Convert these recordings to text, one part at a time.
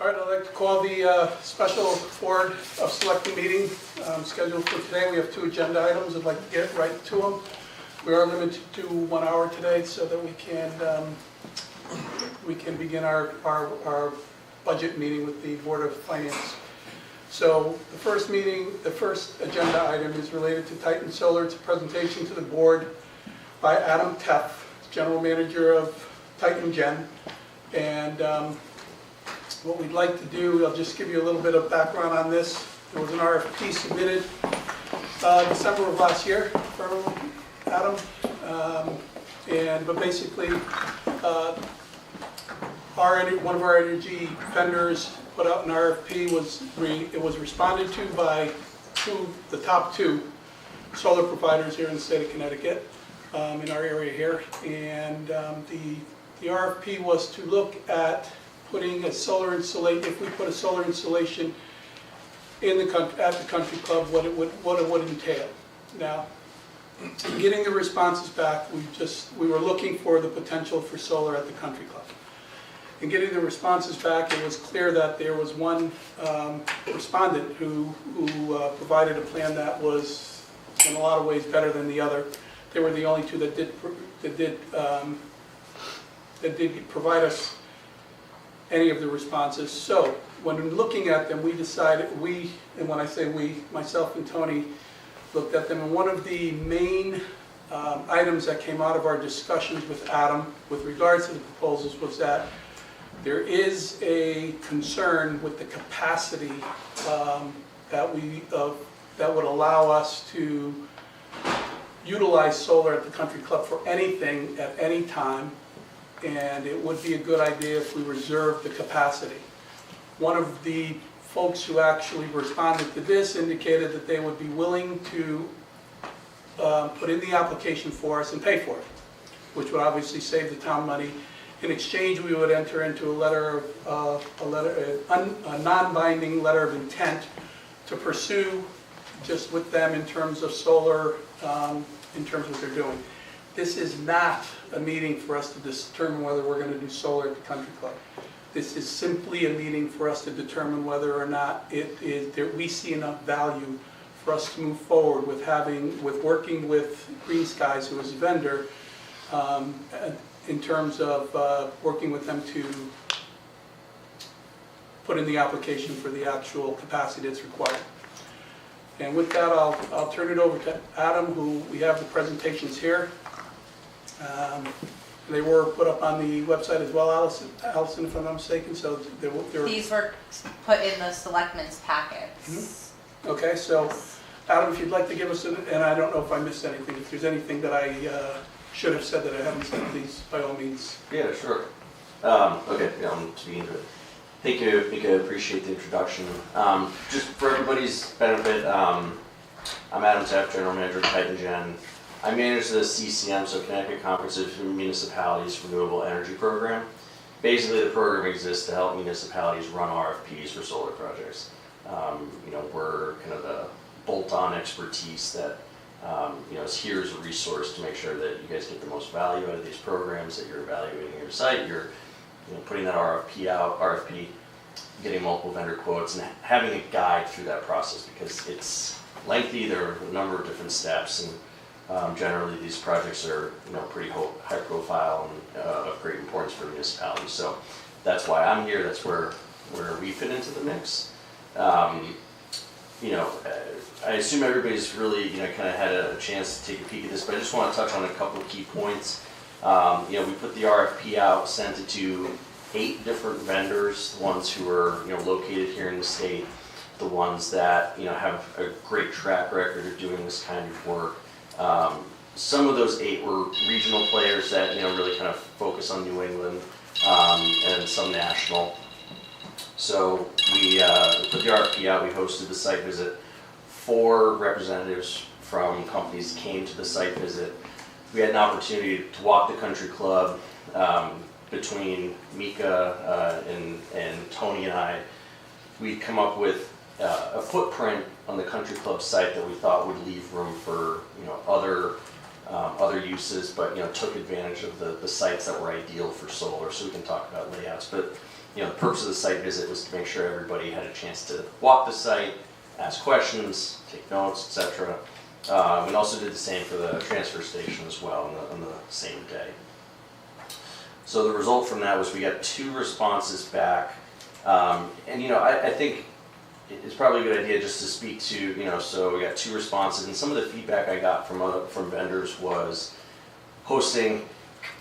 All right, I'd like to call the special Board of Selectmen meeting scheduled for today. We have two agenda items. I'd like to get right to them. We are limited to 1 hour today so that we can begin our budget meeting with the Board of Finance. So the first agenda item is related to Titan Solar. It's a presentation to the board by Adam Teff, General Manager of Titan Gen. And what we'd like to do, I'll just give you a little bit of background on this. There was an RFP submitted December of last year for Adam. But basically, one of our energy vendors put out an RFP. It was responded to by the top two solar providers here in the state of Connecticut, in our area here. And the RFP was to look at putting a solar installation. If we put a solar installation at the country club, what it would entail. Now, getting the responses back, we were looking for the potential for solar at the country club. In getting the responses back, it was clear that there was one respondent who provided a plan that was in a lot of ways better than the other. They were the only two that did provide us any of the responses. So when looking at them, we decided, and when I say we, myself and Tony looked at them, and one of the main items that came out of our discussions with Adam with regards to the proposals was that there is a concern with the capacity that would allow us to utilize solar at the country club for anything at any time, and it would be a good idea if we reserved the capacity. One of the folks who actually responded to this indicated that they would be willing to put in the application for us and pay for it, which would obviously save the town money. In exchange, we would enter into a non-binding letter of intent to pursue just with them in terms of solar, in terms of what they're doing. This is not a meeting for us to determine whether we're going to do solar at the country club. This is simply a meeting for us to determine whether or not we see enough value for us to move forward with working with Green Skies, who is a vendor, in terms of working with them to put in the application for the actual capacity that's required. And with that, I'll turn it over to Adam, who we have the presentations here. They were put up on the website as well, Allison, if I'm not mistaken. So these were put in the selectmen's packets. Mm-hmm. Okay, so Adam, if you'd like to give us, and I don't know if I missed anything, if there's anything that I should have said that I haven't said, please, by all means. Yeah, sure. Okay, to begin with, thank you. I appreciate the introduction. Just for everybody's benefit, I'm Adam Teff, General Manager of Titan Gen. I manage the CCM, so Connecticut Conference of Municipalities Renewable Energy Program. Basically, the program exists to help municipalities run RFPs for solar projects. We're kind of the bolt-on expertise that is here as a resource to make sure that you guys get the most value out of these programs, that you're evaluating your site, you're putting that RFP, getting multiple vendor quotes, and having a guide through that process because it's lengthy. There are a number of different steps, and generally these projects are pretty high profile and of great importance for municipalities. So that's why I'm here. That's where we fit into the mix. I assume everybody's really kind of had a chance to take a peek at this, but I just want to touch on a couple of key points. We put the RFP out, sent it to 8 different vendors, the ones who are located here in the state, the ones that have a great track record of doing this kind of work. Some of those 8 were regional players that really kind of focus on New England, and some national. So we put the RFP out. We hosted the site visit. 4 representatives from companies came to the site visit. We had an opportunity to walk the country club. Between Mika and Tony and I, we'd come up with a footprint on the country club site that we thought would leave room for other uses, but took advantage of the sites that were ideal for solar. So we can talk about layouts. But the purpose of the site visit was to make sure everybody had a chance to walk the site, ask questions, take notes, etc. We also did the same for the transfer station as well on the same day. So the result from that was we got 2 responses back. I think it's probably a good idea just to speak to, so we got 2 responses, and some of the feedback I got from vendors was hosting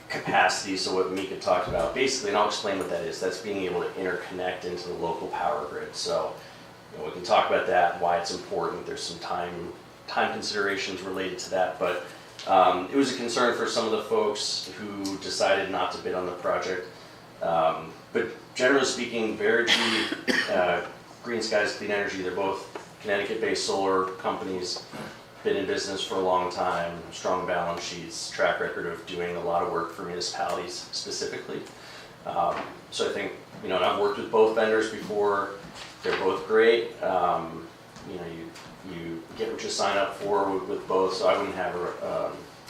capacity, so what Mika talked about, basically, and I'll explain what that is. That's being able to interconnect into the local power grid. So we can talk about that, why it's important. There's some time considerations related to that, but it was a concern for some of the folks who decided not to bid on the project. But generally speaking, Verigy, Green Skies Clean Energy, they're both Connecticut-based solar companies, been in business for a long time, strong balance sheets, track record of doing a lot of work for municipalities specifically. So I think, and I've worked with both vendors before, they're both great. You get what you sign up for with both, so I wouldn't have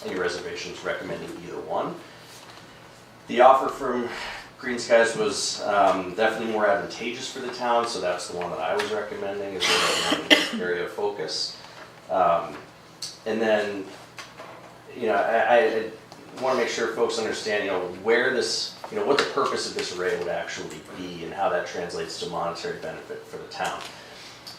any reservations recommending either one. The offer from Green Skies was definitely more advantageous for the town, so that's the one that I was recommending as an area of focus. And then, I want to make sure folks understand, where this, what the purpose of this array would actually be and how that translates to monetary benefit for the town.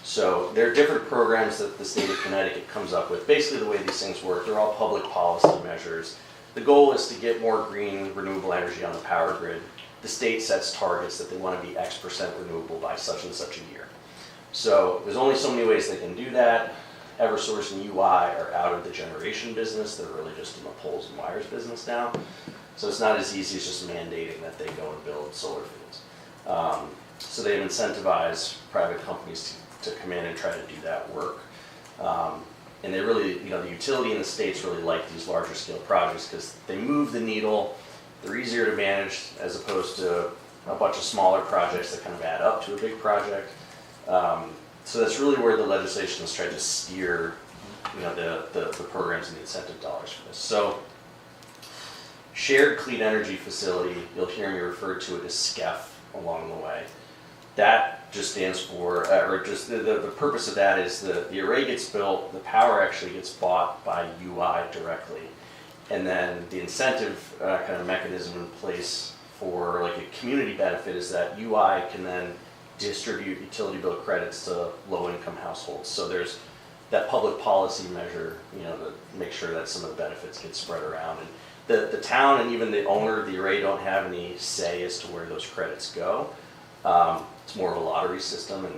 So there are different programs that the state of Connecticut comes up with. Basically the way these things work, they're all public policy measures. The goal is to get more green, renewable energy on the power grid. The state sets targets that they want to be X% renewable by such and such a year. So there's only so many ways they can do that. Eversource and UI are out of the generation business. They're really just in the poles and wires business now. So it's not as easy as just mandating that they go and build solar fields. So they've incentivized private companies to come in and try to do that work. And they really, the utility in the states really like these larger scale projects because they move the needle, they're easier to manage as opposed to a bunch of smaller projects that kind of add up to a big project. So that's really where the legislation has tried to steer, the programs and the incentive dollars for this. So, shared clean energy facility, you'll hear me refer to it as SCEF along the way. That just stands for, the purpose of that is the array gets built, the power actually gets bought by UI directly, and then the incentive kind of mechanism in place for like a community benefit is that UI can then distribute utility bill credits to low-income households. So there's that public policy measure, to make sure that some of the benefits get spread around. And the town and even the owner of the array don't have any say as to where those credits go. It's more of a lottery system, and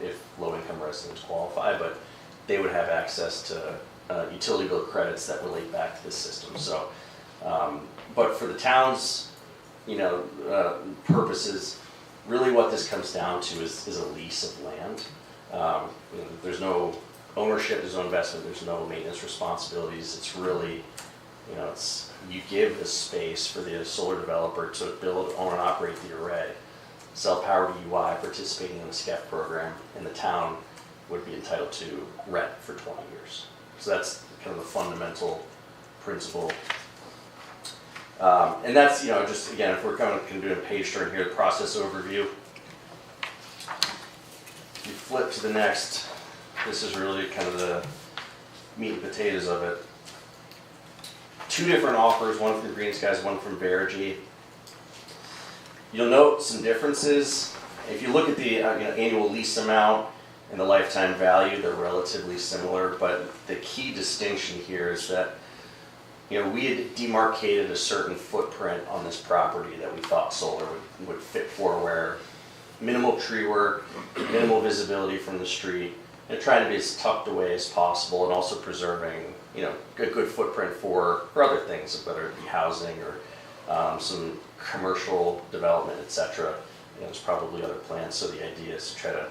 if low-income residents qualify, but they would have access to utility bill credits that relate back to the system. So, but for the town's, purposes, really what this comes down to is a lease of land. There's no ownership, there's no investment, there's no maintenance responsibilities. It's really, you give the space for the solar developer to build, own, and operate the array, sell power to UI, participating in the SCEF program, and the town would be entitled to rent for 20 years. So that's kind of the fundamental principle. And that's, just again, if we're kind of going to do a page turn here, the process overview. You flip to the next, this is really kind of the meat and potatoes of it. 2 different offers, one from Green Skies, one from Verigy. You'll note some differences. If you look at the annual lease amount and the lifetime value, they're relatively similar, but the key distinction here is that we had demarcated a certain footprint on this property that we thought solar would fit for, where minimal tree work, minimal visibility from the street, and trying to be as tucked away as possible, and also preserving, a good footprint for other things, whether it be housing or some commercial development, etc. There's probably other plans. So the idea is to try to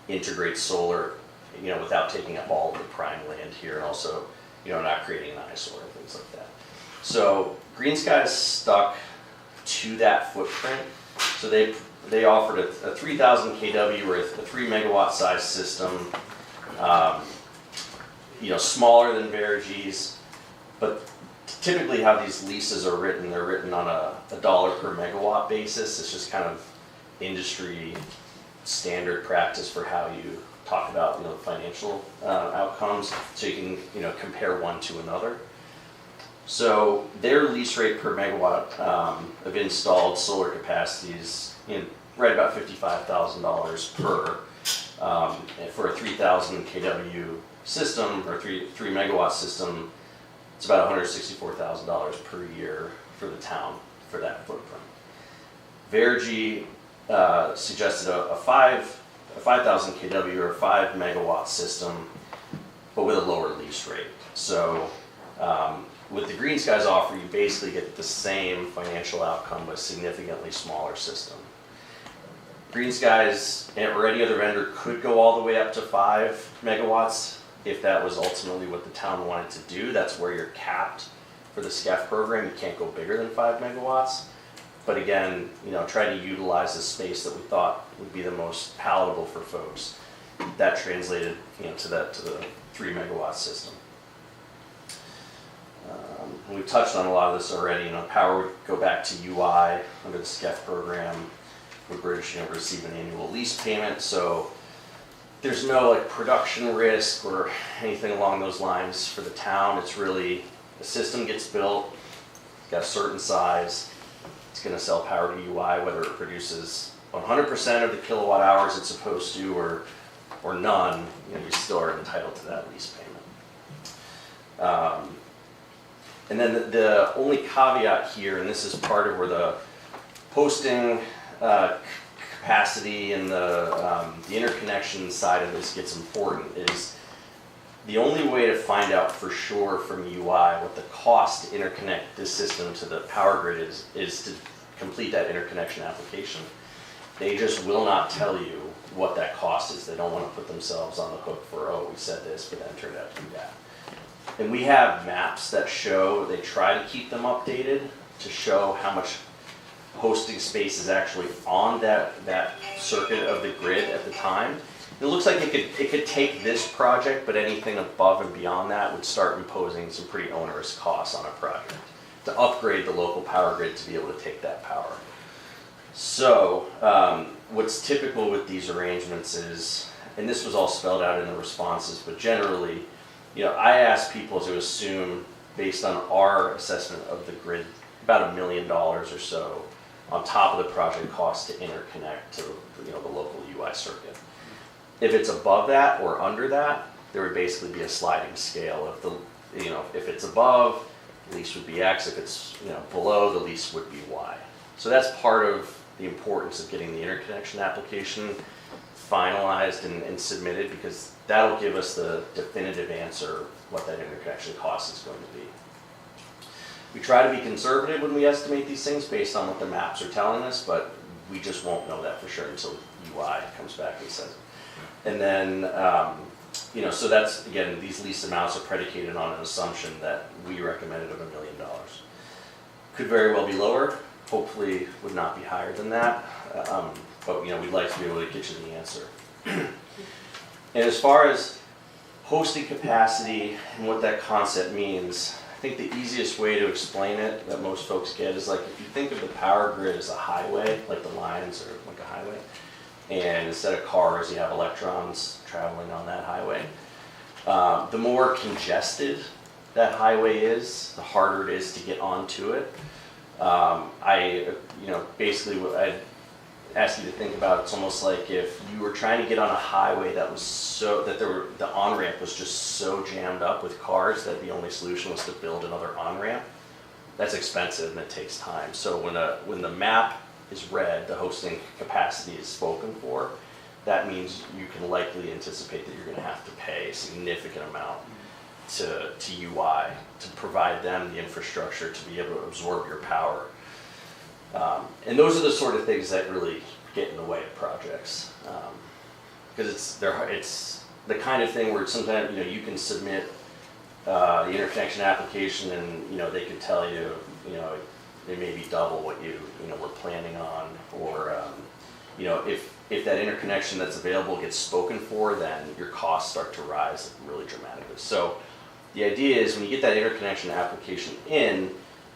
integrate solar, without taking up all of the prime land here, and also, not creating an eyesore and things like that. So Green Skies stuck to that footprint. So they offered a 3,000 kW with a 3 megawatt size system, smaller than Verigy's, but typically how these leases are written, they're written on a $1 per megawatt basis. It's just kind of industry standard practice for how you talk about, the financial outcomes, so you can, compare one to another. So their lease rate per megawatt of installed solar capacity is, right about $55,000 per for a 3,000 kW system or 3 megawatt system. It's about $164,000 per year for the town for that footprint. Vergy suggested a 5,000 kW or a 5 megawatt system, but with a lower lease rate. So with the Green Skies offer, you basically get the same financial outcome but a significantly smaller system. Green Skies or any other vendor could go all the way up to 5 megawatts if that was ultimately what the town wanted to do. That's where you're capped for the SCEF program. You can't go bigger than 5 megawatts. But again, try to utilize the space that we thought would be the most palatable for folks. That translated, to the 3 megawatt system. We've touched on a lot of this already. Power would go back to UI under the SCEF program. Would receive an annual lease payment, so there's no production risk or anything along those lines for the town. It's really the system gets built, got a certain size. It's going to sell power to UI, whether it produces 100% of the kilowatt hours it's supposed to or none. You still are entitled to that lease payment. And then the only caveat here, and this is part of where the posting capacity and the interconnection side of this gets important, is the only way to find out for sure from UI what the cost to interconnect this system to the power grid is to complete that interconnection application. They just will not tell you what that cost is. They don't want to put themselves on the hook for, we said this, but then it turned out to be that. And we have maps that show, they try to keep them updated to show how much hosting space is actually on that circuit of the grid at the time. It looks like it could take this project, but anything above and beyond that would start imposing some pretty onerous costs on a project to upgrade the local power grid to be able to take that power. So what's typical with these arrangements is, and this was all spelled out in the responses, but generally, I ask people to assume, based on our assessment of the grid, about $1 million or so on top of the project cost to interconnect to the local UI circuit. If it's above that or under that, there would basically be a sliding scale of if it's above, the lease would be X. If it's below, the lease would be Y. So that's part of the importance of getting the interconnection application finalized and submitted, because that'll give us the definitive answer what that interconnection cost is going to be. We try to be conservative when we estimate these things based on what the maps are telling us, but we just won't know that for sure until UI comes back and says it. And then, so that's, again, these lease amounts are predicated on an assumption that we recommended of $1 million. Could very well be lower, hopefully would not be higher than that, but we'd like to be able to get you the answer. And as far as hosting capacity and what that concept means, I think the easiest way to explain it that most folks get is if you think of the power grid as a highway, like the lines are like a highway, and instead of cars you have electrons traveling on that highway. The more congested that highway is, the harder it is to get onto it. Basically what I'd ask you to think about, it's almost like if you were trying to get on a highway that was the on-ramp was just so jammed up with cars that the only solution was to build another on-ramp. That's expensive and it takes time. So when the map is red, the hosting capacity is spoken for, that means you can likely anticipate that you're going to have to pay a significant amount to UI to provide them the infrastructure to be able to absorb your power. And those are the sort of things that really get in the way of projects, because it's the kind of thing where sometimes you can submit the interconnection application and they could tell you it may be double what you were planning on, or if that interconnection that's available gets spoken for, then your costs start to rise really dramatically. So the idea is when you get that interconnection application in,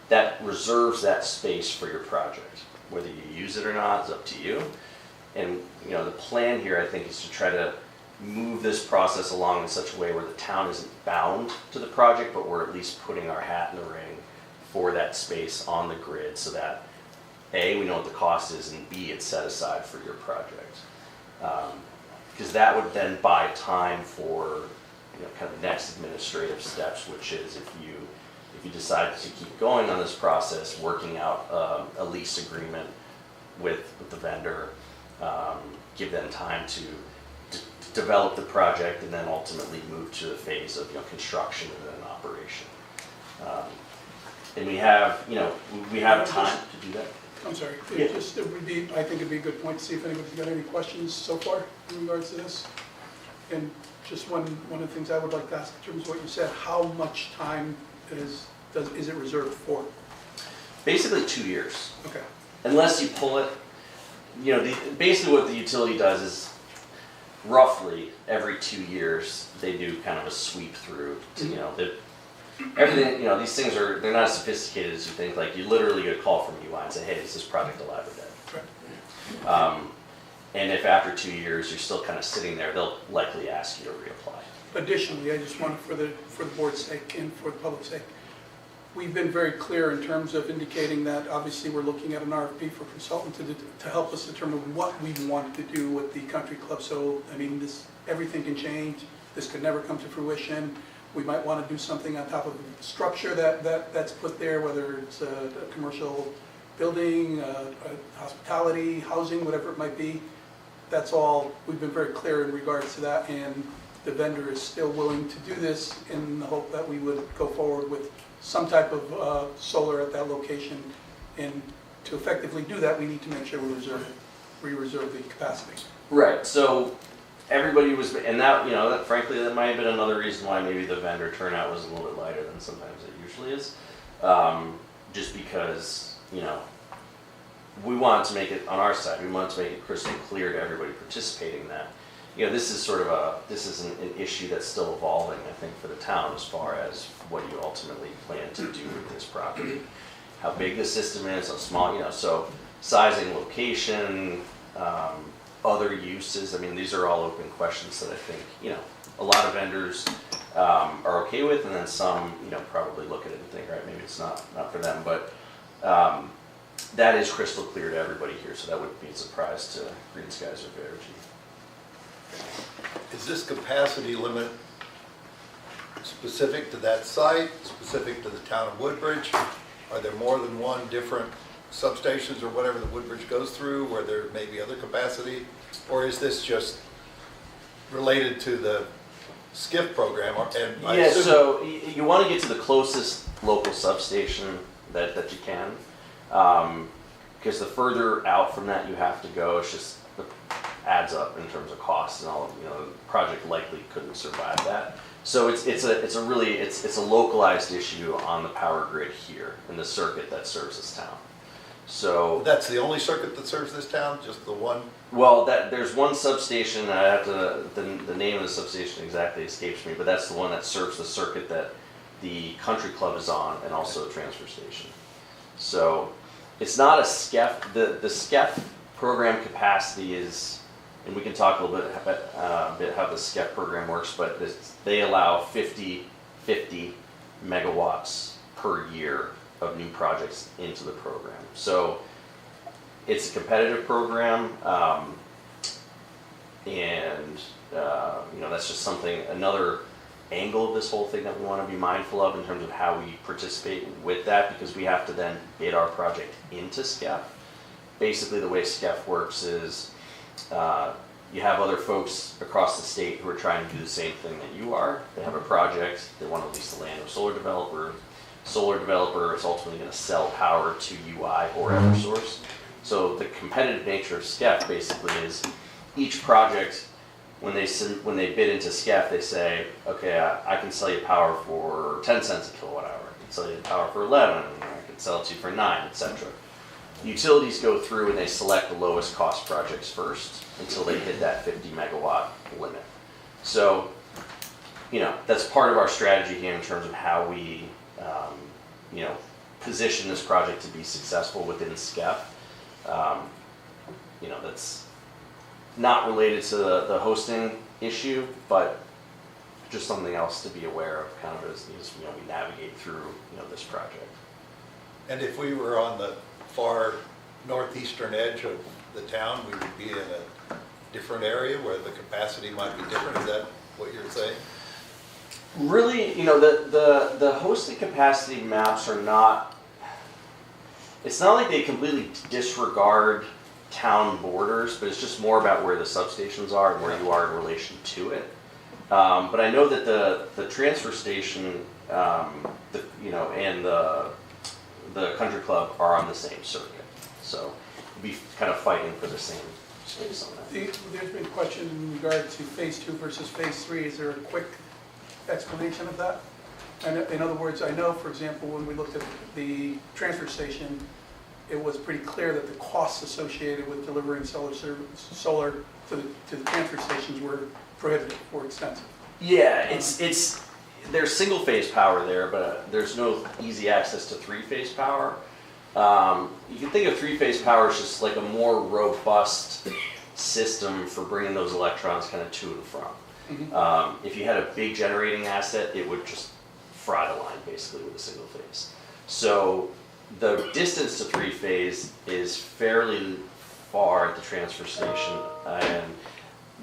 that reserves that space for your project. Whether you use it or not is up to you. And, the plan here, I think, is to try to move this process along in such a way where the town isn't bound to the project, but we're at least putting our hat in the ring for that space on the grid so that A, we know what the cost is, and B, it's set aside for your project. Because that would then buy time for kind of next administrative steps, which is if you decide to keep going on this process, working out a lease agreement with the vendor, give them time to develop the project, and then ultimately move to the phase of construction and then operation. And we have time to do that. I'm sorry, Yeah. it would be, I think it'd be a good point to see if anybody's got any questions so far in regards to this. And just one of the things I would like to ask in terms of what you said, how much time is it reserved for? Basically 2 years. Okay, Unless you pull it, basically what the utility does is roughly every 2 years, they do kind of a sweep through to, everything, these things they're not as sophisticated as you think. Like, you literally get a call from UI and say, hey, is this project alive or dead? right. And if after 2 years you're still kind of sitting there, they'll likely ask you to reapply. Additionally, I just wanted for the board's sake and for the public's sake, we've been very clear in terms of indicating that obviously we're looking at an RFP for consultant to help us determine what we want to do with the country club. So, I mean, everything can change. This could never come to fruition. We might want to do something on top of the structure that's put there, whether it's a commercial building, hospitality, housing, whatever it might be. That's all, we've been very clear in regards to that, and the vendor is still willing to do this in the hope that we would go forward with some type of solar at that location. And to effectively do that, we need to make sure we reserve the capacity. Right, so everybody was, and that frankly, that might have been another reason why maybe the vendor turnout was a little bit lighter than sometimes it usually is. Just because, we wanted to make it, on our side, we wanted to make it crystal clear to everybody participating that, this is an issue that's still evolving, I think, for the town as far as what you ultimately plan to do with this property. How big the system is, how small, so sizing, location, other uses. I mean, these are all open questions that I think, a lot of vendors are okay with, and then some, probably look at it and think, all right, maybe it's not for them, but that is crystal clear to everybody here, so that wouldn't be a surprise to Green Skies or Verigy. Is this capacity limit specific to that site, specific to the town of Woodbridge? Are there more than one different substations or whatever that Woodbridge goes through where there may be other capacity? Or is this just related to the SCIF program? So you want to get to the closest local substation that you can. Because the further out from that you have to go, it's just adds up in terms of costs and all. The project likely couldn't survive that. So it's a localized issue on the power grid here in the circuit that serves this town. So That's the only circuit that serves this town, just the one? well, there's one substation. I have to the name of the substation exactly escapes me, but that's the one that serves the circuit that the country club is on, and also a transfer station. So it's not a SCEF. The SCEF program capacity is, and we can talk a little bit about how the SCEF program works, but they allow 50 megawatts per year of new projects into the program. So it's a competitive program, and that's just another angle of this whole thing that we want to be mindful of in terms of how we participate with that, because we have to then bid our project into SCEF. Basically, the way SCEF works is you have other folks across the state who are trying to do the same thing that you are. They have a project, they want to lease the land to a solar developer. Solar developer is ultimately going to sell power to UI or Eversource. So the competitive nature of SCEF basically is each project, when they bid into SCEF, they say, okay, I can sell you power for 10 cents a kilowatt hour. I can sell you power for 11, I can sell it to you for 9, etc. Utilities go through and they select the lowest cost projects first until they hit that 50 megawatt limit. So, that's part of our strategy here in terms of how we, position this project to be successful within SCEF. not related to the hosting issue, but just something else to be aware of kind of as you know, we navigate through, you know, this project. And if we were on the far northeastern edge of the town, we would be in a different area where the capacity might be different. Is that what you're saying? Really, you know, the hosted capacity maps are not, it's not like they completely disregard town borders, but it's just more about where the substations are and where you are in relation to it. But I know that the transfer station, you know, and the country club are on the same circuit, so we'll be kind of fighting for the same space on that. There's been a question in regard to phase 2 versus phase 3. Is there a quick explanation of that? And in other words, I know, for example, when we looked at the transfer station, it was pretty clear that the costs associated with delivering solar to the transfer stations were prohibitive or extensive. Yeah, there's single phase power there, but there's no easy access to 3-phase power. You can think of 3-phase power as just like a more robust system for bringing those electrons kind of to and from. Mm-hmm. If you had a big generating asset, it would just fry the line basically with a single phase. So the distance to 3-phase is fairly far at the transfer station, and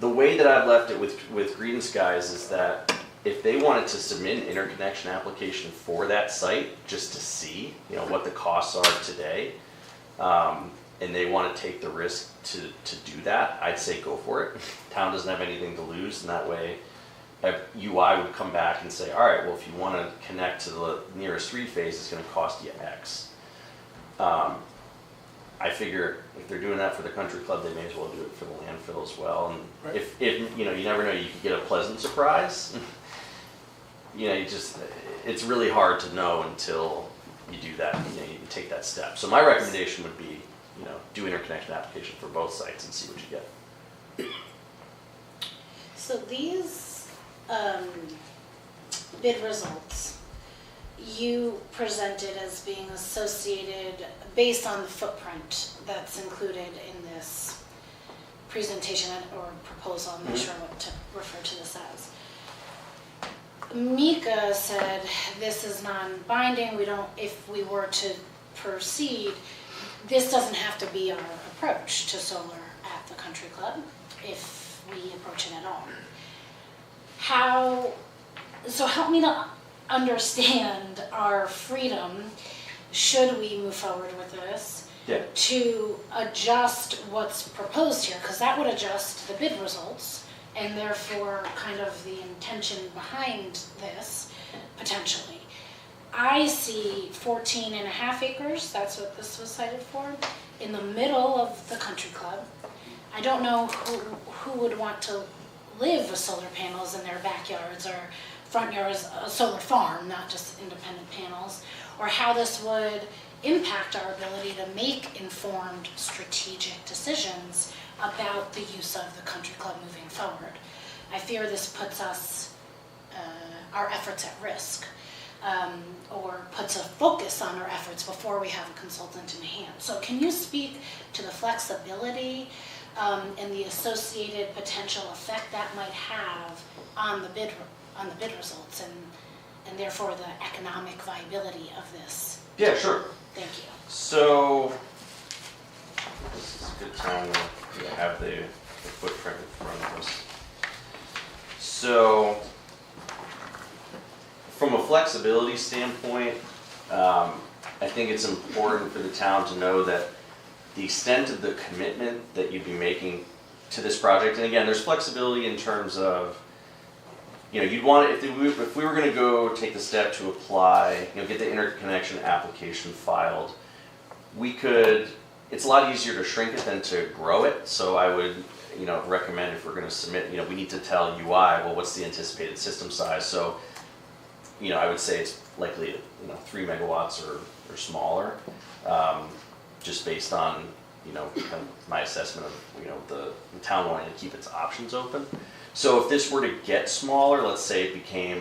the way that I've left it with Green Skies is that if they wanted to submit an interconnection application for that site just to see, you know, what the costs are today, and they want to take the risk to do that, I'd say go for it. Town doesn't have anything to lose, and that way UI would come back and say, all right, well, if you want to connect to the nearest 3-phase, it's going to cost you X. I figure if they're doing that for the country club, they may as well do it for the landfill as well. And Right. if you know, you never know, you could get a pleasant surprise. You know, it's really hard to know until you do that. You know, you take that step. So my recommendation would be, you know, do interconnection application for both sites and see what you get. So these bid results, you presented as being associated based on the footprint that's included in this presentation or proposal. I'm not sure what to refer to this as. Mika said this is non-binding. If we were to proceed, this doesn't have to be our approach to solar at the country club if we approach it at all. So help me to understand our freedom, should we move forward with this, Yeah. to adjust what's proposed here, because that would adjust the bid results and therefore kind of the intention behind this, potentially. I see 14.5 acres, that's what this was cited for, in the middle of the country club. I don't know who would want to live with solar panels in their backyards or front yards, a solar farm, not just independent panels, or how this would impact our ability to make informed strategic decisions about the use of the country club moving forward. I fear this puts us, our efforts at risk, or puts a focus on our efforts before we have a consultant in hand. So can you speak to the flexibility and the associated potential effect that might have on the bid results and therefore the economic viability of this? Yeah, sure. Thank you. So this is a good time to have the footprint in front of us. So from a flexibility standpoint, I think it's important for the town to know that the extent of the commitment that you'd be making to this project, and again, there's flexibility in terms of, you know, you'd want, if we were going to go take the step to apply, you know, get the interconnection application filed, we could, it's a lot easier to shrink it than to grow it. So I would, you know, recommend if we're going to submit, you know, we need to tell UI, well, what's the anticipated system size? So, you know, I would say it's likely, you know, 3 megawatts or smaller, just based on, you know, kind of my assessment of, you know, the town wanting to keep its options open. So if this were to get smaller, let's say it became,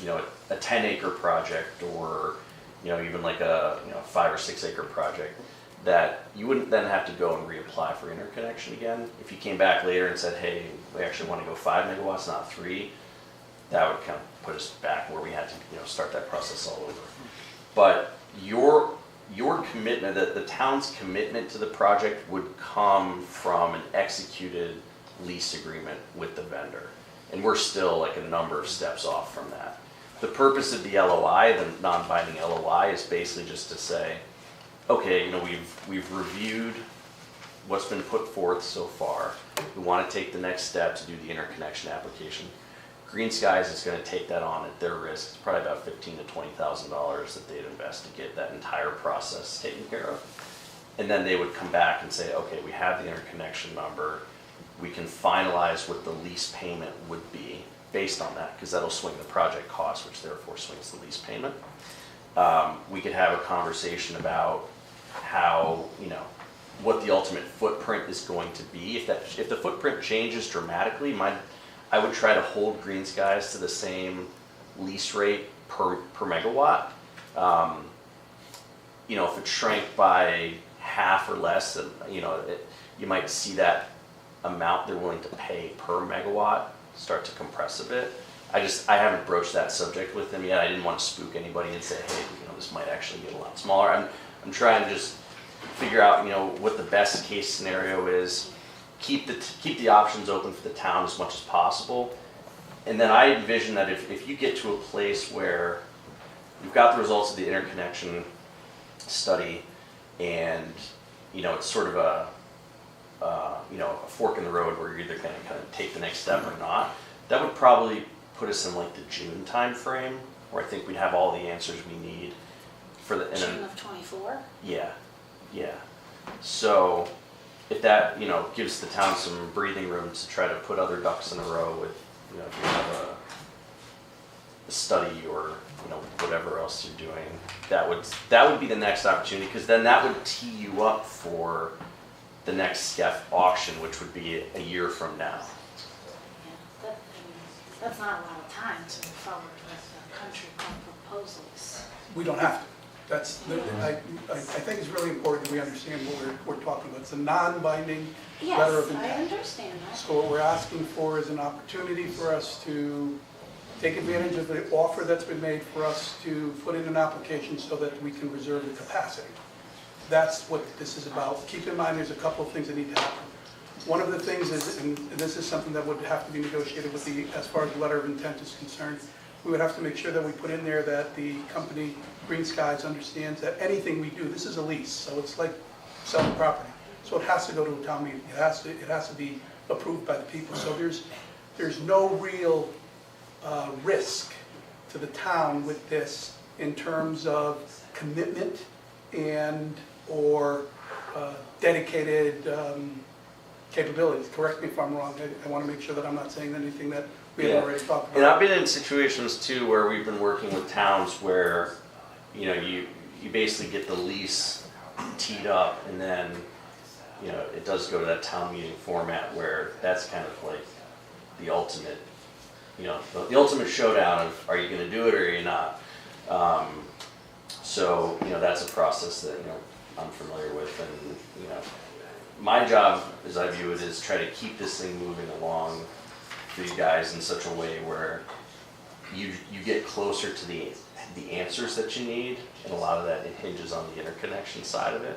you know, a 10-acre project, or, you know, even like a 5 or 6 acre project, that you wouldn't then have to go and reapply for interconnection again. If you came back later and said, hey, we actually want to go 5 megawatts, not 3, that would kind of put us back where we had to, start that process all over. But your commitment, the town's commitment to the project would come from an executed lease agreement with the vendor. And we're still like a number of steps off from that. The purpose of the LOI, the non-binding LOI, is basically just to say, okay, we've reviewed what's been put forth so far. We want to take the next step to do the interconnection application. Green Skies is going to take that on at their risk. It's probably about $15,000 to $20,000 that they'd invest to get that entire process taken care of. And then they would come back and say, okay, we have the interconnection number. We can finalize what the lease payment would be based on that, because that'll swing the project cost, which therefore swings the lease payment. We could have a conversation about how, what the ultimate footprint is going to be. If the footprint changes dramatically, I would try to hold Green Skies to the same lease rate per megawatt. If it shrank by half or less, then, you might see that amount they're willing to pay per megawatt start to compress a bit. I haven't broached that subject with them yet. I didn't want to spook anybody and say, hey, this might actually get a lot smaller. I'm trying to just figure out, what the best case scenario is. Keep the options open for the town as much as possible. And then I envision that if you get to a place where you've got the results of the interconnection study and, it's sort of a fork in the road where you're either going to kind of take the next step or not, that would probably put us in like the June time frame, where I think we'd have all the answers we need for the June of 24? Yeah. So if that gives the town some breathing room to try to put other ducks in a row with if you have a study or whatever else you're doing, that would be the next opportunity, because then that would tee you up for the next SCEF auction, which would be a year from now. Yeah, that's not a lot of time to move forward with country club proposals. We don't have to. I think it's really important that we understand what we're talking about. It's a non-binding letter of Yes, I intent. understand that. So what we're asking for is an opportunity for us to take advantage of the offer that's been made for us to put in an application so that we can reserve the capacity. That's what this is about. Keep in mind, there's a couple of things that need to happen. One of the things is, and this is something that would have to be negotiated with as far as the letter of intent is concerned, we would have to make sure that we put in there that the company, Green Skies, understands that anything we do, this is a lease, so it's like selling property. So it has to go to a town meeting. It has to be approved by the people. So there's no real risk to the town with this in terms of commitment or dedicated capabilities. Correct me if I'm wrong. I want to make sure that I'm not saying anything that we have already talked about. And I've been in situations too where we've been working with towns where, you basically get the lease teed up, and then, it does go to that town meeting format where that's kind of like the ultimate, the ultimate showdown of, are you going to do it or are you not? So, that's a process that, I'm familiar with, and, my job, as I view it, is try to keep this thing moving along for you guys in such a way where you get closer to the answers that you need, and a lot of that hinges on the interconnection side of it.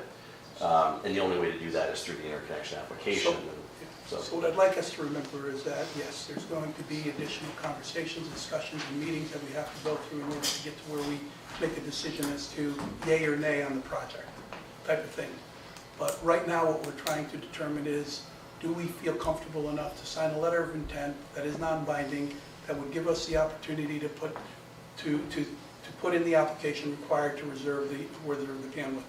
And the only way to do that is through the interconnection application. So what I'd like us to remember is that, yes, there's going to be additional conversations, discussions, and meetings that we have to go through in order to get to where we make a decision as to yay or nay on the project, type of thing. But right now, what we're trying to determine is, do we feel comfortable enough to sign a letter of intent that is non-binding, that would give us the opportunity to put in the application required to reserve the bandwidth.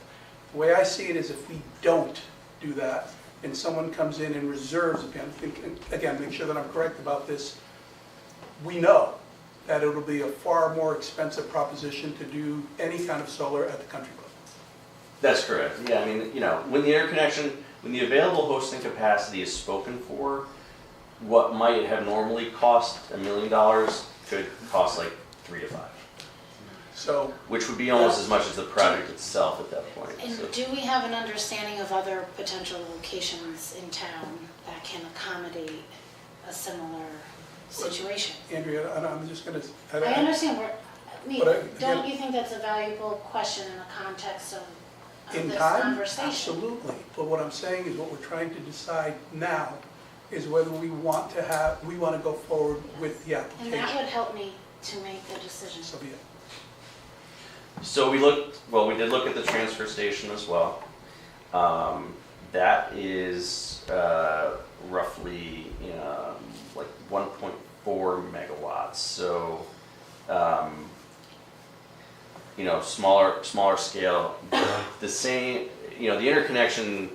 The way I see it is, if we don't do that, and someone comes in and reserves the bandwidth, and again, make sure that I'm correct about this, we know that it'll be a far more expensive proposition to do any kind of solar at the country club. That's correct. Yeah, I mean, when the available hosting capacity is spoken for, what might have normally cost $1 million could cost like 3 to 5. So, which would be almost as much as the project itself at that point. And So- do we have an understanding of other potential locations in town that can accommodate a similar situation? Andrea, I'm just gonna. I understand, But don't again- you think that's a valuable question in the context of In this time, conversation? absolutely. But what I'm saying is what we're trying to decide now is whether we want to go forward with the And that application. would help me to make a decision. So be it. So we did look at the transfer station as well. That is roughly, like 1.4 megawatts. So, smaller scale. The same, the interconnection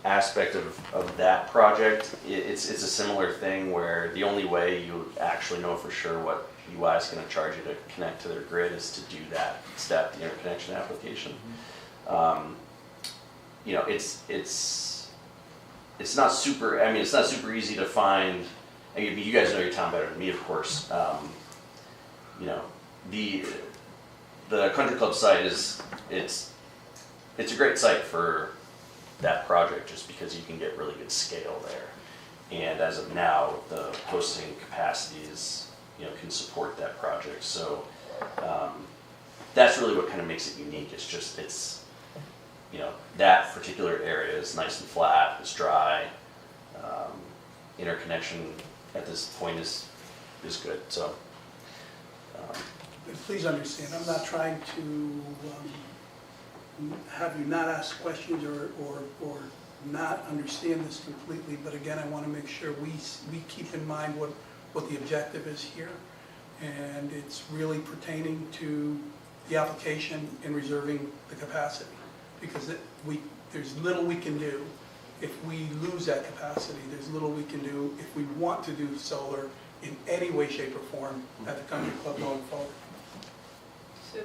aspect of that project, it's a similar thing where the only way you actually know for sure what UI is going to charge you to connect to their grid is to do that step, the interconnection application. It's not super. I mean, it's not super easy to find. I mean, you guys know your town better than me, of course. The country club site it's a great site for that project just because you can get really good scale there. And as of now, the hosting capacities, can support that project. So that's really what kind of makes it unique. It's that particular area is nice and flat, it's dry. Interconnection at this point is good. So. And please understand, I'm not trying to have you not ask questions or not understand this completely, but again, I want to make sure we keep in mind what the objective is here. And it's really pertaining to the application and reserving the capacity. Because there's little we can do if we lose that capacity. There's little we can do if we want to do solar in any way, shape, or form at the country club going forward. So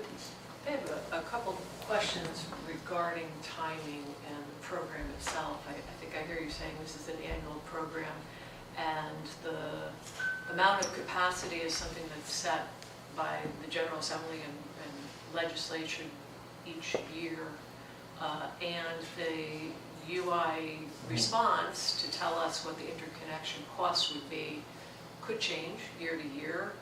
I have a couple questions regarding timing and the program itself. I think I hear you saying this is an annual program, and the amount of capacity is something that's set by the General Assembly and legislature each year, and the UI response to tell us what the interconnection costs would be could change year to year,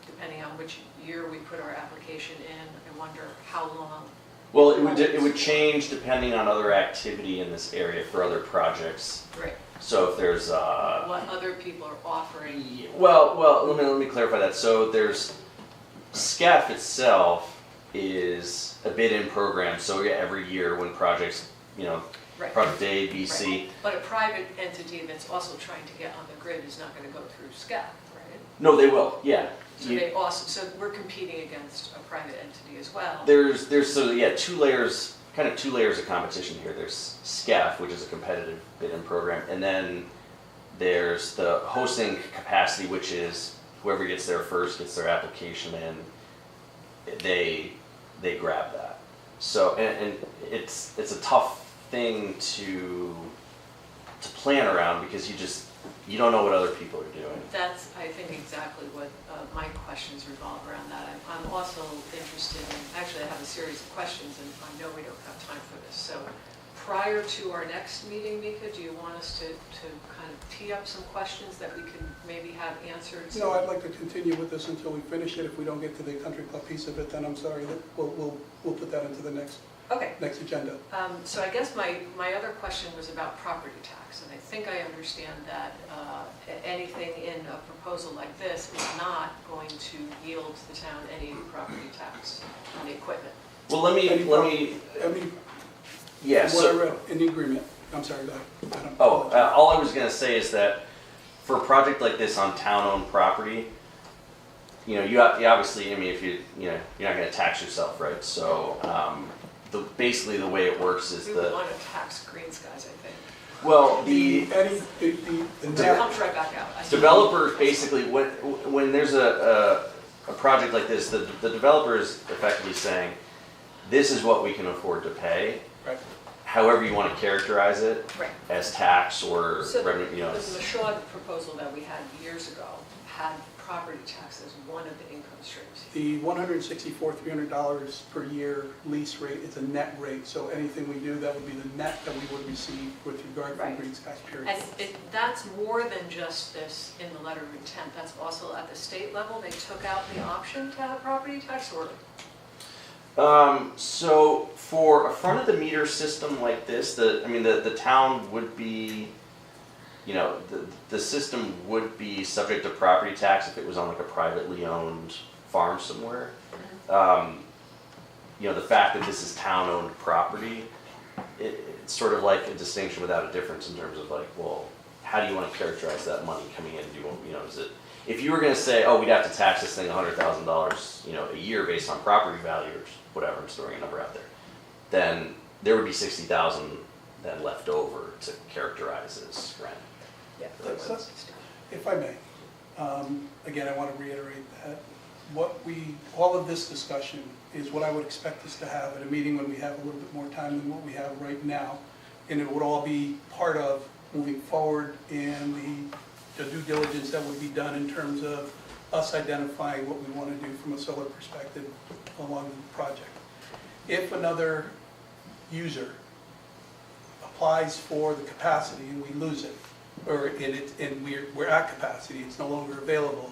depending on which year we put our application in. I wonder how long. Well, it would change depending on other activity in this area for other projects. Right. So if there's What other people are offering. well, let me clarify that. So there's SCEF itself is a bid-in program. So yeah, every year when projects, Right. project A, B, C. Right. But a private entity that's also trying to get on the grid is not going to go through SCEF, right? No, they will. Yeah. So we're competing against a private entity as well. There's two layers of competition here. There's SCEF, which is a competitive bid-in program, and then there's the hosting capacity, which is whoever gets there first gets their application in. They grab that. So and it's a tough thing to plan around because you don't know what other people are doing. That's, I think, exactly what my questions revolve around that. I'm also interested in, actually I have a series of questions, and I know we don't have time for this. So prior to our next meeting, Mika, do you want us to kind of tee up some questions that we can maybe have answered? No, I'd like to continue with this until we finish it. If we don't get to the country club piece of it, then I'm sorry, we'll put that into the next agenda. So I guess my other question was about property tax, and I think I understand that anything in a proposal like this is not going to yield the town any property tax on the equipment. Well, let me. Yeah. What I read in the agreement, I'm sorry, go ahead. All I was going to say is that for a project like this on town-owned property, you obviously, I mean, if you're not going to tax yourself, right? So basically the way it works is We would want to tax green skies, I think. well, It comes right back out. developer basically when there's a project like this, the developer is effectively saying, this is what we can afford to pay. Right. However you want to characterize it, Right. as tax or So revenue, the Michaud proposal that we had years ago had property tax as one of the income streams. The $164,300 per year lease rate is a net rate, so anything we do, that would be the net that we would receive with regard to Right. Green Skies, period. And that's more than just this in the letter of intent, that's also at the state level, they took out the option to have property tax, or? So for a front of the meter system like this, the town would be, the system would be subject to property tax if it was on like a privately owned farm somewhere. The fact that this is town-owned property, it's sort of like a distinction without a difference in terms of like, well, how do you want to characterize that money coming in? Do you want, is it, if you were going to say, oh, we'd have to tax this thing $100,000, a year based on property value or whatever, I'm throwing a number out there, then there would be $60,000 then left over to characterize as rent. Yeah. If I may, again, I want to reiterate that all of this discussion is what I would expect us to have at a meeting when we have a little bit more time than what we have right now. And it would all be part of moving forward in the due diligence that would be done in terms of us identifying what we want to do from a solar perspective along the project. If another user applies for the capacity and we lose it, and we're at capacity, it's no longer available,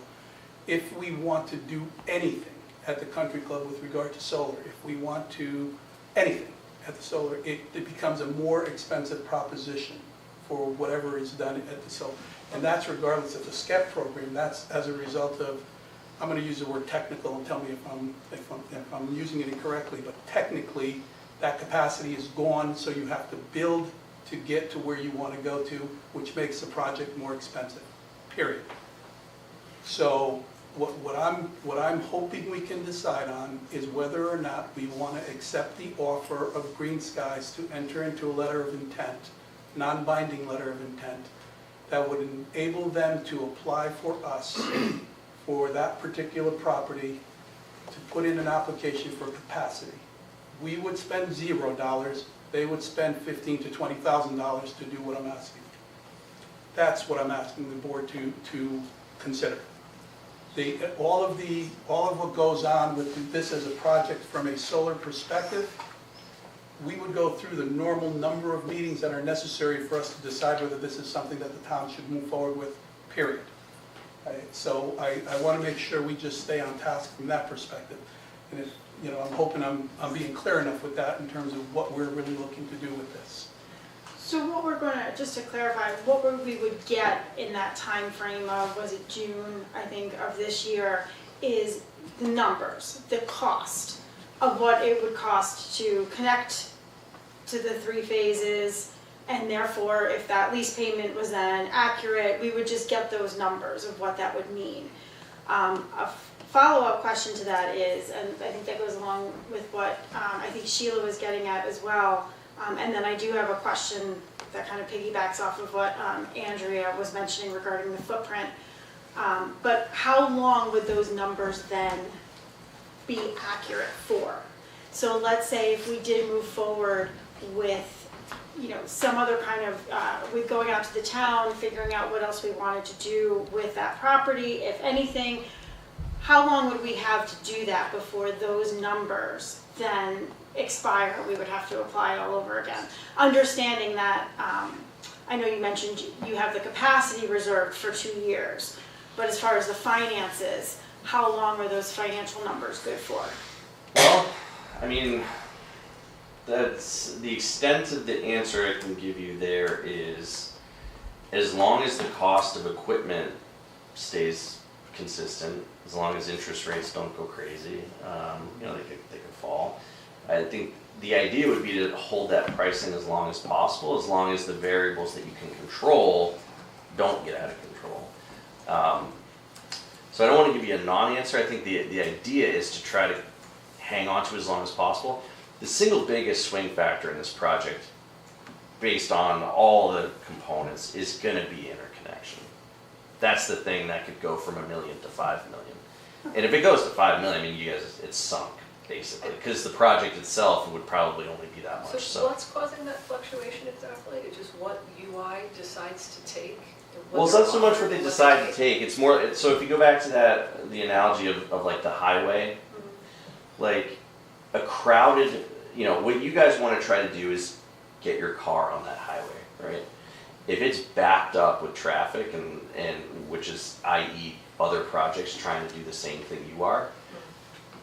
if we want to do anything at the country club with regard to solar, if we want to anything at the solar, it becomes a more expensive proposition for whatever is done at the solar. And that's regardless of the SCEP program, that's as a result of, I'm going to use the word technical and tell me if I'm using it incorrectly, but technically that capacity is gone, so you have to build to get to where you want to go to, which makes the project more expensive, period. So what I'm hoping we can decide on is whether or not we want to accept the offer of Green Skies to enter into a letter of intent, non-binding letter of intent, that would enable them to apply for us for that particular property to put in an application for capacity. We would spend $0, they would spend $15,000 to $20,000 to do what I'm asking. That's what I'm asking the board to consider. All of what goes on with this as a project from a solar perspective, we would go through the normal number of meetings that are necessary for us to decide whether this is something that the town should move forward with, period. So I want to make sure we just stay on task from that perspective. And if, I'm hoping I'm being clear enough with that in terms of what we're really looking to do with this. So what we're going to, just to clarify, what we would get in that time frame of, was it June, I think, of this year, is the numbers, the cost of what it would cost to connect to the 3 phases, and therefore, if that lease payment was then accurate, we would just get those numbers of what that would mean. A follow-up question to that is, and I think that goes along with what I think Sheila was getting at as well, and then I do have a question that kind of piggybacks off of what Andrea was mentioning regarding the footprint. But how long would those numbers then be accurate for? So let's say if we did move forward with, some other kind of, with going out to the town, figuring out what else we wanted to do with that property, if anything, how long would we have to do that before those numbers then expire? We would have to apply all over again. Understanding that, I know you mentioned you have the capacity reserved for 2 years, but as far as the finances, how long are those financial numbers good for? Well, that's the extent of the answer I can give you there is, as long as the cost of equipment stays consistent, as long as interest rates don't go crazy, they could fall. I think the idea would be to hold that pricing as long as possible, as long as the variables that you can control don't get out of control. So I don't want to give you a non-answer. I think the idea is to try to hang on to as long as possible. The single biggest swing factor in this project, based on all the components, is going to be interconnection. That's the thing that could go from $1 million to $5 million. And if it goes to $5 million, you guys, it's sunk, basically, because the project itself would probably only be that much. So what's causing that fluctuation exactly? It's just what UI decides to take Well, it's not so much what they decide to take, it's more, so if you go back to the analogy of like the highway, like a crowded, what you guys wanna try to do is get your car on that highway, right? If it's backed up with traffic and which is, i.e. other projects trying to do the same thing you are,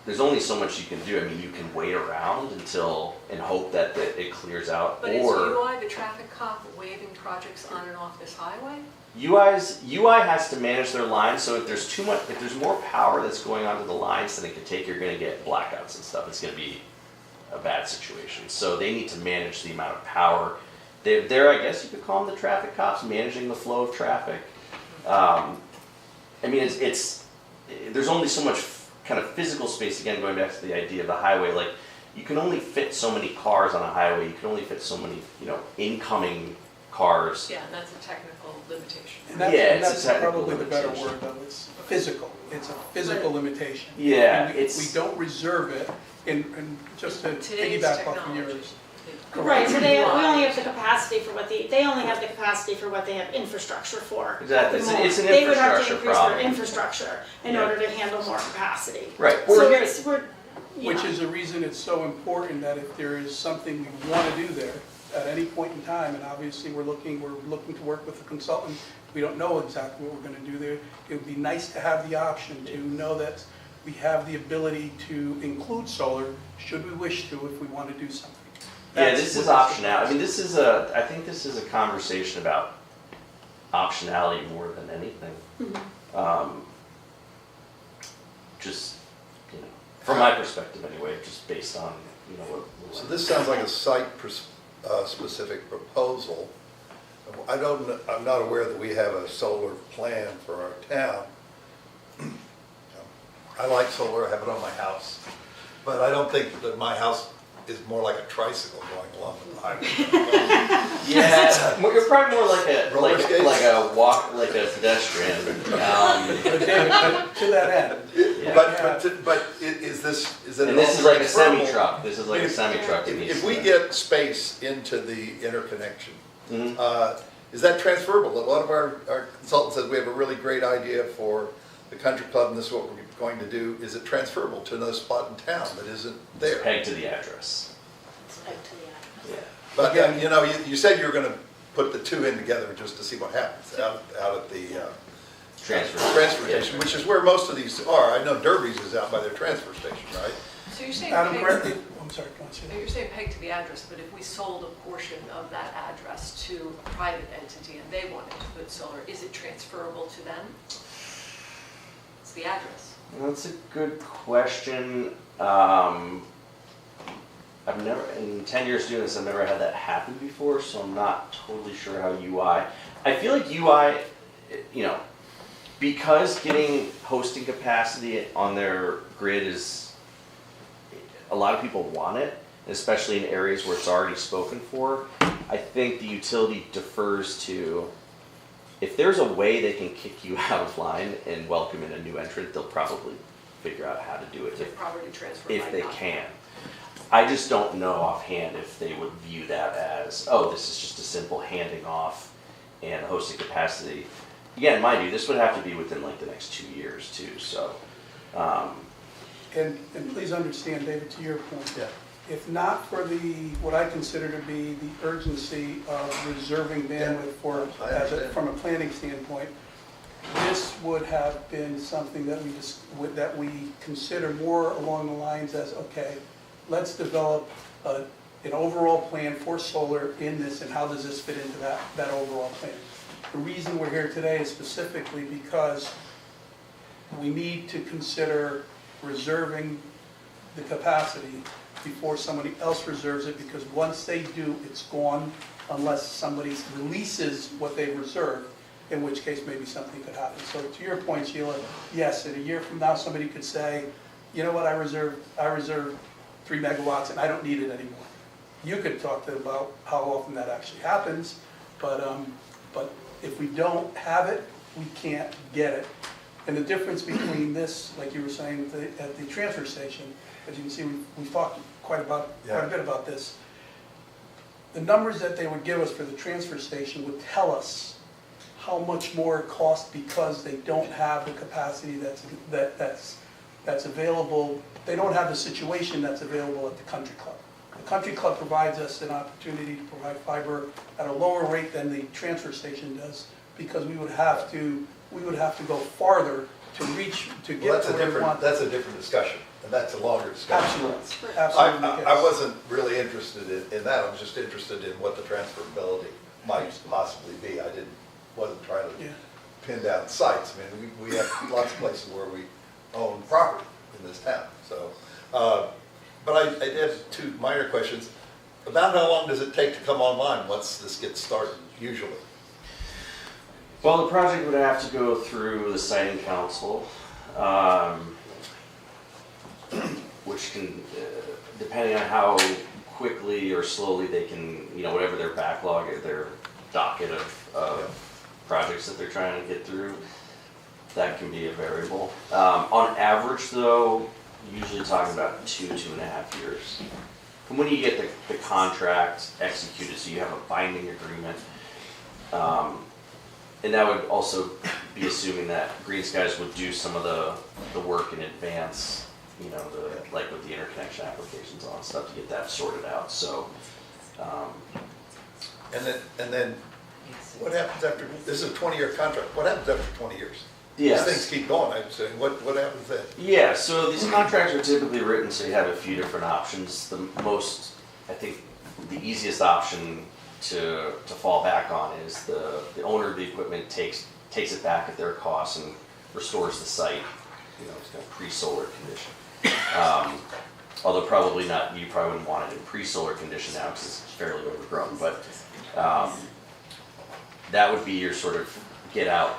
there's only so much you can do. I mean, you can wait around and hope that it clears out, But is or UI the traffic cop waving projects on and off this highway? UI has to manage their lines, so if there's more power that's going onto the lines than it can take, you're gonna get blackouts and stuff. It's gonna be a bad situation. So they need to manage the amount of power. They're, I guess you could call them the traffic cops, managing the flow of traffic. I mean, there's only so much kind of physical space, again, going back to the idea of the highway, like, you can only fit so many cars on a highway, you can only fit so many, incoming cars. Yeah, and that's a technical limitation. And that's, Yeah, and it's a that's technical probably the better limitation. word though, it's physical, it's a physical limitation. Yeah, And it's. we don't reserve it, and just to Today's piggyback off of technology. yours. Right, so we UI. only have the capacity for they only have the capacity for what they have infrastructure for. Exactly, it's an They would have to infrastructure increase problem. their infrastructure in Yeah. order to handle more capacity. Right. So Or- we're, Which is the reason it's so important that if there is something we want to do there at any point in time, and obviously we're looking to work with a consultant, we don't know exactly what we're going to do there. It would be nice to have the option to know that we have the ability to include solar, should we wish to, if we want to do something. Yeah, That's this is what optionality. I mean, I think this is a conversation about optionality more than anything. Just, from my perspective anyway, just based on, what. So this sounds like a site-specific proposal. I'm not aware that we have a solar plan for our town. I like solar, I have it on my house, but I don't think that my house is more like a tricycle going along the highway. Yeah, you're probably more like Roller skates? a walk, like a pedestrian. But David, to that end, Yeah. But is it? And this is like a transferable? semi-truck. This is like a semi-truck. that needs If we to- get space into the interconnection, Mhm. is that transferable? A lot of our consultants said we have a really great idea for the country club and this is what we're going to do. Is it transferable to another spot in town that isn't there? Pegged to the address. It's back to the Yeah. But you said you were going to put the two in together just to see what happens out at the transfer station, which is where most of these are. I know Derby's is out by their transfer station, right? So you're saying Adam, peg, correct me, I'm sorry, go on, say that. you're saying peg to the address, but if we sold a portion of that address to a private entity and they wanted to put solar, is it transferable to them? It's the address. That's a good question. I've never, in 10 years doing this, I've never had that happen before, so I'm not totally sure how UI. I feel like UI, because getting hosting capacity on their grid is, a lot of people want it, especially in areas where it's already spoken for. I think the utility defers to, if there's a way they can kick you out of line and welcome in a new entrant, they'll probably figure out how to do it If property transfer. if by they contract. can. I just don't know offhand if they would view that as, oh, this is just a simple handing off and hosting capacity. Again, mind you, this would have to be within like the next 2 years too, so. And please understand, David, to your point, if not for what I consider to be the urgency of reserving bandwidth for, I understand. from a planning standpoint, this would have been something that we consider more along the lines as, okay, let's develop an overall plan for solar in this, and how does this fit into that overall plan? The reason we're here today is specifically because we need to consider reserving the capacity before somebody else reserves it, because once they do, it's gone unless somebody releases what they've reserved, in which case maybe something could happen. So to your point, Sheila, yes, in a year from now, somebody could say, you know what, I reserved 3 megawatts and I don't need it anymore. You could talk to them about how often that actually happens, but if we don't have it, we can't get it. And the difference between this, like you were saying at the transfer station, as you can see, we've talked quite a bit about this. The numbers that they would give us for the transfer station would tell us how much more it costs because they don't have the capacity that's available. They don't have the situation that's available at the country club. The country club provides us an opportunity to provide fiber at a lower rate than the transfer station does, because we would have to go farther to reach, to Well, get to where we want. that's a different discussion, and that's a longer discussion. Absolutely, absolutely. I yes. wasn't really interested in that, I was just interested in what the transferability might possibly be. Wasn't trying to Yeah. pin down sites. I mean, we have lots of places where we own property in this town, so. But I did have two minor questions. About how long does it take to come online once this gets started, usually? Well, the project would have to go through the siting council, which can, depending on how quickly or slowly they can, whatever their backlog, their docket of projects that they're trying to get through, that can be a variable. On average, though, usually talking about 2.5 years. From when you get the contract executed, so you have a binding agreement, and that would also be assuming that Green Skies would do some of the work in advance, like with the interconnection applications on stuff to get that sorted out. So, And then, what happens after, this is a 20-year contract, what happens after 20 years? yes. These things keep going, I'm saying, what happens then? Yeah, so these contracts are typically written so you have a few different options. I think the easiest option to fall back on is the owner of the equipment takes it back at their cost and restores the site, it's kind of pre-solar condition. Although probably not, you probably wouldn't want it in pre-solar condition now because it's fairly overgrown, but that would be your sort of get out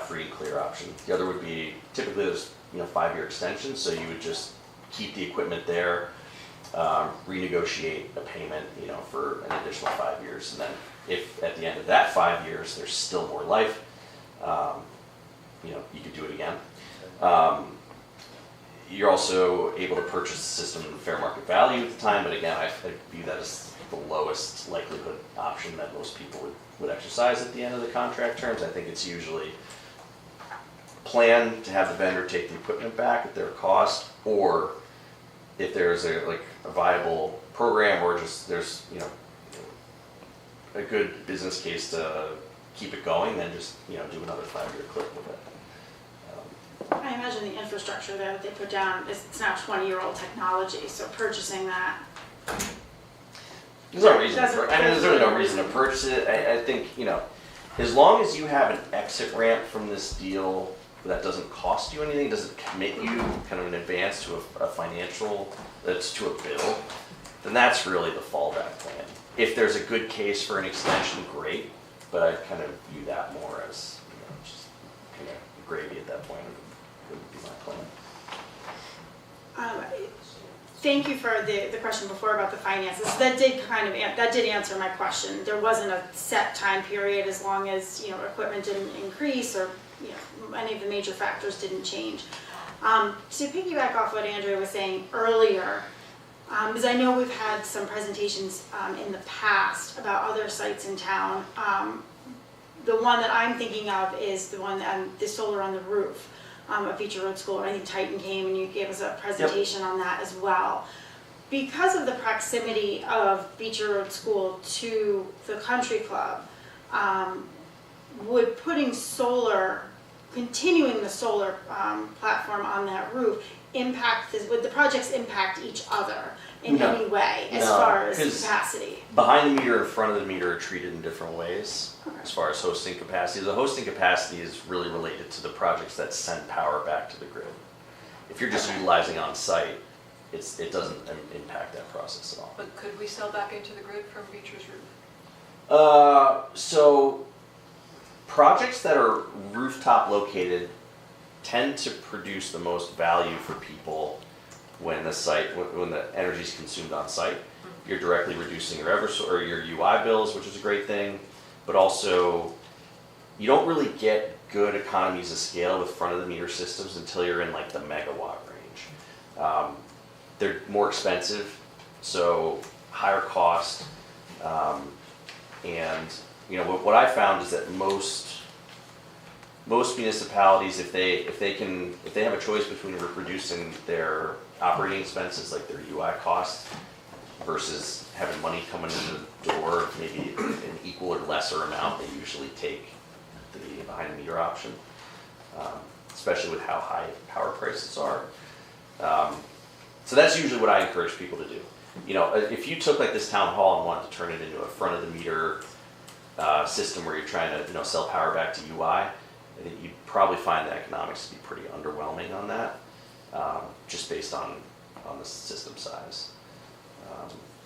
free and clear option. The other would be, typically there's 5-year extensions, so you would just keep the equipment there, renegotiate a payment, for an additional 5 years, and then if at the end of that 5 years there's still more life, you could do it again. You're also able to purchase the system at fair market value at the time, but again, I view that as the lowest likelihood option that most people would exercise at the end of the contract terms. I think it's usually plan to have the vendor take the equipment back at their cost, or if there's a viable program, or just there's a good business case to keep it going, then just do another 5-year clip with it. I imagine the infrastructure there that they put down, it's now 20-year-old technology, so purchasing that. There's no reason. There's really no reason to purchase it. I think as long as you have an exit ramp from this deal that doesn't cost you anything, doesn't commit you kind of in advance to a financial, that's to a bill, then that's really the fallback plan. If there's a good case for an extension, great, but I kind of view that more as just kind of gravy at that point. Would be my plan. Thank you for the question before about the finances. That did answer my question. There wasn't a set time period as long as equipment didn't increase or any of the major factors didn't change. To piggyback off what Andrea was saying earlier, because I know we've had some presentations in the past about other sites in town. The one that I'm thinking of is the one the solar on the roof. At Beecher Road School, I think Titan came and you gave us a presentation on that as well. Because of the proximity of Beecher Road School to the country club, would continuing the solar platform on that roof would the projects impact each other in any way as far as capacity? Behind the meter and front of the meter are treated in different ways as far as hosting capacity. The hosting capacity is really related to the projects that send power back to the grid. If you're just utilizing on site, it doesn't impact that process at all. But could we sell back into the grid from Beecher's roof? So projects that are rooftop located tend to produce the most value for people when the energy is consumed on site. You're directly reducing your your UI bills, which is a great thing, but also you don't really get good economies of scale with front of the meter systems until you're in like the megawatt range. They're more expensive, so higher cost, and you know, what I found is that most municipalities, if they have a choice between reducing their operating expenses, like their UI costs, versus having money coming in the door, maybe an equal or lesser amount, they usually take the behind the meter option, especially with how high power prices are. So that's usually what I encourage people to do. You know, if you took like this town hall and wanted to turn it into a front of the meter system where you're trying to, you know, sell power back to UI, I think you'd probably find the economics to be pretty underwhelming on that, just based on the system size.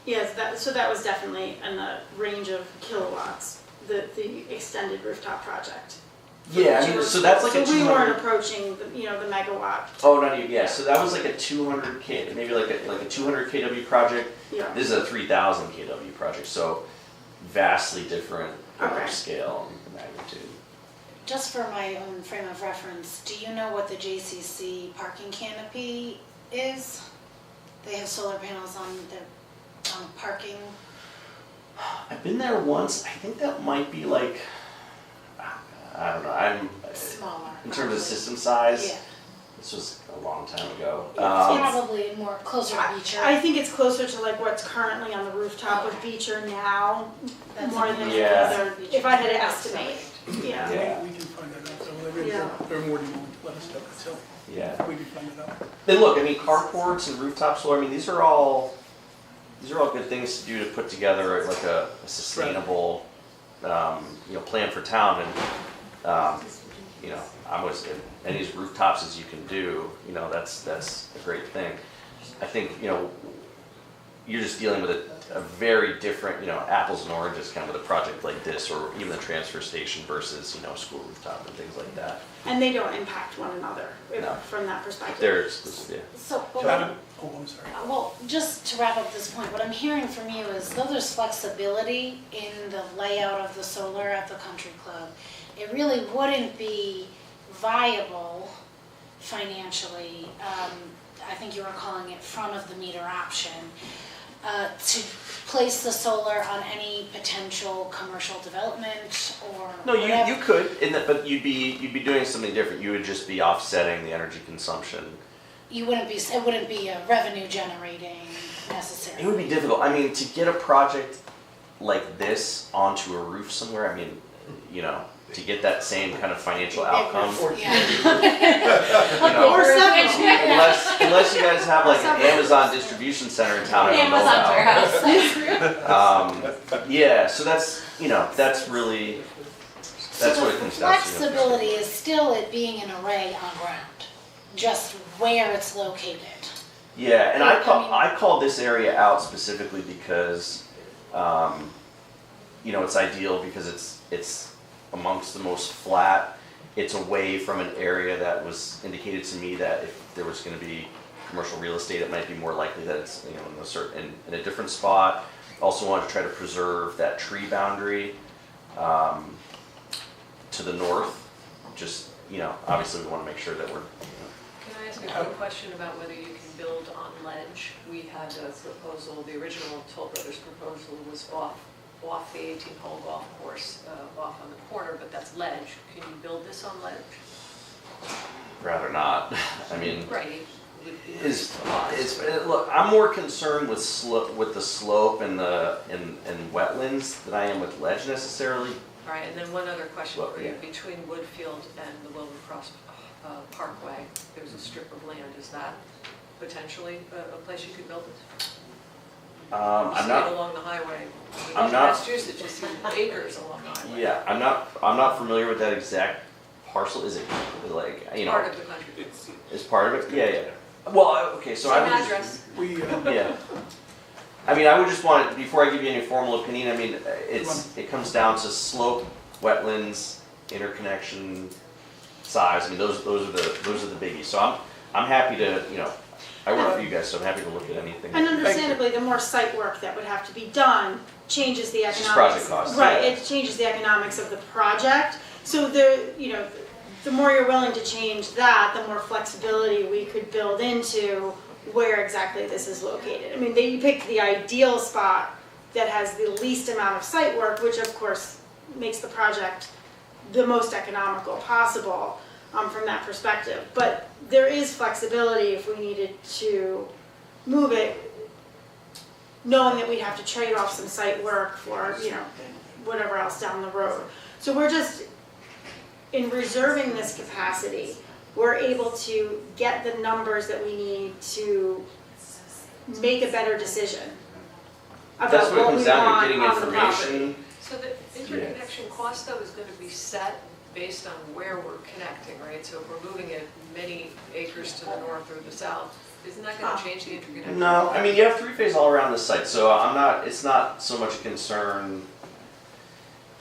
Yes, so that was definitely in the range of kilowatts, the extended rooftop project. Yeah, I mean, so that's like a 200. So we weren't approaching the megawatt. Oh, not even, yeah, so that was like a 200 K, maybe like a 200 kW project. Yeah. This is a 3,000 kW project, so vastly different Okay. scale and magnitude. Just for my own frame of reference, do you know what the JCC parking canopy is? They have solar panels on the parking. I've been there once, I think that might be like, I don't know, Smaller. in terms of probably. system size, Yeah. this was a long time ago. Probably more closer to Beecher. I think it's closer to like what's currently on the rooftop of Beecher now, That's more than any Yeah. other, if I had to estimate, yeah. Yeah. We can find that out, so Yeah. they're more than willing to let us know, so Yeah. we can find it out. And look, I mean, carports and rooftop solar, I mean, these are all good things to do to put together like a sustainable, you know, plan for town. And, you know, I'm with any as rooftops as you can do, you know, that's a great thing. I think, you know, you're just dealing with a very different, you know, apples and oranges kind of with a project like this, or even the transfer station versus, you know, school rooftop and things like that. And they don't impact one another No. from that perspective. They're exclusive, yeah. So, John, oh, I'm sorry. well, just to wrap up this point, what I'm hearing from you is though there's flexibility in the layout of the solar at the country club, it really wouldn't be viable financially, I think you were calling it front of the meter option, to place the solar on any potential commercial development or No, whatever. you could, but you'd be doing something different. You would just be offsetting the energy consumption. It wouldn't be a revenue generating necessarily. It would be difficult. I mean, to get a project like this onto a roof somewhere, I mean, you know, to get that same kind of financial outcome, Yeah. you know, Or several. unless you guys have like an Amazon distribution center in town, I don't know Amazon about. warehouse. Yeah, so that's, you know, that's really, that's So what it comes down to. flexibility is still it being an array on ground, just where it's located. Yeah, and Yeah, I call this area out specifically because, you know, it's ideal because it's amongst the most flat. It's away from an area that was indicated to me that if there was going to be commercial real estate, it might be more likely that it's, you know, in a different spot. Also wanted to try to preserve that tree boundary to the north. Just, you know, obviously we want to make sure that we're, you know, Can I ask a quick question about whether you can build on ledge? We had a proposal, the original Toll Brothers proposal was off the 18-hole golf course, off on the corner, but that's ledge. Can you build this on ledge? rather not. I mean, Right. look, I'm more concerned with the slope and wetlands than I am with ledge necessarily. All right, and then one other question Well, for you. yeah. Between Woodfield and the Wilbur Cross Parkway, there's a strip of land. Is that potentially a place you could build it? I'm See it not. along the highway. I'm In not- Massachusetts, you see acres along the highway. Yeah, I'm not familiar with that exact parcel. Is it like, you know? Part of the country. Is part of it? Yeah. Well, okay, so I Same would address. We, yeah. I mean, I would just want, before I give you any formal opinion, I mean, it comes down to slope, wetlands, interconnection, size. I mean, those are the biggies. So I'm happy to, you know, I work for you guys, so I'm happy to look at anything. And understandably, the more site work that would have to be done changes the It's just economics. project costs, Right, yeah. it changes the economics of the project. So the more you're willing to change that, the more flexibility we could build into where exactly this is located. I mean, you picked the ideal spot that has the least amount of site work, which of course makes the project the most economical possible from that perspective. But there is flexibility if we needed to move it, knowing that we'd have to trade off some site work for, you know, whatever else down the road. So we're just, in reserving this capacity, we're able to get the numbers that we need to make a better decision That's about what it what comes we down to, want getting on the property. information. So the interconnection cost though is gonna be set based on where we're connecting, right? So if we're moving it many acres to the north or the south, isn't that gonna change the interconnection? No, I mean, you have three-phase all around the site, so it's not so much a concern.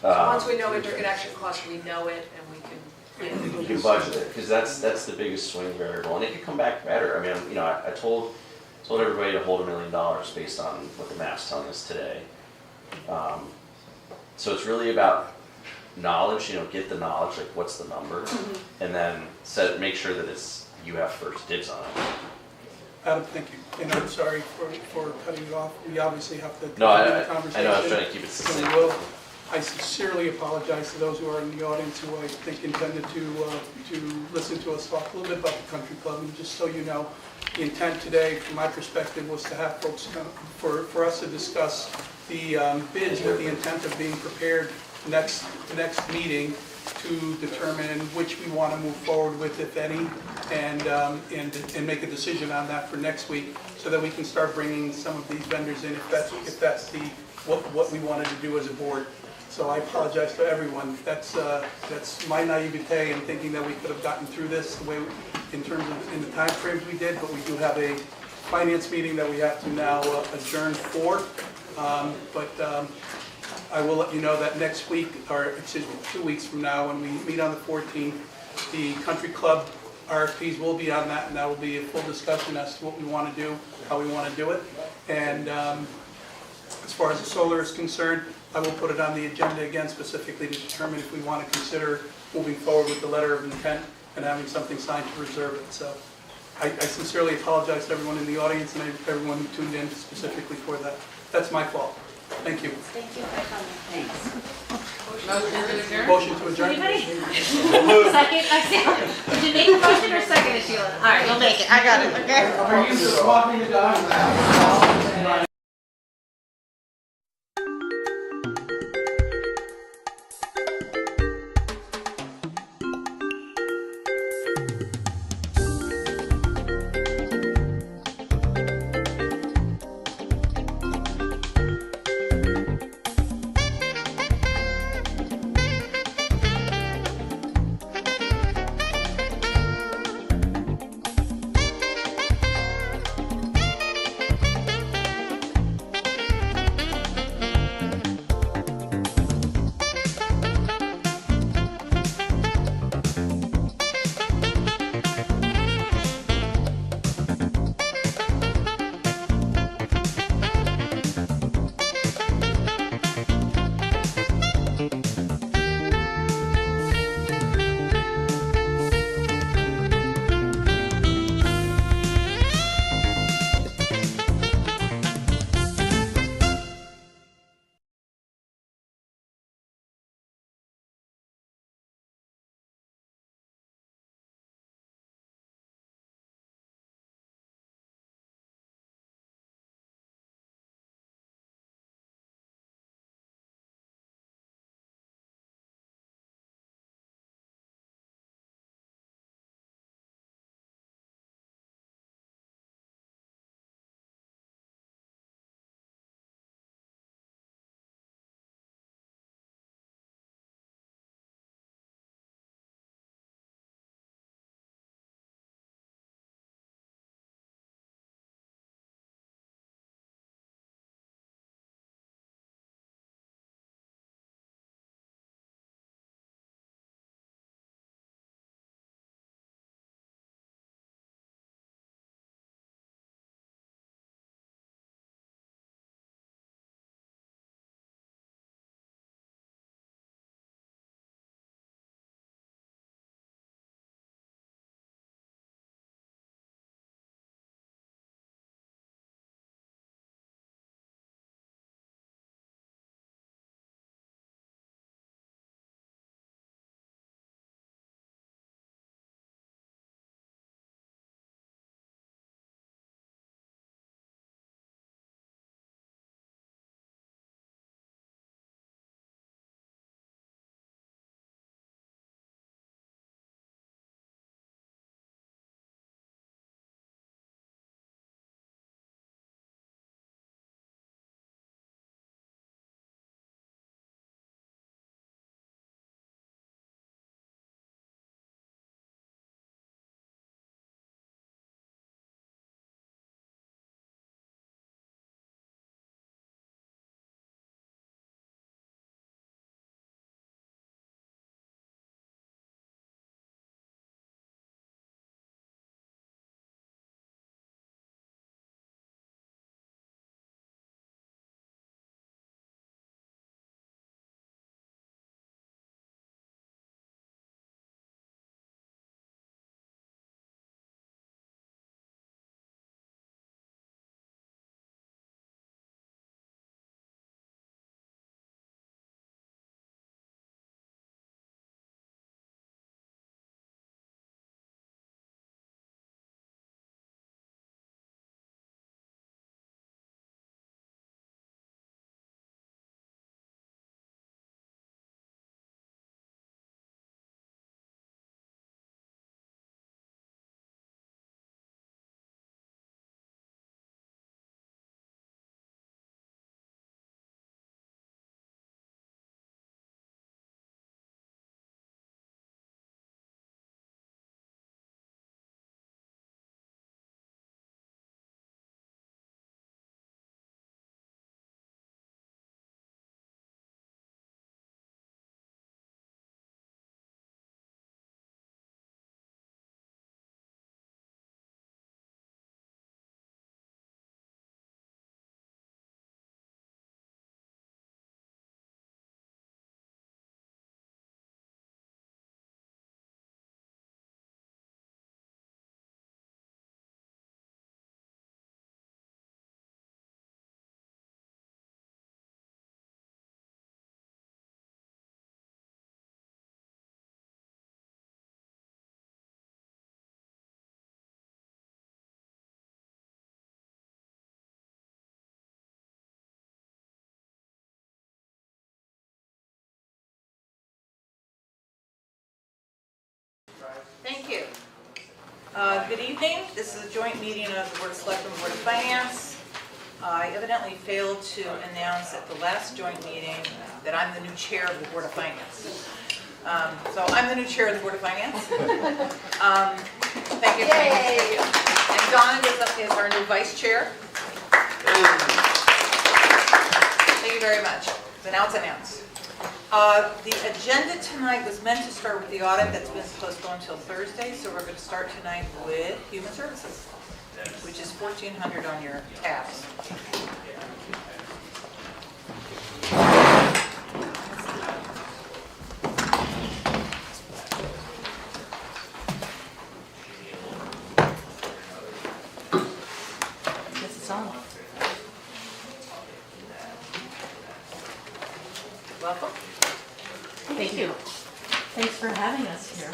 So once we know interconnection cost, we know it and we can. You can budget it, because that's the biggest swing variable, and it could come back better. I mean, you know, I told everybody to hold $1 million based on what the map's telling us today. So it's really about knowledge, you know, get the knowledge, like what's the number, and then make sure that you have first dibs on it. Adam, thank you. And I'm sorry for cutting you off. We obviously have to No, continue the I conversation. know, I was trying to keep it And succinct. we will. I sincerely apologize to those who are in the audience who I think intended to listen to us talk a little bit about the country club. And just so you know, the intent today, from my perspective, was to have folks come, for us to discuss the bids with the intent of being prepared next meeting to determine which we want to move forward with, if any, and make a decision on that for next week, so that we can start bringing some of these vendors in, if that's what we wanted to do as a board. So I apologize to everyone. That's my naivete in thinking that we could have gotten through this the way, in the time frames we did, but we do have a finance meeting that we have to now adjourn for. I will let you know that next week, or excuse me, 2 weeks from now, when we meet on the 14th, the country club RFPs will be on that, and that will be a full discussion as to what we want to do, how we want to do it. And as far as the solar is concerned, I will put it on the agenda again specifically to determine if we want to consider moving forward with the letter of intent and having something signed to reserve it. So I sincerely apologize to everyone in the audience and everyone who tuned in specifically for that. That's my fault. Thank you. Thank you for coming. Thanks. Motion to adjourn? Anybody? Second, I see. Did you make a motion or second it, Sheila? All right, you'll make it. I got it, okay? Are you just walking the dog? Good evening. This is a joint meeting of the Board of Selectmen, Board of Finance. I evidently failed to announce at the last joint meeting that I'm the new chair of the Board of Finance. So I'm the new chair of the Board of Finance. Thank you. Yay! And Donna is our new vice chair. Thank you very much. So now it's announced. The agenda tonight was meant to start with the audit that's been postponed until Thursday, so we're going to start tonight with Human Services, which is 1400 on your tabs. This is on. Welcome. Thank you. Thanks for having us here.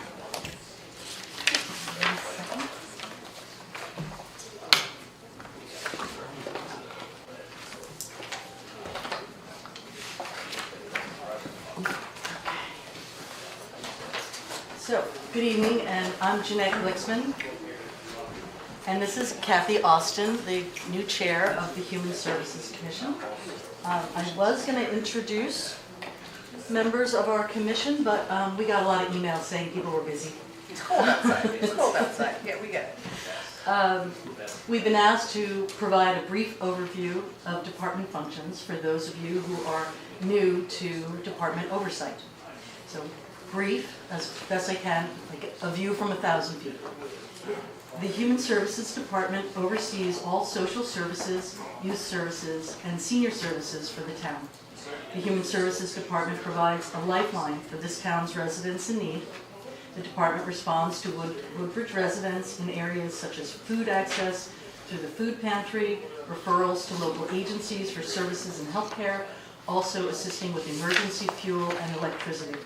So, good evening, and I'm Jeanette Glixman, and this is Kathy Austin, the new chair of the Human Services Commission. I was going to introduce members of our commission, but we got a lot of emails saying people were busy. It's cold outside. It's cold outside. Yeah, we get it. We've been asked to provide a brief overview of department functions for those of you who are new to department oversight. So brief, as best I can, like a view from 1,000 feet. The Human Services Department oversees all social services, youth services, and senior services for the town. The Human Services Department provides a lifeline for this town's residents in need. The department responds to Woodbridge residents in areas such as food access through the food pantry, referrals to local agencies for services and healthcare, also assisting with emergency fuel and electricity.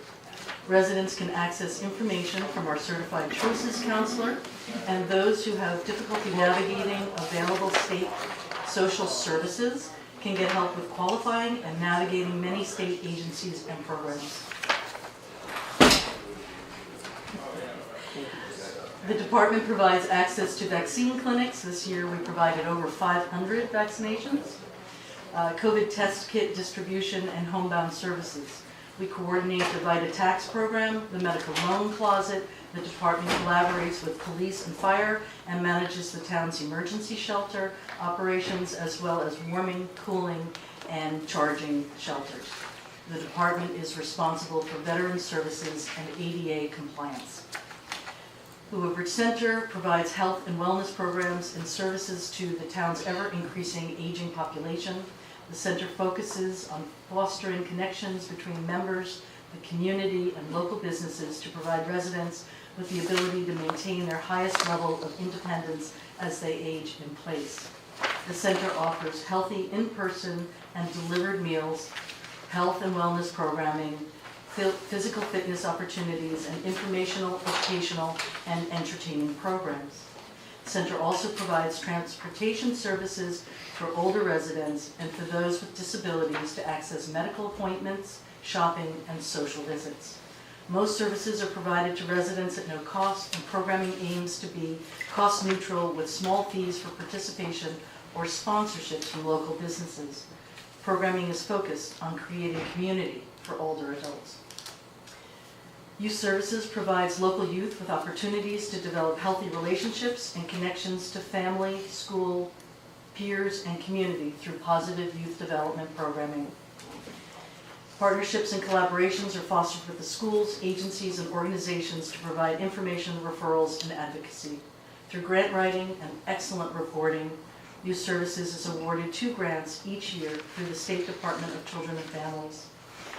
Residents can access information from our certified choices counselor, and those who have difficulty navigating available state social services can get help with qualifying and navigating many state agencies and programs. The department provides access to vaccine clinics. This year we provided over 500 vaccinations, COVID test kit distribution, and homebound services. We coordinate the VITA tax program, the medical loan closet. The department collaborates with police and fire and manages the town's emergency shelter operations, as well as warming, cooling, and charging shelters. The department is responsible for veteran services and ADA compliance. The Woodbridge Center provides health and wellness programs and services to the town's ever-increasing aging population. The center focuses on fostering connections between members, the community, and local businesses to provide residents with the ability to maintain their highest level of independence as they age in place. The center offers healthy in-person and delivered meals, health and wellness programming, physical fitness opportunities, and informational, educational, and entertaining programs. The center also provides transportation services for older residents and for those with disabilities to access medical appointments, shopping, and social visits. Most services are provided to residents at no cost, and programming aims to be cost neutral with small fees for participation or sponsorships from local businesses. Programming is focused on creating community for older adults. Youth Services provides local youth with opportunities to develop healthy relationships and connections to family, school, peers, and community through positive youth development programming. Partnerships and collaborations are fostered with the schools, agencies, and organizations to provide information, referrals, and advocacy. Through grant writing and excellent reporting, Youth Services is awarded 2 grants each year through the State Department of Children and Families.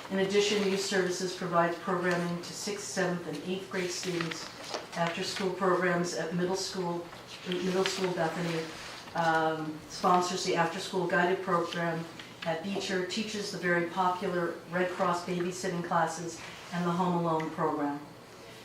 In addition, Youth Services provides programming to 6th, 7th, and 8th grade students, after-school programs at middle school Bethany, sponsors the after-school guided program at Beecher, teaches the very popular Red Cross babysitting classes, and the Home Alone program.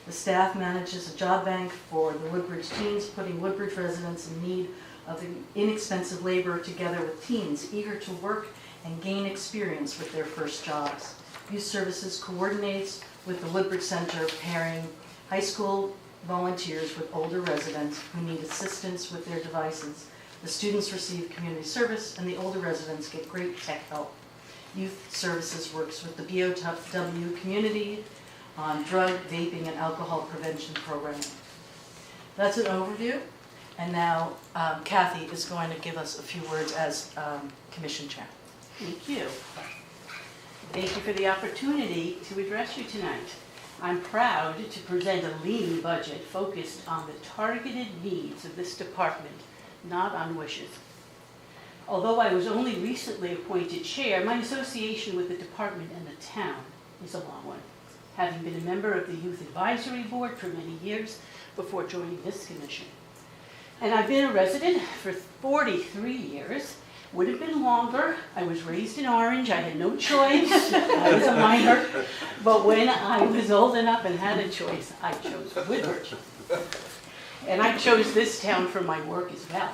The staff manages a job bank for the Woodbridge teens, putting Woodbridge residents in need of inexpensive labor together with teens eager to work and gain experience with their first jobs. Youth Services coordinates with the Woodbridge Center, pairing high school volunteers with older residents who need assistance with their devices. The students receive community service, and the older residents get great tech help. Youth Services works with the BOW community on drug, vaping, and alcohol prevention programming. That's an overview, and now Kathy is going to give us a few words as Commission Chair. Thank you. Thank you for the opportunity to address you tonight. I'm proud to present a lean budget focused on the targeted needs of this department, not on wishes. Although I was only recently appointed chair, my association with the department and the town is a long one, having been a member of the Youth Advisory Board for many years before joining this commission. And I've been a resident for 43 years. Would have been longer. I was raised in Orange. I had no choice. I was a minor. But when I was old enough and had a choice, I chose Woodbridge. And I chose this town for my work as well.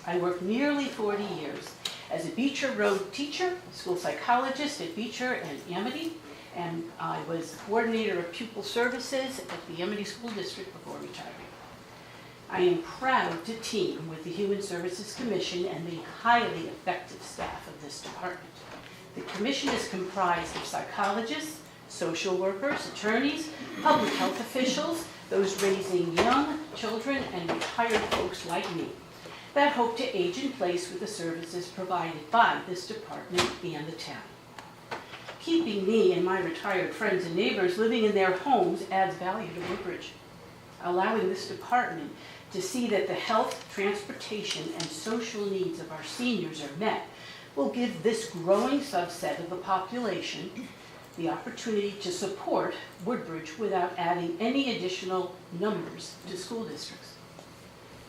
I worked nearly 40 years as a Beecher Road teacher, school psychologist at Beecher and Amity, and I was coordinator of pupil services at the Amity School District before retiring. I am proud to team with the Human Services Commission and the highly effective staff of this department. The commission is comprised of psychologists, social workers, attorneys, public health officials, those raising young children, and retired folks like me that hope to age in place with the services provided by this department and the town. Keeping me and my retired friends and neighbors living in their homes adds value to Woodbridge. Allowing this department to see that the health, transportation, and social needs of our seniors are met will give this growing subset of the population the opportunity to support Woodbridge without adding any additional numbers to school districts.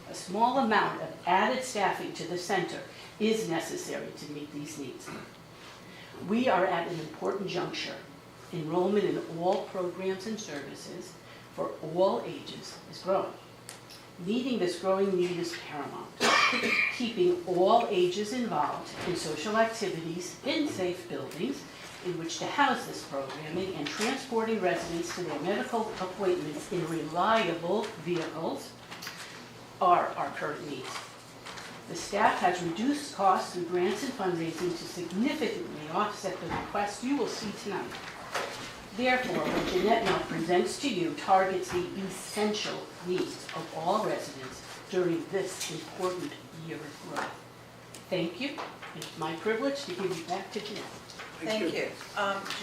A small amount of added staffing to the center is necessary to meet these needs. We are at an important juncture. Enrollment in all programs and services for all ages is growing. Meeting this growing need is paramount. Keeping all ages involved in social activities in safe buildings in which to house this programming and transporting residents to their medical appointments in reliable vehicles are our current needs. The staff has reduced costs through grants and fundraising to significantly offset the request you will see tonight. Therefore, what Jeanette now presents to you targets the essential needs of all residents during this important year of growth. Thank you. It's my privilege to give you back to Jeanette. Thank you.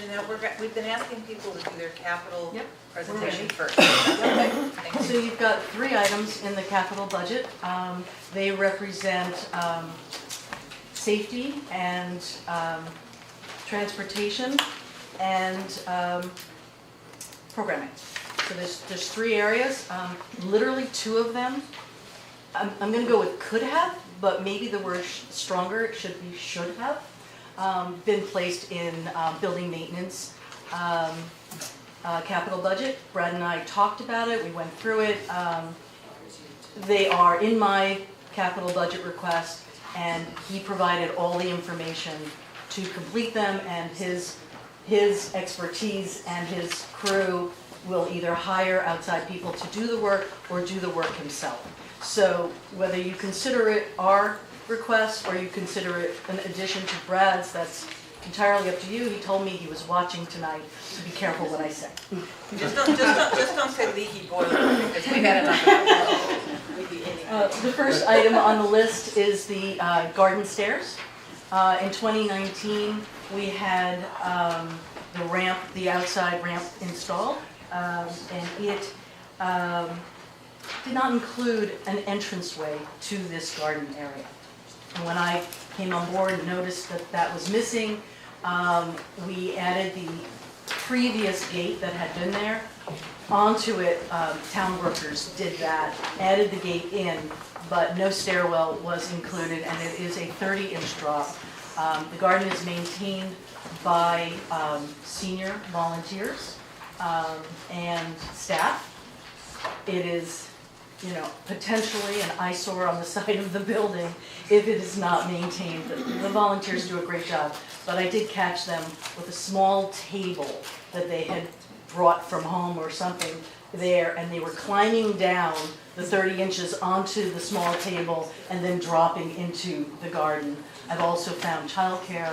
Jeanette, we've been asking people to do their capital presentation first. Okay. Thank you. So you've got 3 items in the capital budget. They represent safety and transportation and programming. So there's 3 areas. Literally 2 of them. I'm going to go with could have, but maybe the word stronger should be should have. Been placed in building maintenance capital budget. Brad and I talked about it. We went through it. They are in my capital budget request, and he provided all the information to complete them, and his expertise and his crew will either hire outside people to do the work or do the work himself. So whether you consider it our request or you consider it an addition to Brad's, that's entirely up to you. He told me he was watching tonight, so be careful what I say. Just don't say leaky boiler, because we've had enough of that. The first item on the list is the garden stairs. In 2019, we had the outside ramp installed, and it did not include an entranceway to this garden area. And when I came on board and noticed that that was missing, we added the previous gate that had been there onto it. Town workers did that, added the gate in, but no stairwell was included, and it is a 30-inch drop. The garden is maintained by senior volunteers and staff. It is, potentially an eyesore on the side of the building if it is not maintained. The volunteers do a great job, but I did catch them with a small table that they had brought from home or something, there, and they were climbing down the 30 inches onto the small table and then dropping into the garden. I've also found childcare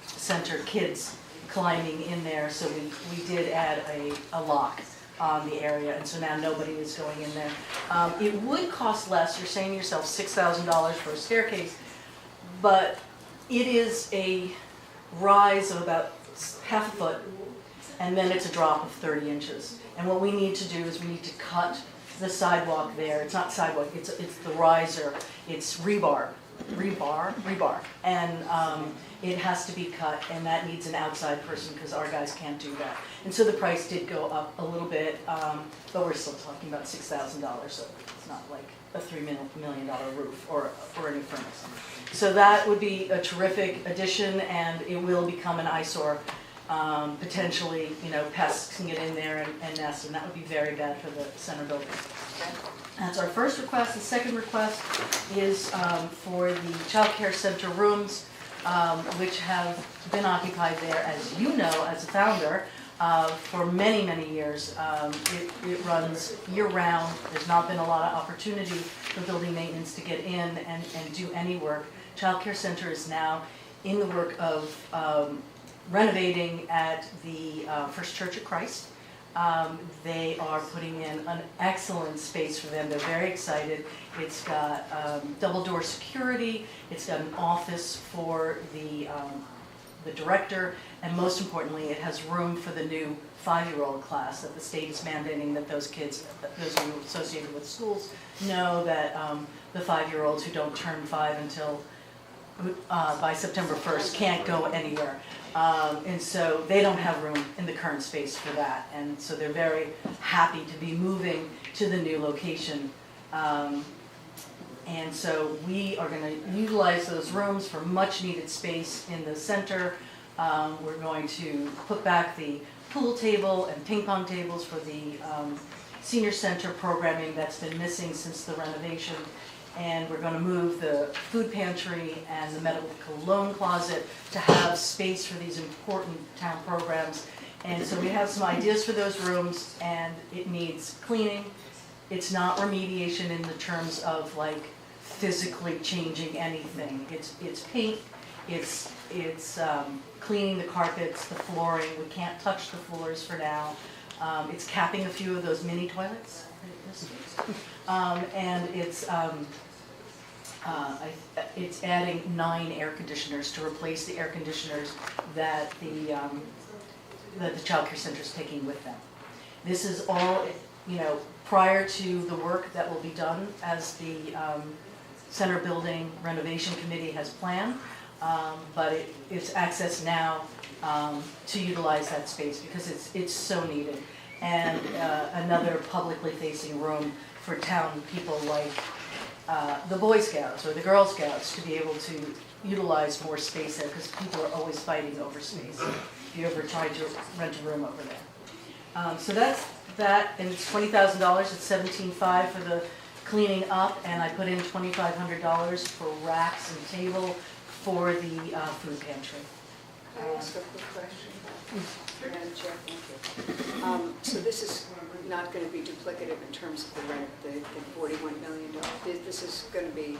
center kids climbing in there, so we did add a lock on the area, and so now nobody is going in there. It would cost less, you're saying to yourself $6,000 for a staircase, but it is a rise of about half a foot, and then it's a drop of 30 inches. And what we need to do is we need to cut the sidewalk there. It's not sidewalk, it's the riser, it's rebar, and it has to be cut, and that needs an outside person because our guys can't do that. And so the price did go up a little bit, but we're still talking about $6,000, so it's not like a $3 million roof or a new furnace. So that would be a terrific addition, and it will become an eyesore. Potentially, pests can get in there and nest, and that would be very bad for the center building. That's our first request. The second request is for the child care center rooms, which have been occupied there, as you know, as a founder, for many, many years. It runs year-round. There's not been a lot of opportunity for building maintenance to get in and do any work. Child care center is now in the work of renovating at the First Church of Christ. They are putting in an excellent space for them. They're very excited. It's got double door security. It's got an office for the director, and most importantly, it has room for the new 5-year-old class that the state is mandating that those kids, those who are associated with schools, know that the 5-year-olds who don't turn 5 until by September 1st can't go anywhere. And so they don't have room in the current space for that. And so they're very happy to be moving to the new location. And so we are going to utilize those rooms for much needed space in the center. We're going to put back the pool table and ping pong tables for the senior center programming that's been missing since the renovation. And we're going to move the food pantry and the medical loan closet to have space for these important town programs. And so we have some ideas for those rooms, and it needs cleaning. It's not remediation in the terms of like physically changing anything. It's paint, it's cleaning the carpets, the flooring. We can't touch the floors for now. It's capping a few of those mini toilets. And it's adding 9 air conditioners to replace the air conditioners that the child care center is taking with them. This is all, prior to the work that will be done as the center building renovation committee has planned, but it's accessed now to utilize that space because it's so needed. And another publicly facing room for town people like the Boy Scouts or the Girl Scouts to be able to utilize more space there, because people are always fighting over space. If you ever tried to rent a room over there. So that's that, and it's $20,000. It's $17,500 for the cleaning up, and I put in $2,500 for racks and table for the food pantry. Can I ask a quick question? Madam Chair, thank you. So this is not going to be duplicative in terms of the rent, the $41 million. This is going to be.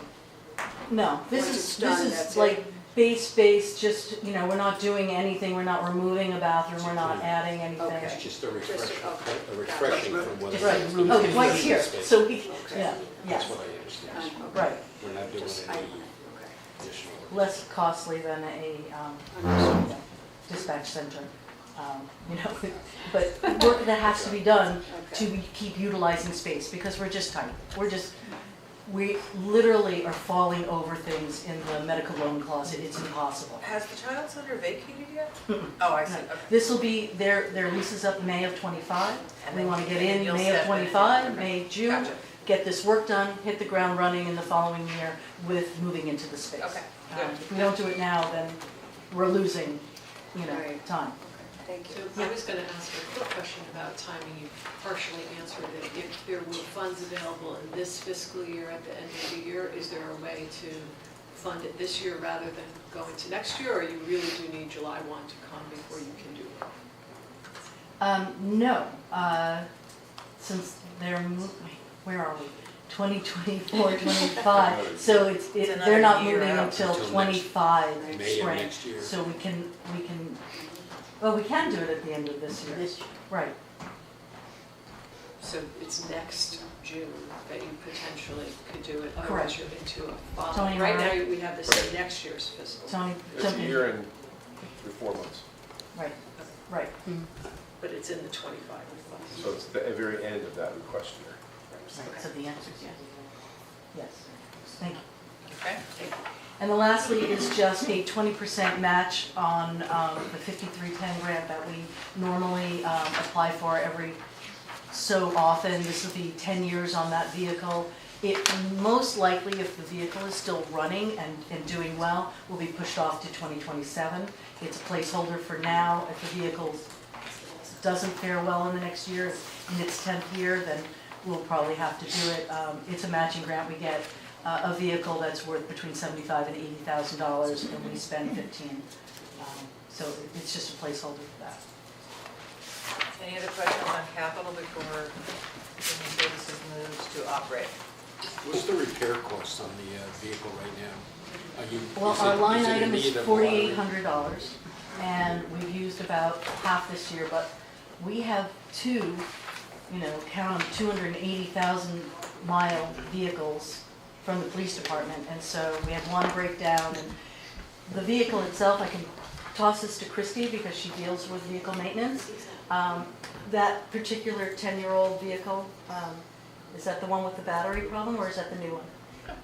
No, Once it's done, this that's is like it. base, just, we're not doing anything, we're not removing a bathroom, we're not adding anything. Okay. It's just a refreshing, okay. a refreshing from what. Just right, right here, so we, yeah, That's yes, what I understand. Okay. right. We're not doing Just, any okay. additional. Less costly than a Understood. dispatch center, but work that has to be done to Okay. keep utilizing space, because we're just tight. We literally are falling over things in the medical loan closet. It's impossible. Has the child center vacated yet? Oh, I see, okay. This will be, their lease is up May of '25. And We then- want to get and then in you'll May of step in. '25, Okay. May, June, Gotcha. get this work done, hit the ground running in the following year with moving into the space. Okay, If we don't do it now, then we're losing, Right. time. Thank you. So I was going to ask a quick question about timing. You partially answered it. If there were funds available in this fiscal year at the end of the year, is there a way to fund it this year rather than going to next year? Or you really do need July 1 to come before you can do it? No. since they're, where are we? 2024, 25, so they're not another year moving out. until Until 25 May of spring. next year. So we can, well, we can do it at the end of this year. Right, So it's next June that you potentially could do it, Correct. otherwise you're into a Tony, following. Right now, right? we have this in next year's fiscal, Tony, It's jump a in. year and 4 months, Right, right. but it's in the 25 request. so it's the very end of that request year. Right, so the answer is yes. Yes, thank you. Okay? And the lastly is just a 20% match on the 5310 grant that we normally apply for every so often. This will be 10 years on that vehicle. It most likely, if the vehicle is still running and doing well, will be pushed off to 2027. It's a placeholder for now. If the vehicle doesn't fare well in the next year, in its 10th year, then we'll probably have to do it. It's a matching grant. We get a vehicle that's worth between $75,000 and $80,000, and we spend 15. So it's just a placeholder for that. Any other questions on capital before Human Services moves to operate? What's the repair cost on the vehicle right now? Well, our line item is $4,800, and we've used about half this year, but we have two, count them, 280,000 mile vehicles from the police department, and so we had one breakdown, and the vehicle itself, I can toss this to Christy because she deals with vehicle maintenance. That particular 10-year-old vehicle, is that the one with the battery problem, or is that the new one?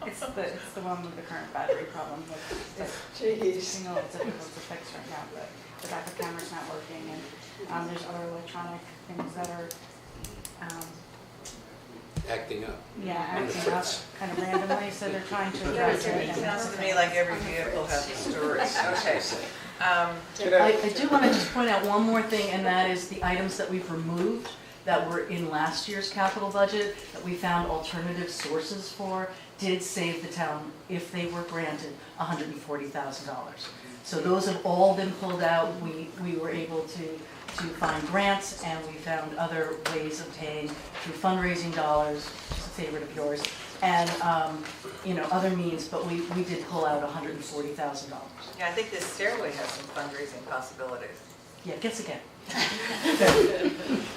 It's the one with the current battery problem. Jeez. No, it's difficult to fix right now, but the backup camera's not working, and there's other electronic things that are, Acting up. acting up kind of randomly, so they're trying to address it. It sounds to me like every vehicle has a story. Okay. I do want to just point out one more thing, and that is the items that we've removed that were in last year's capital budget, that we found alternative sources for, did save the town, if they were granted, $140,000. So those have all been pulled out. We were able to find grants, and we found other ways of paying through fundraising dollars, which is a favorite of yours, and other means, but we did pull out $140,000. Yeah, I think this stairway has some fundraising possibilities. Yeah, guess again.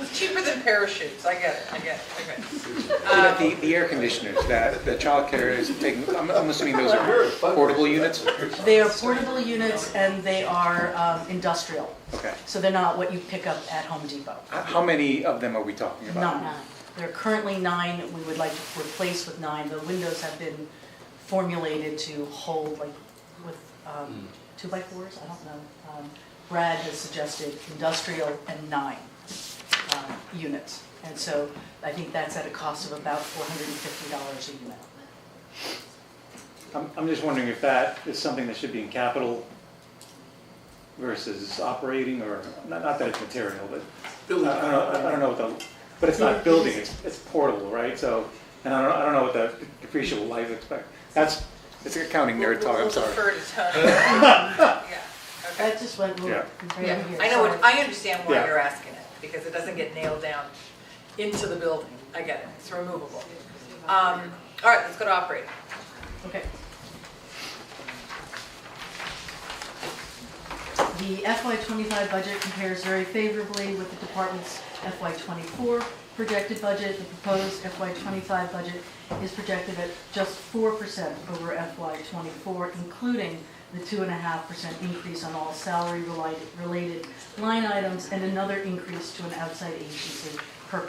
It's cheaper than parachutes, I get it, okay. The air conditioners, the childcare is taking, I'm assuming those are portable units? They are portable units, and they are industrial. Okay. So they're not what you pick up at Home Depot. How many of them are we talking about? 9. There are currently 9. We would like to replace with 9. The windows have been formulated to hold, like, with 2x4s, I don't know. Brad has suggested industrial and 9 units. And so I think that's at a cost of about $450 a unit. I'm just wondering if that is something that should be in capital versus operating, or, not that it's material, but I don't know what but it's not building, it's portable, right? So, and I don't know what the depreciable life expect. It's an accounting nerd talk, I'm sorry. We'll defer to Tony. Yeah, okay. That just went right here. I know, Sorry. I understand why Yeah. you're asking it, because it doesn't get nailed down into the building. I get it, it's removable. All right, let's go to operating. Okay. The FY25 budget compares very favorably with the department's FY24 projected budget. The proposed FY25 budget is projected at just 4% over FY24, including the 2.5% increase on all salary-related line items, and another increase to an outside agency per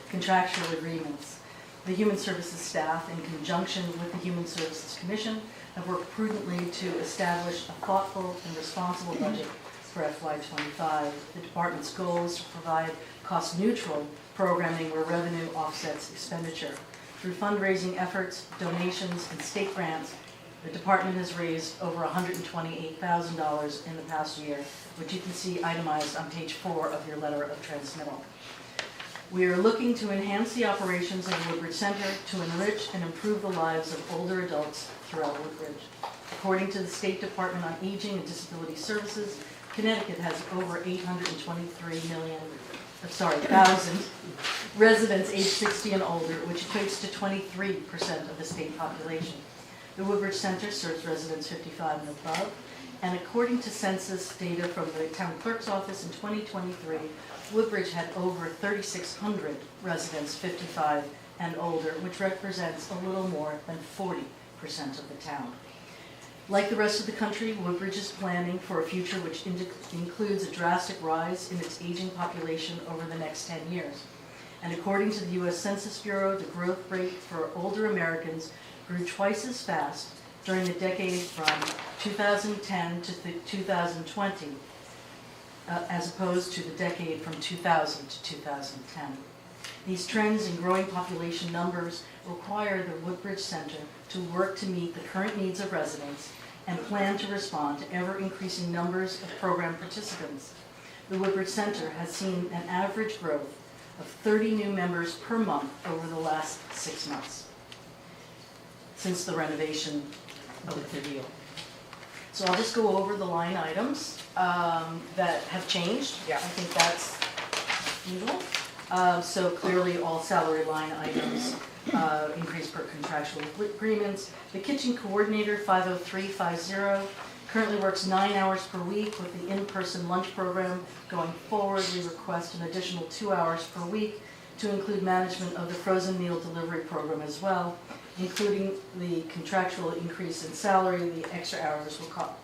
contractual agreements. The Human Services staff, in conjunction with the Human Services Commission, have worked prudently to establish a thoughtful and responsible budget for FY25. The department's goal is to provide cost-neutral programming where revenue offsets expenditure. Through fundraising efforts, donations, and state grants, the department has raised over $128,000 in the past year, which you can see itemized on page 4 of your letter of transmittal. We are looking to enhance the operations of Woodbridge Center to enrich and improve the lives of older adults throughout Woodbridge. According to the State Department on Aging and Disability Services, Connecticut has over 823 million 1,000 residents aged 60 and older, which equates to 23% of the state population. The Woodbridge Center serves residents 55 and above, and according to census data from the town clerk's office in 2023, Woodbridge had over 3,600 residents 55 and older, which represents a little more than 40% of the town. Like the rest of the country, Woodbridge is planning for a future which includes a drastic rise in its aging population over the next 10 years. And according to the U.S. Census Bureau, the growth rate for older Americans grew twice as fast during the decade from 2010 to 2020, as opposed to the decade from 2000 to 2010. These trends in growing population numbers require the Woodbridge Center to work to meet the current needs of residents and plan to respond to ever-increasing numbers of program participants. The Woodbridge Center has seen an average growth of 30 new members per month over the last 6 months since the renovation of the deal. So I'll just go over the line items that have changed. Yeah. I think that's usual. So clearly all salary line items increase per contractual agreements. The kitchen coordinator, 50350, currently works 9 hours per week. With the in-person lunch program going forward, we request an additional 2 hours per week to include management of the frozen meal delivery program as well. Including the contractual increase in salary, the extra hours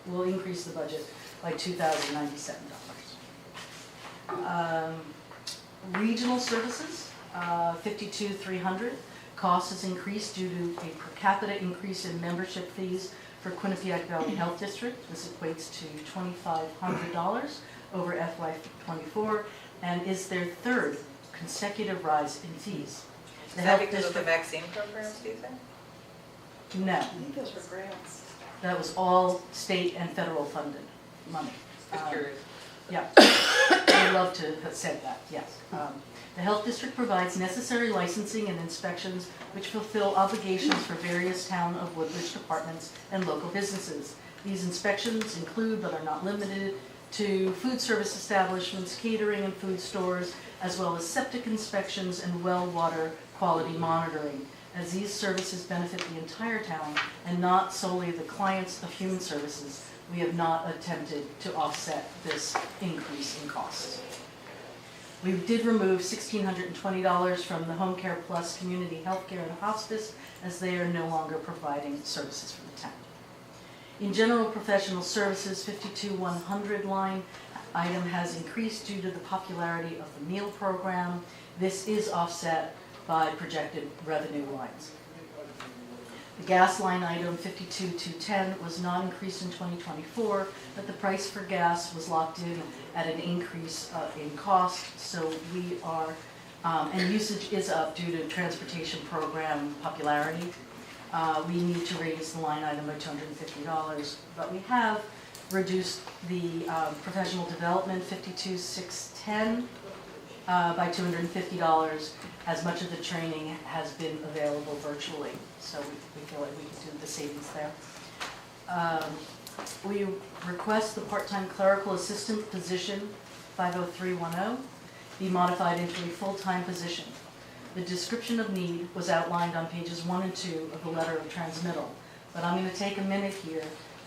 will increase the budget by $2,097. Regional services, 52,300. Cost has increased due to a per capita increase in membership fees for Quinnipiac Valley Health District. This equates to $2,500 over FY24 and is their third consecutive rise in fees. Is that because of the vaccine programs, do you think? No. I think those were grants. That was all state and federal funded money. Just curious. Yeah, I'd love to have said that, yes. The health district provides necessary licensing and inspections which fulfill obligations for various town of Woodbridge departments and local businesses. These inspections include, but are not limited to, food service establishments, catering and food stores, as well as septic inspections and well water quality monitoring. As these services benefit the entire town and not solely the clients of human services, we have not attempted to offset this increase in costs. We did remove $1,620 from the Home Care Plus Community Healthcare and Hospice, as they are no longer providing services for the town. In general professional services, 52,100 line item has increased due to the popularity of the meal program. This is offset by projected revenue lines. The gas line item, 52,210, was not increased in 2024, but the price for gas was locked in at an increase in cost, so we are, and usage is up due to transportation program popularity. We need to raise the line item by $250, but we have reduced the professional development, 52,610, by $250, as much of the training has been available virtually. So we feel like we can do the savings there. We request the part-time clerical assistant position, 50310, be modified into a full-time position. The description of need was outlined on pages 1 and 2 of the letter of transmittal, but I'm going to take a minute here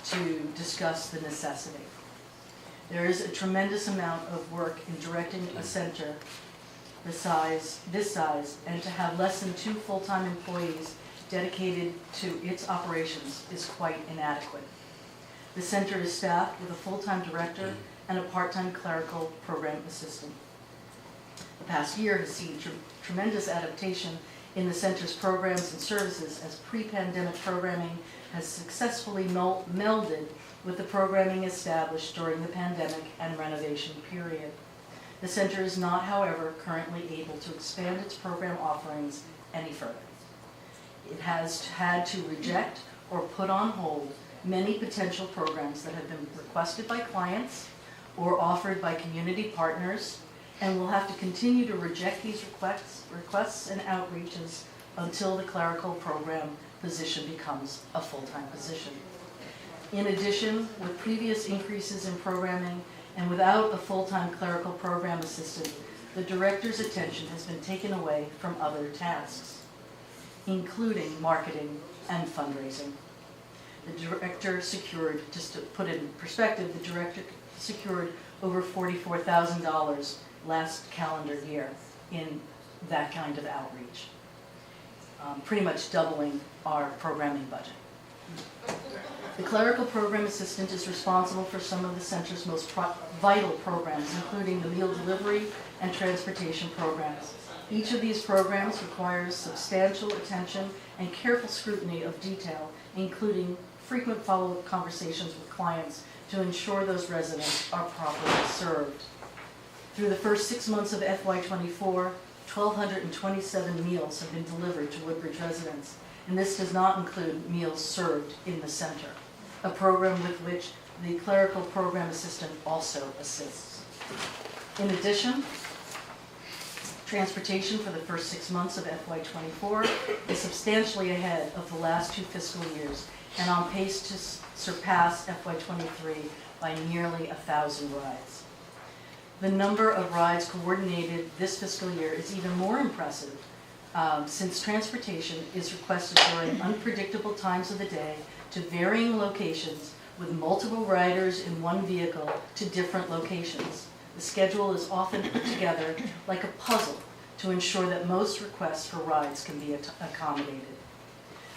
to discuss the necessity. There is a tremendous amount of work in directing a center this size, and to have less than 2 full-time employees dedicated to its operations is quite inadequate. The center is staffed with a full-time director and a part-time clerical program assistant. The past year has seen tremendous adaptation in the center's programs and services, as pre-pandemic programming has successfully melded with the programming established during the pandemic and renovation period. The center is not, however, currently able to expand its program offerings any further. It has had to reject or put on hold many potential programs that have been requested by clients or offered by community partners, and will have to continue to reject these requests and outreaches until the clerical program position becomes a full-time position. In addition, with previous increases in programming and without a full-time clerical program assistant, the director's attention has been taken away from other tasks, including marketing and fundraising. The director secured, just to put it in perspective, the director secured over $44,000 last calendar year in that kind of outreach, pretty much doubling our programming budget. The clerical program assistant is responsible for some of the center's most vital programs, including the meal delivery and transportation programs. Each of these programs requires substantial attention and careful scrutiny of detail, including frequent follow-up conversations with clients to ensure those residents are properly served. Through the first 6 months of FY24, 1,227 meals have been delivered to Woodbridge residents, and this does not include meals served in the center, a program with which the clerical program assistant also assists. In addition, transportation for the first 6 months of FY24 is substantially ahead of the last 2 fiscal years and on pace to surpass FY23 by nearly 1,000 rides. The number of rides coordinated this fiscal year is even more impressive, since transportation is requested during unpredictable times of the day to varying locations with multiple riders in one vehicle to different locations. The schedule is often put together like a puzzle to ensure that most requests for rides can be accommodated.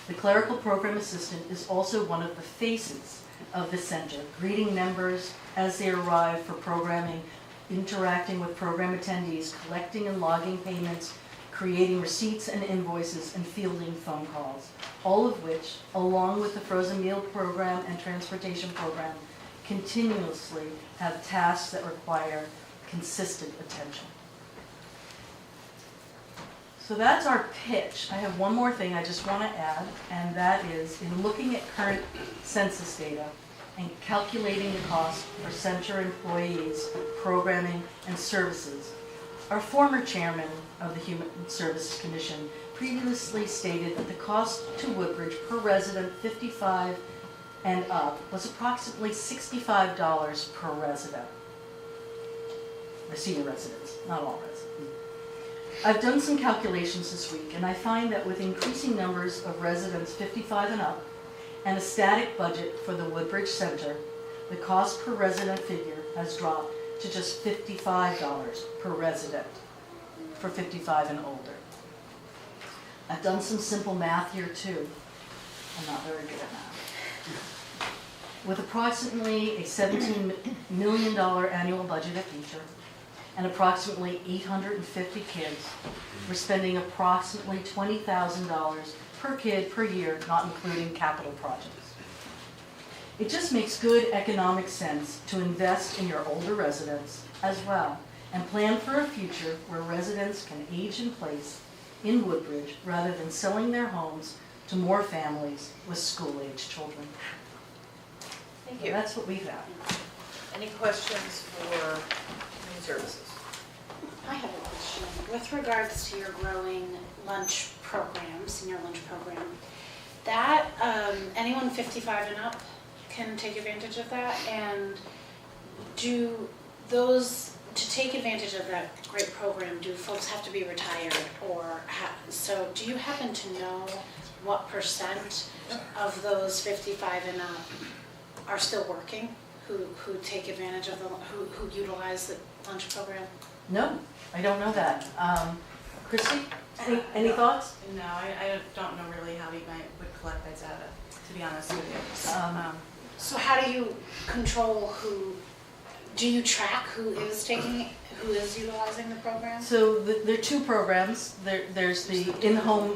The clerical program assistant is also one of the faces of the center, greeting members as they arrive for programming, interacting with program attendees, collecting and logging payments, creating receipts and invoices, and fielding phone calls, all of which, along with the frozen meal program and transportation program, continuously have tasks that require consistent attention. So that's our pitch. I have one more thing I just want to add, and that is in looking at current census data and calculating the cost for center employees, programming, and services. Our former chairman of the Human Services Commission previously stated that the cost to Woodbridge per resident 55 and up was approximately $65 per resident. The senior residents, not all residents. I've done some calculations this week, and I find that with increasing numbers of residents 55 and up, and a static budget for the Woodbridge Center, the cost per resident figure has dropped to just $55 per resident for 55 and older. I've done some simple math here too. I'm not very good at math. With approximately a $17 million annual budget at teacher and approximately 850 kids, we're spending approximately $20,000 per kid per year, not including capital projects. It just makes good economic sense to invest in your older residents as well and plan for a future where residents can age in place in Woodbridge rather than selling their homes to more families with school-age children. Thank you. That's what we've got. Any questions for Human Services? I have a question. With regards to your growing lunch program, senior lunch program, that anyone 55 and up can take advantage of that? And do those, to take advantage of that great program, do folks have to be retired or so do you happen to know what percent of those 55 and up are still working, who take advantage of who utilize the lunch program? No, I don't know that. Christy, any thoughts? No, I don't know really how we would collect that data, to be honest with you. So how do you control do you track who is utilizing the program? So there are 2 programs. There's the in-home,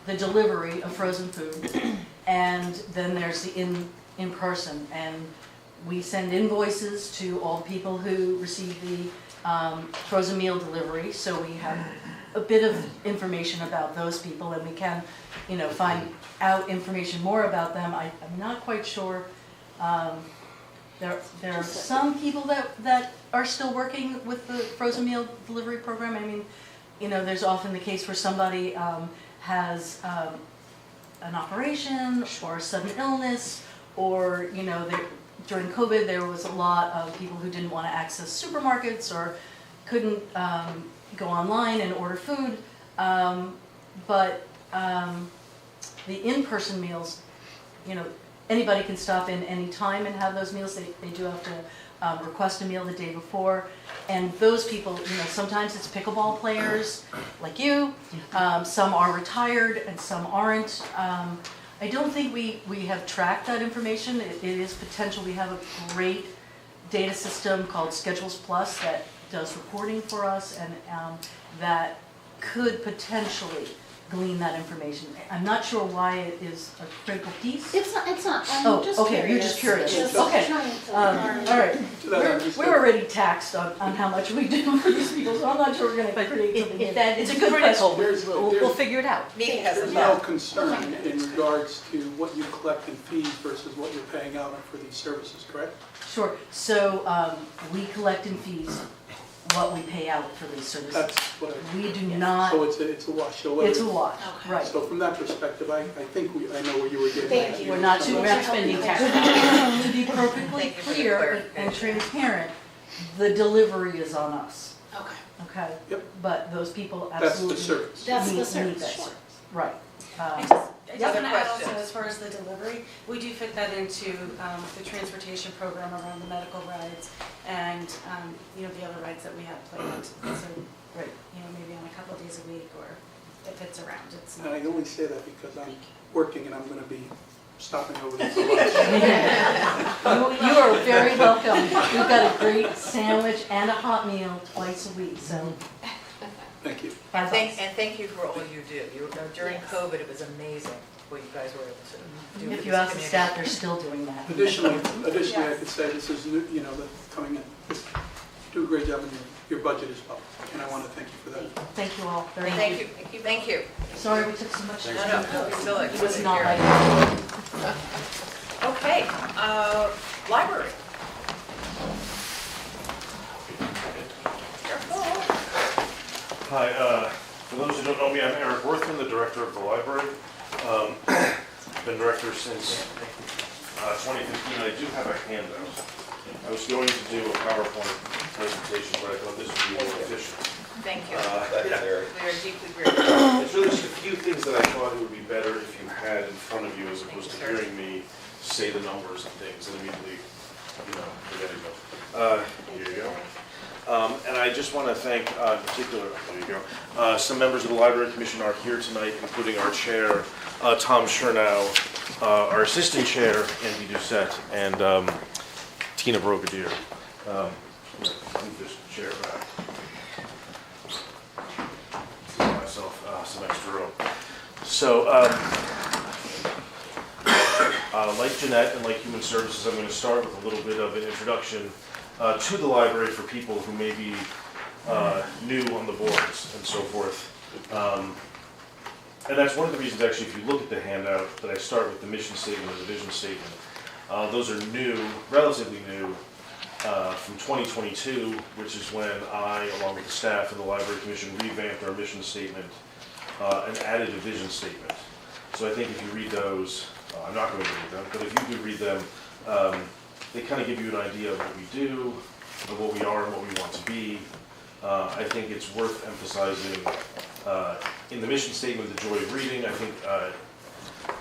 the delivery of frozen food, and then there's the in-person. And we send invoices to all people who receive the frozen meal delivery, so we have a bit of information about those people, and we can, find out information more about them. I'm not quite sure. There are some people that are still working with the frozen meal delivery program. I mean, there's often the case where somebody has an operation or a sudden illness, or during COVID there was a lot of people who didn't want to access supermarkets or couldn't go online and order food, but the in-person meals, you know, anybody can stop in any time and have those meals. They do have to request a meal the day before. And those people, you know, sometimes it's pickleball players like you, some are retired and some aren't. I don't think we have tracked that information. It is potential. We have a great data system called Schedules Plus that does reporting for us, and that could potentially glean that information. I'm not sure why it is a critical piece. It's not, Oh, I'm just okay, curious. you're just curious. Just Okay. trying to learn. All right, we're already taxed on how much we do for these people, so I'm not sure we're gonna create something. It's a good question, we'll figure it out. Meeting has a There's no concern in regards to what you collect in fees versus what you're paying out for these services, correct? Sure, so we collect in fees what we pay out for these services. That's what I. We do not, So it's a wash. So whether- it's a wash, Okay. right. So from that perspective, I think I know where you were getting at. Thank you. We're not spending tax dollars. To be perfectly Thank you for the clear and transparent, the delivery is on us, Okay, okay? Yep. But those people That's absolutely the service. that's the need service, that sure. service. Right. I just Other want to add also, questions? as far as the delivery, we do fit that into the transportation program around the medical rides and, you know, the other rides that we have planned. So, Right. you know, maybe on a couple days a week, or if it's around, it's And not. I only say that because I'm working and I'm going to be stopping over there for lunch. You are very welcome. We've got a great sandwich and a hot meal twice a week, so. Thank you. And thank you for all you do. During COVID, it was amazing what you guys were able to do. If for you this ask the community. staff, they're still doing that. Additionally, I could say this is, you know, coming in, just do a great job in your budget as well. And I want to thank you for that. Thank you all very much. Thank you. Sorry we took so much time. No, we still It was not here. like. Okay, library. Hi, for those who don't know me, I'm Eric Worthman, the director of the library. Been director since 2015. I do have a handout. I was going to do a PowerPoint presentation, but I thought this would be more efficient. Thank you. Yeah. We are deeply grateful. It's really just a few things that I thought it would be better if you had in front of you as opposed to hearing me say the numbers and things and immediately, you know, forgetting them. Here you go. And I just want to thank, in particular, there you go, some members of the Library Commission are here tonight, including our chair, Tom Chernow, our assistant chair, Andy Doucette, and Tina Brogadier. Move this chair back. Give myself some extra room. So, like Jeanette and like Human Services, I'm going to start with a little bit of an introduction to the library for people who may be new on the boards and so forth. And that's one of the reasons, actually, if you look at the handout, that I start with the mission statement and the vision statement. Those are new, relatively new, from 2022, which is when I, along with the staff and the Library Commission, revamped our mission statement and added a vision statement. So I think if you read those, I'm not going to read them, but if you do read them, they kind of give you an idea of what we do, of what we are and what we want to be. I think it's worth emphasizing in the mission statement, the joy of reading. I think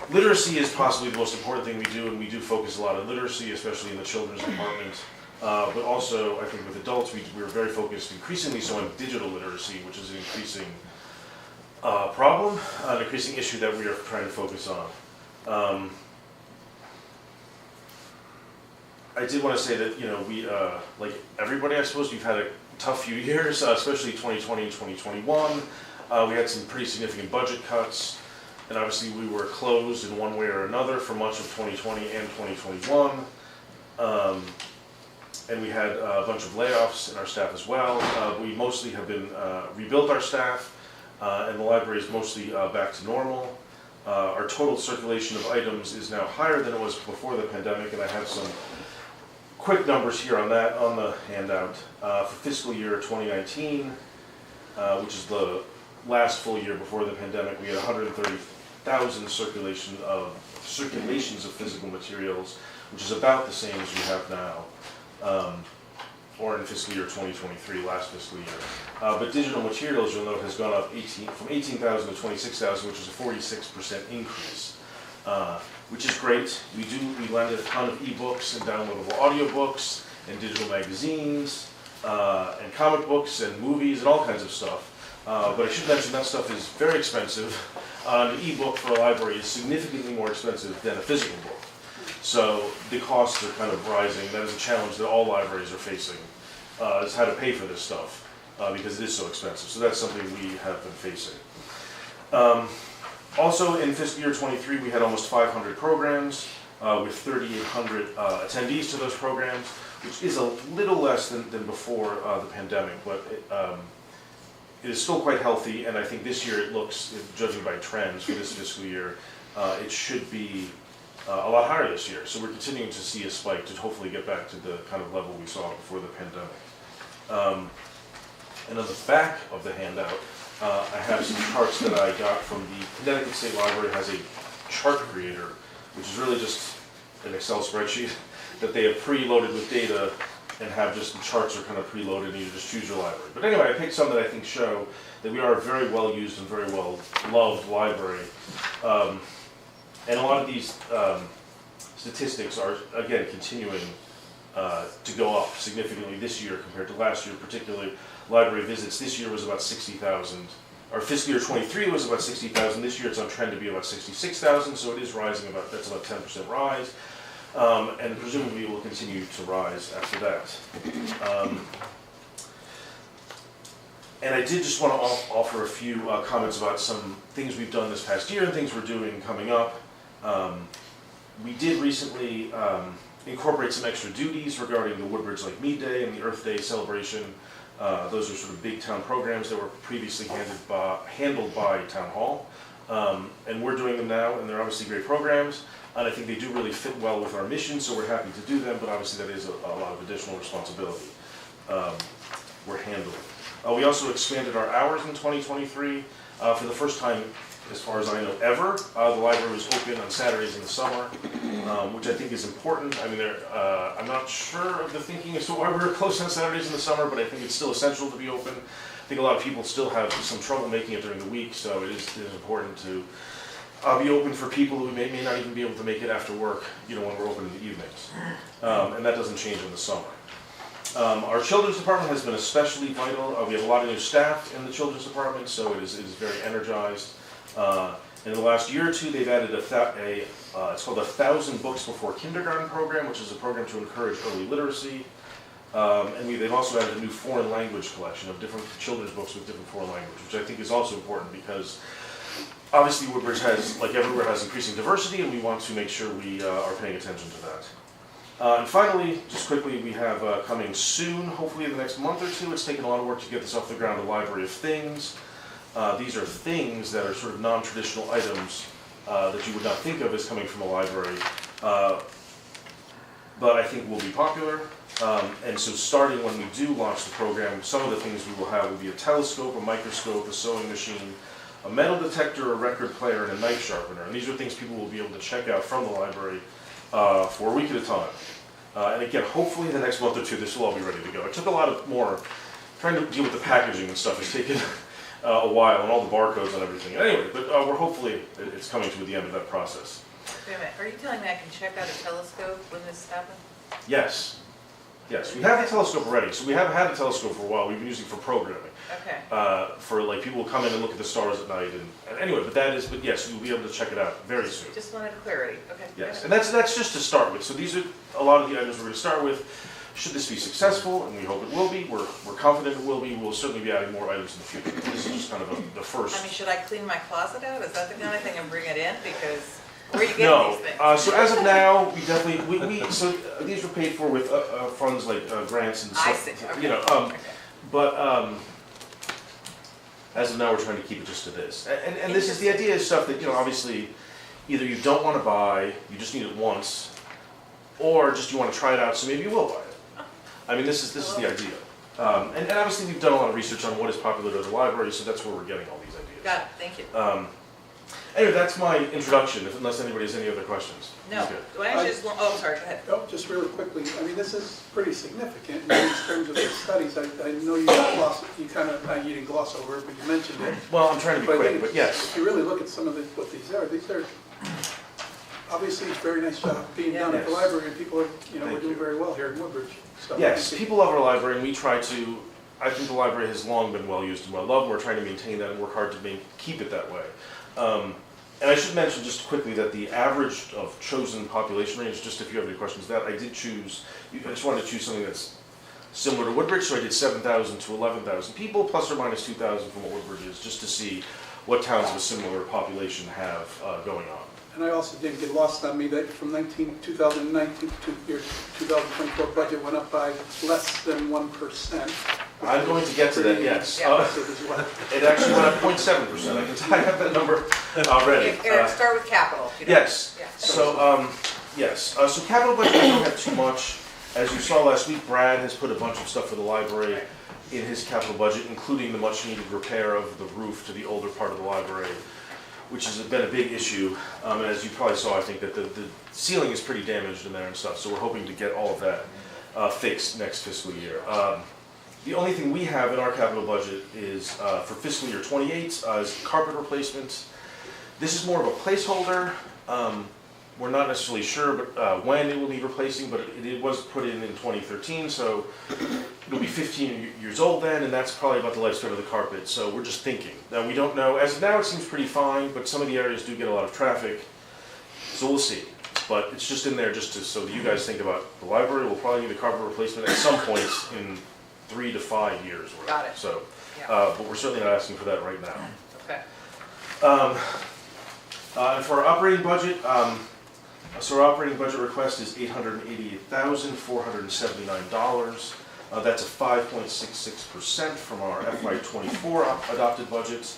literacy is possibly the most important thing we do, and we do focus a lot on literacy, especially in the children's department. But also, I think with adults, we're very focused increasingly so on digital literacy, which is an increasing problem, an increasing issue that we are trying to focus on. I did want to say that, you know, we, like everybody, I suppose, we've had a tough few years, especially 2020 and 2021. We had some pretty significant budget cuts, and obviously we were closed in one way or another for much of 2020 and 2021. And we had a bunch of layoffs in our staff as well. We mostly have been rebuilt our staff, and the library is mostly back to normal. Our total circulation of items is now higher than it was before the pandemic, and I have some quick numbers here on that on the handout. For fiscal year 2019, which is the last full year before the pandemic, we had 130,000 circulations of physical materials, which is about the same as we have now. or in fiscal year 2023, last fiscal year. But digital materials, you'll note, has gone up from 18,000 to 26,000, which is a 46% increase, which is great. We landed a ton of ebooks and downloadable audiobooks and digital magazines and comic books and movies and all kinds of stuff. But I should mention that stuff is very expensive. An ebook for a library is significantly more expensive than a physical book. So the costs are kind of rising. That is a challenge that all libraries are facing, is how to pay for this stuff, because it is so expensive. So that's something we have been facing. Also in fiscal year 23, we had almost 500 programs with 3,800 attendees to those programs, which is a little less than before the pandemic, but it is still quite healthy. And I think this year it looks, judging by trends for this fiscal year, it should be a lot higher this year. So we're continuing to see a spike to hopefully get back to the kind of level we saw before the pandemic. And on the back of the handout, I have some charts that I got from the Connecticut State Library. Has a chart creator, which is really just an Excel spreadsheet that they have preloaded with data and have just the charts are kind of preloaded and you just choose your library. But anyway, I picked some that I think show that we are a very well used and very well loved library. And a lot of these statistics are, again, continuing to go up significantly this year compared to last year, particularly library visits. This year was about 60,000. Our fiscal year 23 was about 60,000. This year it's on trend to be about 66,000, so it is rising that's about 10% rise. And presumably it will continue to rise after that. And I did just want to offer a few comments about some things we've done this past year and things we're doing coming up. We did recently incorporate some extra duties regarding the Woodbridge Lake Mead Day and the Earth Day celebration. Those are sort of big town programs that were previously handled by Town Hall. And we're doing them now, and they're obviously great programs. And I think they do really fit well with our mission, so we're happy to do them, but obviously that is a lot of additional responsibility we're handling. We also expanded our hours in 2023. For the first time, as far as I know, ever, the library was open on Saturdays in the summer, which I think is important. I mean, I'm not sure of the thinking as to why we were closed on Saturdays in the summer, but I think it's still essential to be open. I think a lot of people still have some trouble making it during the week, so it is important to be open for people who may not even be able to make it after work, when we're open in the evenings. And that doesn't change in the summer. Our children's department has been especially vital. We have a lot of new staff in the children's department, so it is very energized. In the last year or two, they've added it's called 1,000 Books Before Kindergarten program, which is a program to encourage early literacy. And they've also added a new foreign language collection of different children's books with different foreign language, which I think is also important because obviously Woodbridge has, like everywhere, has increasing diversity, and we want to make sure we are paying attention to that. And finally, just quickly, we have coming soon, hopefully in the next month or two, it's taken a lot of work to get this off the ground, a Library of Things. These are things that are sort of non-traditional items that you would not think of as coming from a library, but I think will be popular. And so starting when we do launch the program, some of the things we will have will be a telescope, a microscope, a sewing machine, a metal detector, a record player, and a knife sharpener. And these are things people will be able to check out from the library for a week at a time. And again, hopefully in the next month or two, this will all be ready to go. It took a lot of trying to deal with the packaging and stuff has taken a while, and all the barcodes and everything. Anyway, but we're hopefully it's coming to the end of that process. Wait a minute, are you telling me I can check out a telescope when this happens? Yes. Yes, we have the telescope already. So we have had a telescope for a while. We've been using it for programming. Okay. For people will come in and look at the stars at night. And anyway, but yes, you'll be able to check it out very soon. Just wanted clarity. Okay. Yes, and that's just to start with. So these are a lot of the items we're going to start with. Should this be successful, and we hope it will be, we're confident it will be, we'll certainly be adding more items in the future. This is just kind of the first. I mean, should I clean my closet out? Is that the kind of thing and bring it in? Because where are you getting these things? So as of now, we definitely, so these were paid for with funds like grants and stuff. I see, okay. But as of now, we're trying to keep it just to this. And this is the idea is stuff that, obviously, either you don't want to buy, you just need it once, or just you want to try it out, so maybe you will buy it. I mean, this is the idea. And obviously, we've done a lot of research on what is popular at the library, so that's where we're getting all these ideas. Got it, thank you. Anyway, that's my introduction, unless anybody has any other questions. No, Okay. do I actually just, oh, sorry, go ahead. Oh, just really quickly, I mean, this is pretty significant in terms of the studies. I know you glossed, you kind of, you didn't gloss over it, but you mentioned it. Well, I'm trying to be But I quick, think but yes. if you really look at some of what these are obviously a very nice job being done at the Yes. library, and people are, we're Thank doing you. very well here in Woodbridge. So I Yes, think people love our library, and we try to, I think the library has long been well used and well loved, and we're trying to maintain that and work hard to keep it that way. And I should mention just quickly that the average of chosen population range, just if you have any questions, that I did choose, I just wanted to choose something that's similar to Woodbridge, so I did 7,000 to 11,000 people, plus or minus 2,000 from what Woodbridge is, just to see what towns of a similar population have going on. And I also didn't get lost on me that from 2019 to your 2024 budget went up by less than 1%. I'm going to get to that, yes. Impressive as well. It actually went up 0.7%, I can tell you have that number already. Eric, start with capital. if you don't- Yes, Yeah. so, so capital budget, we don't have too much. As you saw last week, Brad has put a bunch of stuff for the library in his capital budget, including the much needed repair of the roof to the older part of the library, which has been a big issue. And as you probably saw, I think that the ceiling is pretty damaged in there and stuff, so we're hoping to get all of that fixed next fiscal year. The only thing we have in our capital budget is for fiscal year 28 is carpet replacement. This is more of a placeholder. We're not necessarily sure when it will need replacing, but it was put in 2013, so it'll be 15 years old then, and that's probably about the lifespan of the carpet, so we're just thinking. Now, we don't know. As of now, it seems pretty fine, but some of the areas do get a lot of traffic, so we'll see. But it's just in there just so that you guys think about the library. We'll probably need a carpet replacement at some point in 3 to 5 years. Or Got it. So, Yeah. but we're certainly not asking for that right now. Okay. And for our operating budget, so our operating budget request is $888,479. That's a 5.66% from our FY24 adopted budget.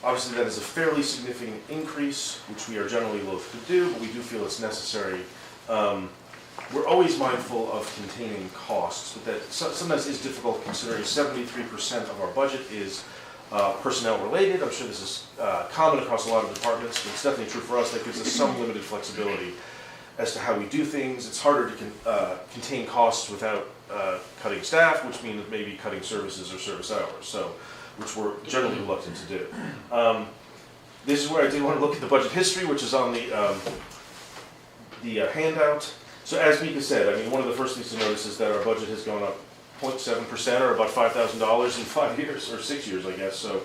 Obviously, that is a fairly significant increase, which we are generally loath to do, but we do feel it's necessary. We're always mindful of containing costs, but that sometimes is difficult considering 73% of our budget is personnel related. I'm sure this is common across a lot of departments, but it's definitely true for us. That gives us some limited flexibility as to how we do things. It's harder to contain costs without cutting staff, which means maybe cutting services or service hours, so which we're generally reluctant to do. This is where I did want to look at the budget history, which is on the handout. So as Mika said, I mean, one of the first things to notice is that our budget has gone up 0.7%, or about $5,000 in 5 years, or 6 years, I guess. So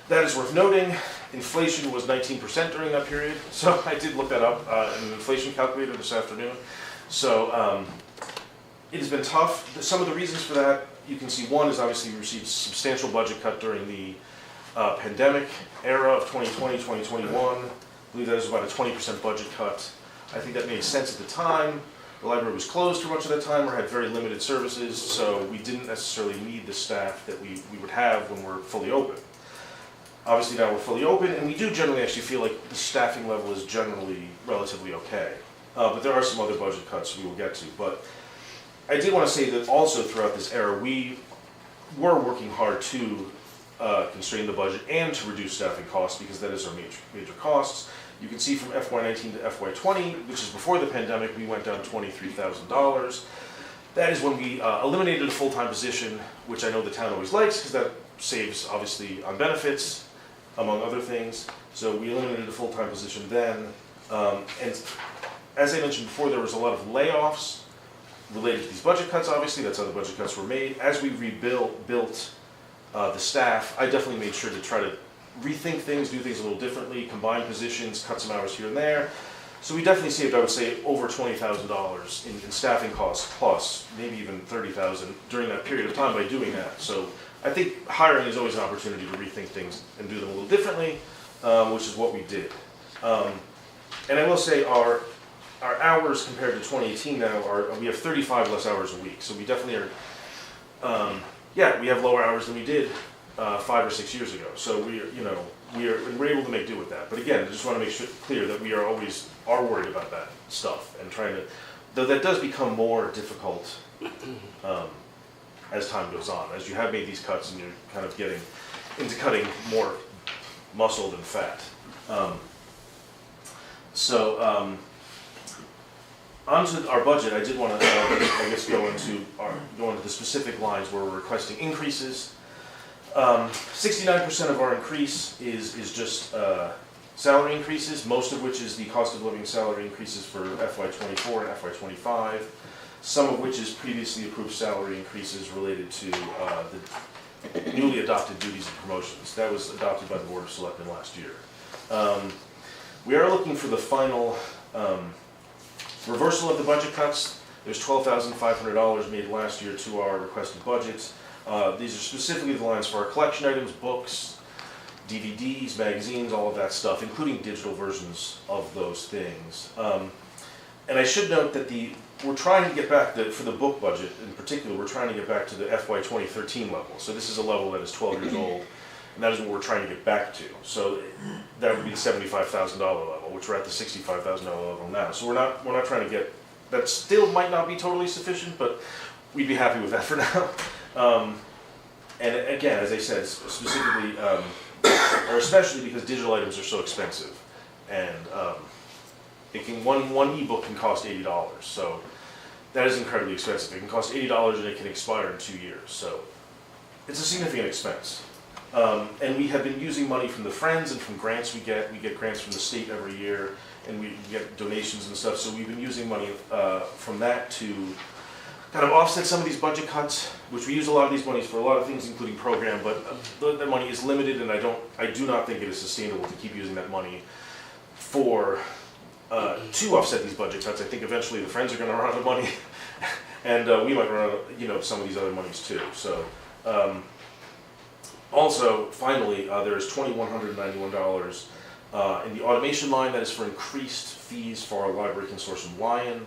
that is worth noting. Inflation was 19% during that period. So I did look that up in an inflation calculator this afternoon. So it has been tough. Some of the reasons for that, you can see one is obviously we received substantial budget cut during the pandemic era of 2020, 2021. I believe that was about a 20% budget cut. I think that made sense at the time. The library was closed for much of that time or had very limited services, so we didn't necessarily need the staff that we would have when we're fully open. Obviously now we're fully open, and we do generally actually feel like the staffing level is generally relatively okay. But there are some other budget cuts we will get to. But I did want to say that also throughout this era, we were working hard to constrain the budget and to reduce staffing costs, because that is our major costs. You can see from FY19 to FY20, which is before the pandemic, we went down $23,000. That is when we eliminated a full-time position, which I know the town always likes, because that saves obviously on benefits, among other things. So we eliminated a full-time position then. And as I mentioned before, there was a lot of layoffs related to these budget cuts, obviously. That's how the budget cuts were made. As we built the staff, I definitely made sure to try to rethink things, do things a little differently, combine positions, cut some hours here and there. So we definitely saved, I would say, over $20,000 in staffing costs, plus maybe even $30,000 during that period of time by doing that. So I think hiring is always an opportunity to rethink things and do them a little differently, which is what we did. And I will say our hours compared to 2018 now we have 35 less hours a week. So we definitely are, we have lower hours than we did 5 or 6 years ago. So we're able to make do with that. But again, I just want to make clear that we are always worried about that stuff and trying to, though that does become more difficult as time goes on, as you have made these cuts and you're kind of getting into cutting more muscle than fat. So, onto our budget, I did want to, I guess, go into the specific lines where we're requesting increases. 69% of our increase is just salary increases, most of which is the cost of living salary increases for FY24 and FY25, some of which is previously approved salary increases related to the newly adopted duties and promotions. That was adopted by the Board of Selectmen last year. We are looking for the final reversal of the budget cuts. There's $12,500 made last year to our requested budgets. These are specifically the lines for our collection items, books, DVDs, magazines, all of that stuff, including digital versions of those things. And I should note that we're trying to get back, for the book budget in particular, we're trying to get back to the FY 2013 level. So this is a level that is 12 years old, and that is what we're trying to get back to. So that would be the $75,000 level, which we're at the $65,000 level now. So we're not trying to get, that still might not be totally sufficient, but we'd be happy with that for now. And again, as I said, specifically, or especially because digital items are so expensive, and one ebook can cost $80, so that is incredibly expensive. It can cost $80 and it can expire in 2 years, so it's a significant expense. And we have been using money from the Friends and from grants we get. We get grants from the state every year, and we get donations and stuff, so we've been using money from that to kind of offset some of these budget cuts, which we use a lot of these monies for a lot of things, including program, but that money is limited, and I do not think it is sustainable to keep using that money to offset these budget cuts. I think eventually the Friends are going to run out of money, and we might run out of, some of these other monies too. So, also, finally, there is $2,191 in the automation line that is for increased fees for our library consortium, Lion.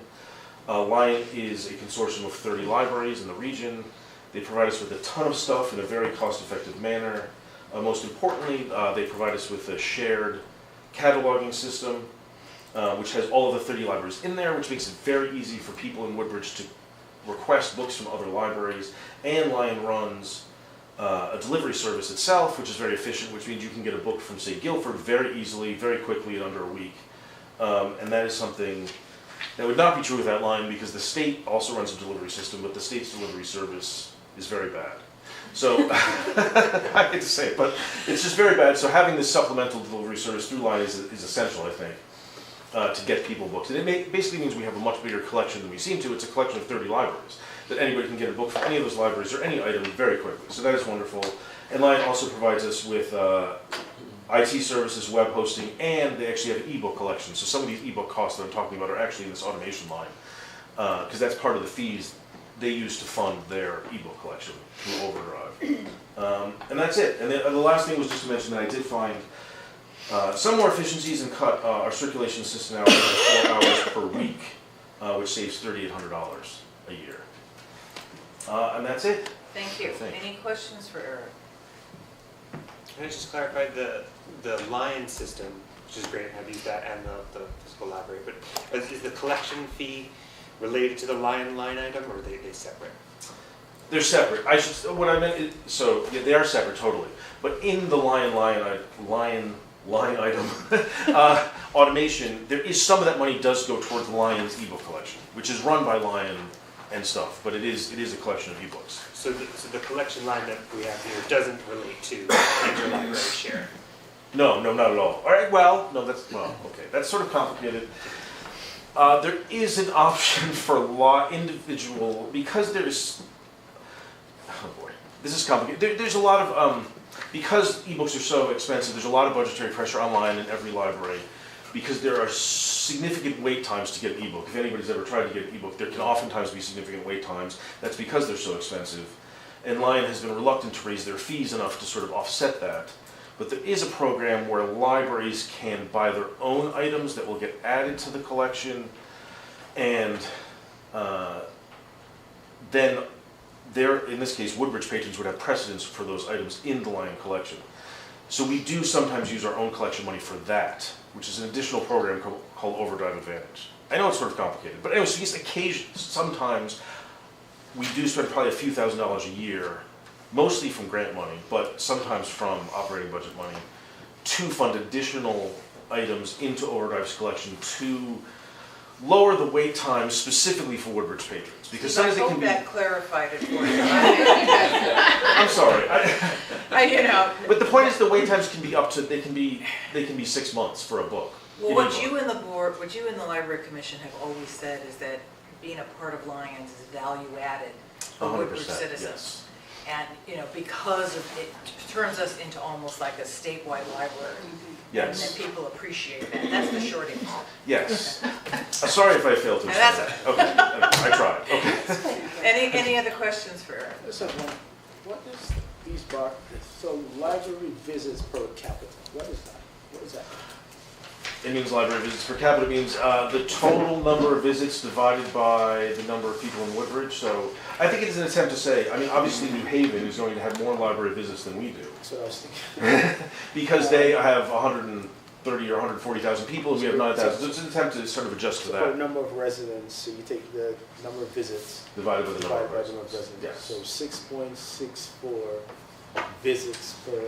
Lion is a consortium of 30 libraries in the region. They provide us with a ton of stuff in a very cost-effective manner. Most importantly, they provide us with a shared cataloging system, which has all of the 30 libraries in there, which makes it very easy for people in Woodbridge to request books from other libraries. And Lion runs a delivery service itself, which is very efficient, which means you can get a book from, say, Guilford very easily, very quickly, in under a week. And that is something that would not be true with that line, because the state also runs a delivery system, but the state's delivery service is very bad. So, I hate to say it, but it's just very bad. So having this supplemental delivery service through Lion is essential, I think, to get people books. And it basically means we have a much bigger collection than we seem to. It's a collection of 30 libraries, that anybody can get a book from any of those libraries or any item very quickly. So that is wonderful. And Lion also provides us with IT services, web hosting, and they actually have an ebook collection. So some of these ebook costs that I'm talking about are actually in this automation line, because that's part of the fees they use to fund their ebook collection through Overdrive. And that's it. And the last thing was just to mention that I did find some more efficiencies and cut our circulation assistant hours to 4 hours per week, which saves $3,800 a year. And that's it. Thank you. Any questions for Eric? Can I just clarify the Lion system, which is great, I've used that and the physical library, but is the collection fee related to the Lion line item, or are they separate? They're separate. What I meant is, so yeah, they are separate totally. But in the Lion item automation, there is some of that money does go towards Lion's ebook collection, which is run by Lion and stuff. But it is a collection of ebooks. So the collection line that we have here doesn't relate to interlibrary share? No, not at all. All right, okay. That's sort of complicated. There is an option for individual, because there's, oh boy, this is complicated. There's a lot of, because ebooks are so expensive, there's a lot of budgetary pressure online in every library, because there are significant wait times to get an ebook. If anybody's ever tried to get an ebook, there can oftentimes be significant wait times. That's because they're so expensive. And Lion has been reluctant to raise their fees enough to sort of offset that. But there is a program where libraries can buy their own items that will get added to the collection, and then in this case, Woodbridge patrons would have precedence for those items in the Lion collection. So we do sometimes use our own collection money for that, which is an additional program called Overdrive Advantage. I know it's sort of complicated, but anyway, so yes, sometimes we do spend probably a few $1,000s a year, mostly from grant money, but sometimes from operating budget money, to fund additional items into overdrive's collection to lower the wait time specifically for Woodbridge patrons. Because I sometimes it can hope be... that clarified it for you. I'm sorry. You know. But the point is the wait times can be up to, they can be 6 months for a book. Well, what you and the board, what you and the library commission have always said is that being a part of Lions is value added for 100%, Woodbridge citizens. yes. And, you know, because of it turns us into almost like a statewide library. Yes. And that people appreciate that. That's the short answer. Yes. Sorry if I failed to And that's explain that. Okay, I tried. Okay. Any other questions for Eric? Just have one. What is these so library visits per capita, what is that? What is that? It means library visits per capita. It means the total number of visits divided by the number of people in Woodbridge. So I think it is an attempt to say, I mean, obviously New Haven is going to have more library visits than we do. That's what I was thinking. Because they have 130 or 140,000 people and we have 9,000. So it's an attempt to sort of adjust to So that. for number of residents, so you take the number of visits Divided by the number of divided by the residents. number of residents. Yes. So 6.64 visits per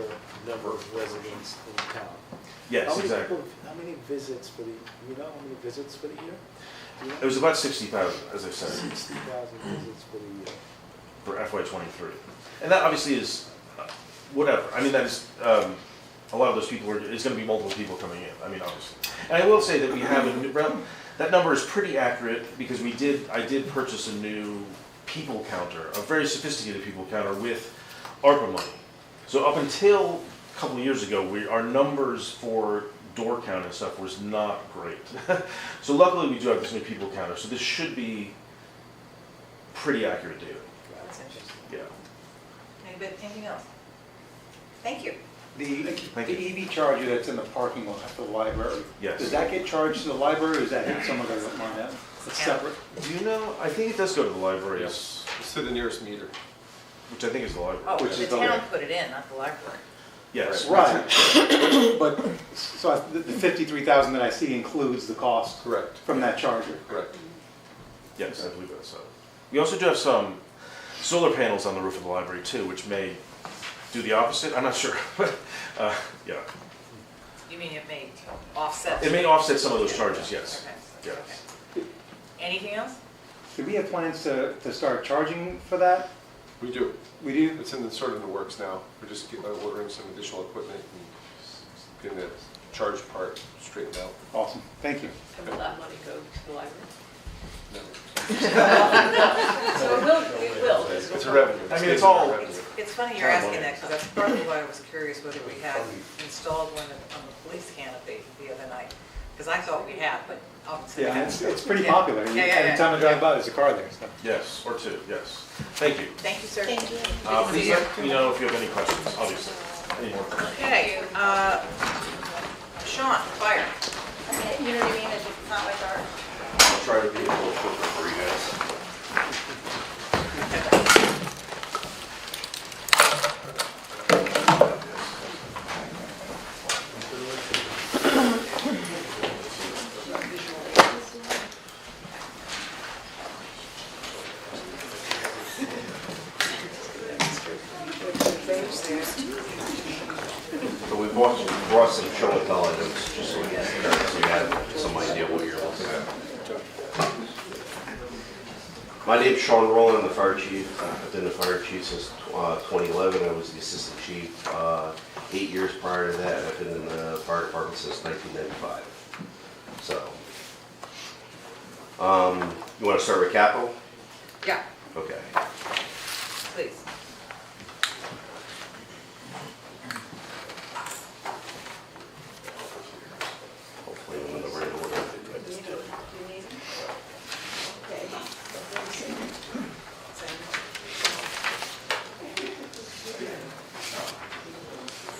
number of residents in town. Yes, exactly. How many visits for the, you know how many visits for the year? You know? It was about 60,000, as I said. 60,000 visits for the year. For FY23. And that obviously is, whatever, I mean, that is, a lot of those people are, it's gonna be multiple people coming in, I mean, obviously. And I will say that we have that number is pretty accurate, because I did purchase a new people counter, a very sophisticated people counter with ARPA money. So up until a couple of years ago, our numbers for door count and stuff was not great. So luckily we do have this new people counter, so this should be pretty accurate data. That's interesting. Yeah. Anything else? Thank you. The EV charger that's in the parking lot at the library. Yes. Does that get charged to the library or is that hit someone that doesn't mind that? It's separate. Do you know, I think it does go to the library. Yes, it's to the nearest meter. Which I think is the library. Oh, Which the is town put it in, not the library. Yes. Right. But, so the 53,000 that I see includes the cost. Correct. From that charger. Correct. Yes, I believe that's so. We also do have some solar panels on the roof of the library too, which may do the opposite. I'm not sure. Yeah. You mean it may offset? It may offset some of those charges, yes. Okay. Yes. Okay. Anything else? Do we have plans to start charging for that? We do. We do? It's in the sort of the works now. We're just ordering some additional equipment and getting the charge part straightened out. Awesome. Thank you. And will that money go to the library? No. So it will. It's a revenue. I mean, it's all. It's funny you're asking that, because that's partly why I was curious whether we had installed one on the police canopy the other night. Because I thought we had, but obviously. Yeah, it's pretty popular. Every time I drive by, there's a car there. So. Yes, or two, yes. Thank you. Thank you, sir. Thank you. Please let me know if you have any questions, obviously. Any more questions? Okay, Sean, fire. You know what I mean? It's not like our. I'll try to be a little quicker for you guys. So we brought some show and tell items, just so you have some idea what you're looking at. My name's Sean Rowland, I'm the fire chief. I've been the fire chief since 2011. I was the assistant chief 8 years prior to that. I've been in the fire department since 1995. So, you want to start with capital? Yeah, Okay. please. Hopefully I'm in the right order.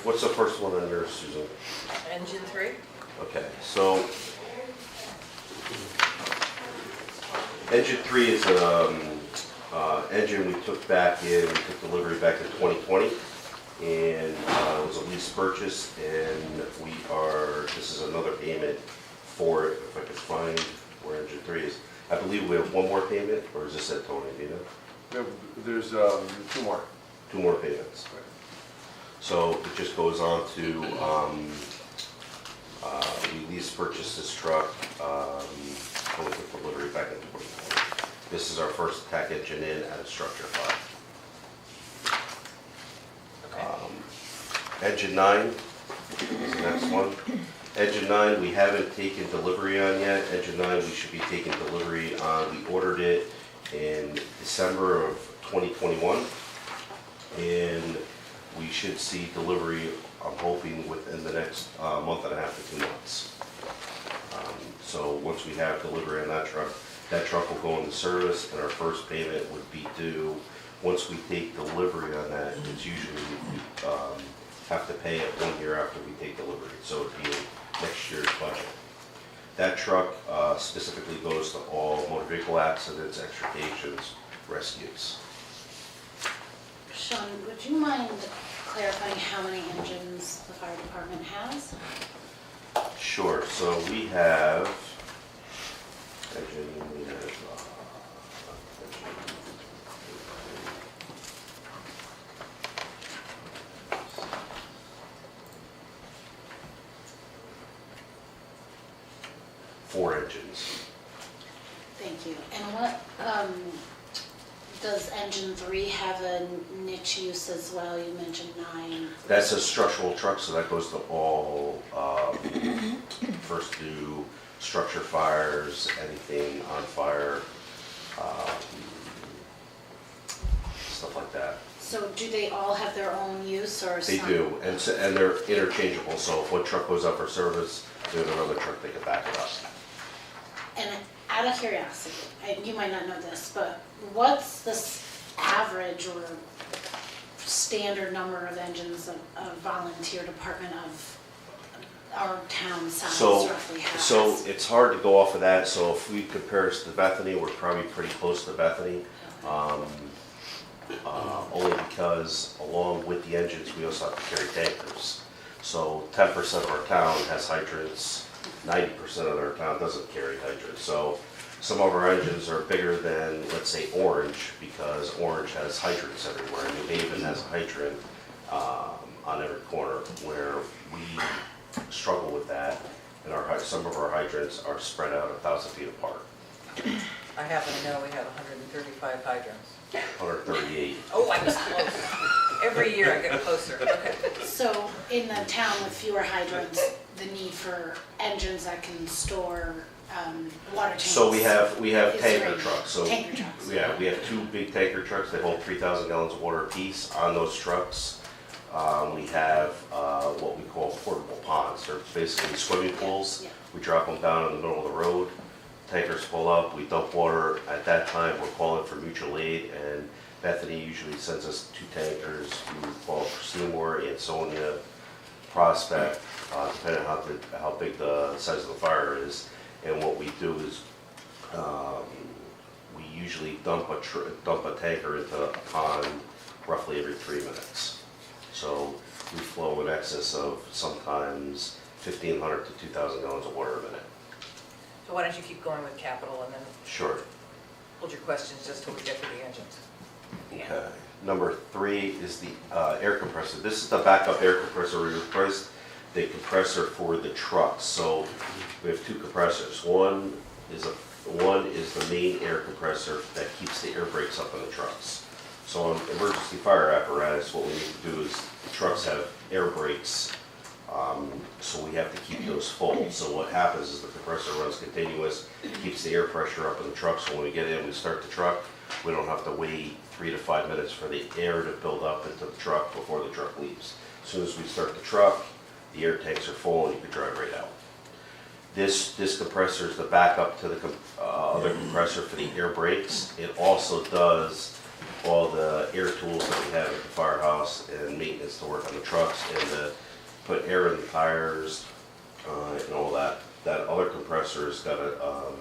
What's the first one on yours, Susan? Engine 3? Okay, so engine 3 is an engine we took delivery back in 2020, and it was a lease purchase, and this is another payment for it, if I could find where engine 3 is. I believe we have one more payment, or is this it, Tony, do you know? There's two more. Two more payments. So it just goes on to We leased purchased this truck, when we took delivery back in 2020. This is our first attack engine in at a structure 5. Engine 9 is the next one. Engine 9, we haven't taken delivery on yet. Engine 9, we should be taking delivery on. We ordered it in December of 2021, and we should see delivery, I'm hoping, within the next month and a half to 2 months. So once we have delivery on that truck will go into service, and our first payment would be due. Once we take delivery on that, it's usually we have to pay it 1 year after we take delivery, so it'd be next year's budget. That truck specifically goes to all motor vehicle accidents, extrications, rescues. Sean, would you mind clarifying how many engines the fire department has? Sure, so we have, 4 engines. Thank you. And what, does engine 3 have a niche use as well? You mentioned 9. That's a structural truck, so that goes to all, first do structure fires, anything on fire, stuff like that. So do they all have their own use or They some? do, and they're interchangeable, so if one truck goes up for service, there's another truck that can back it up. And out of curiosity, you might not know this, but what's the average or standard number of engines a volunteer department of our town size So, roughly has? so it's hard to go off of that, so if we compare us to Bethany, we're probably pretty close to Bethany. Only because along with the engines, we also have to carry tankers. So 10% of our town has hydrants, 90% of our town doesn't carry hydrants. So some of our engines are bigger than, let's say, Orange, because Orange has hydrants everywhere. I mean, Haven has a hydrant on every corner, where we struggle with that, and some of our hydrants are spread out 1,000 feet apart. I happen to know we have 135 hydrants. 138. Oh, I was close. Every year I get closer. Okay. So in the town with fewer hydrants, the need for engines that can store water tanks. So we have is tanker great. trucks. So Tanker trucks. yeah, we have 2 big tanker trucks. They hold 3,000 gallons of water apiece. On those trucks, we have what we call portable ponds. They're basically swimming pools. Yeah. We drop them down in the middle of the road. Tankers pull up, we dump water. At that time, we're calling for mutual aid, and Bethany usually sends us 2 tankers. We call for Seymour, Ansonia, Prospect, depending on how big the size of the fire is. And what we do is we usually dump a tanker into a pond roughly every 3 minutes. So we flow in excess of sometimes 1,500 to 2,000 gallons of water a minute. So why don't you keep going with capital and then Sure. hold your questions just till we get to the engines. Okay. Number 3 is the air compressor. This is the backup air compressor. We replaced the compressor for the trucks. So we have 2 compressors. One is the main air compressor that keeps the air brakes up in the trucks. So on emergency fire apparatus, what we need to do is the trucks have air brakes, so we have to keep those full. So what happens is the compressor runs continuous, keeps the air pressure up in the truck, so when we get in, we start the truck, we don't have to wait 3 to 5 minutes for the air to build up into the truck before the truck leaves. As soon as we start the truck, the air tanks are full and you can drive right out. This compressor is the backup to the other compressor for the air brakes. It also does all the air tools that we have at the firehouse and maintenance to work on the trucks and to put air in the tires and all that. That other compressor's got a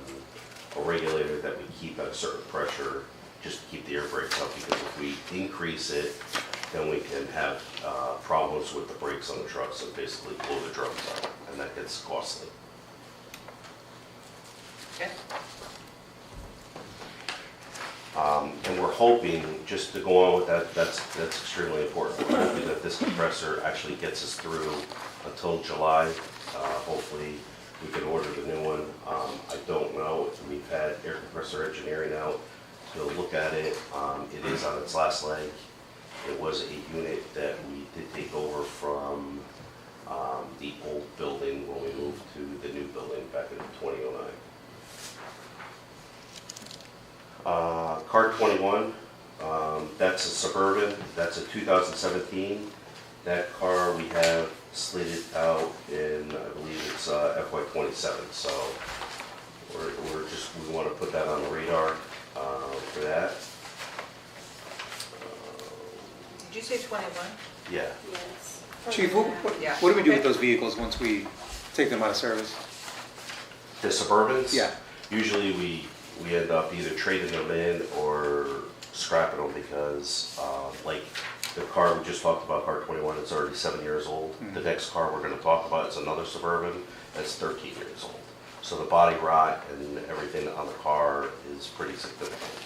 regulator that we keep at a certain pressure just to keep the air brakes up, because if we increase it, then we can have problems with the brakes on the trucks and basically blow the drums out, and that gets costly. Okay. And we're hoping, just to go on with that, that's extremely important. We're hoping that this compressor actually gets us through until July hopefully we can order the new one. I don't know, we've had air compressor engineering out to look at it. It is on its last leg. It was a unit that we did take over from the old building when we moved to the new building back in 2009. Car 21, that's a Suburban, that's a 2017. That car we have slated out in, I believe it's FY '27, so we want to put that on the radar for that. Did you say 21? Yeah. Yes. Chief, what do we do with those vehicles once we take them out of service? The Suburbans? Yeah. Usually we end up either trading them in or scrapping them because like the car we just talked about, car 21, it's already 7 years old. The next car we're going to talk about is another Suburban that's 13 years old. So the body rot and everything on the car is pretty significant.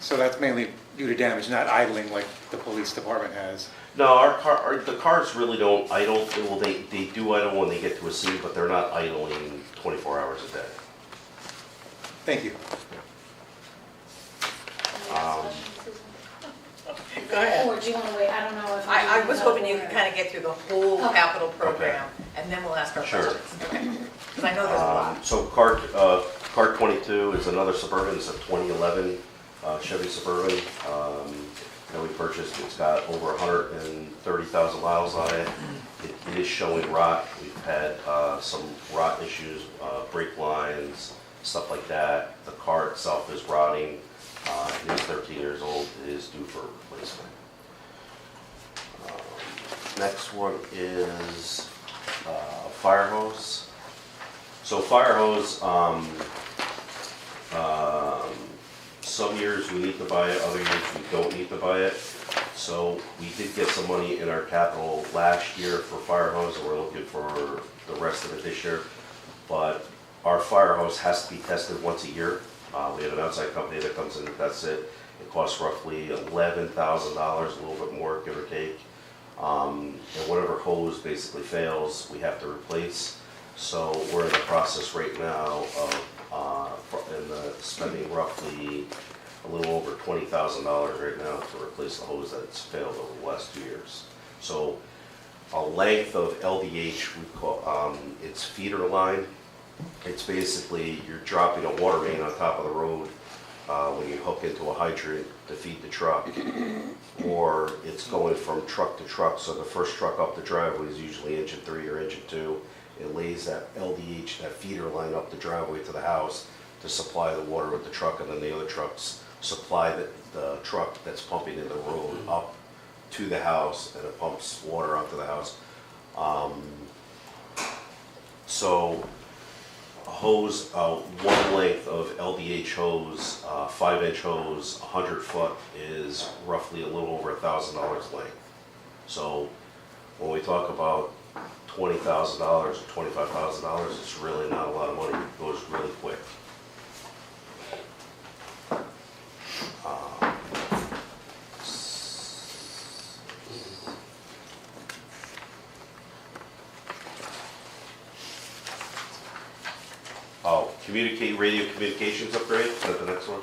So that's mainly due to damage, not idling like the police department has. No, the cars really don't idle. Well, they do idle when they get to a scene, but they're not idling 24 hours a day. Thank you. Go ahead. Or do you want to wait? I don't know if. I was hoping you could of. kind of get through the whole capital program, and then we'll ask our Sure. questions. Okay. Because I know there's a lot. So car 22 is another Suburban. It's a 2011 Chevy Suburban that we purchased. It's got over 130,000 miles on it. It is showing rot. We've had some rot issues, brake lines, stuff like that. The car itself is rotting. It is 13 years old. It is due for replacement. Next one is fire hose. So fire hose, some years we need to buy it, other years we don't need to buy it. So we did get some money in our capital last year for fire hose, and we're looking for the rest of it this year. But our fire hose has to be tested once a year. We have an outside company that comes in and tests it. It costs roughly $11,000, a little bit more, give or take. And whatever hose basically fails, we have to replace. So we're in the process right now of spending roughly a little over $20,000 right now to replace the hose that's failed over the last 2 years. So a length of LDH, we call it's feeder line. It's basically you're dropping a water main on top of the road when you hook into a hydrant to feed the truck, or it's going from truck to truck. So the first truck up the driveway is usually engine 3 or engine 2. It lays that LDH, that feeder line up the driveway to the house to supply the water with the truck, and then the other trucks supply the truck that's pumping in the road up to the house, and it pumps water onto the house. So a hose, one length of LDH hose, 5-inch hose, 100 foot is roughly a little over $1,000 length. So when we talk about $20,000 or $25,000, it's really not a lot of money. It goes really quick. Radio communications upgrade, is that the next one?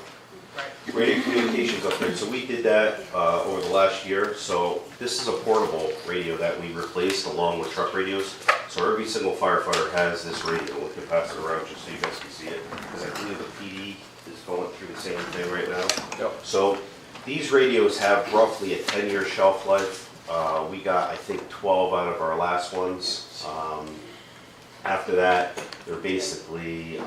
Right. Radio communications upgrade, so we did that over the last year. So this is a portable radio that we replaced along with truck radios. So every single firefighter has this radio. We can pass it around just so you guys can see it, because I believe the PD is going through the same thing right now. Yep. So these radios have roughly a 10-year shelf life. We got, I think, 12 out of our last ones. After that, they're basically,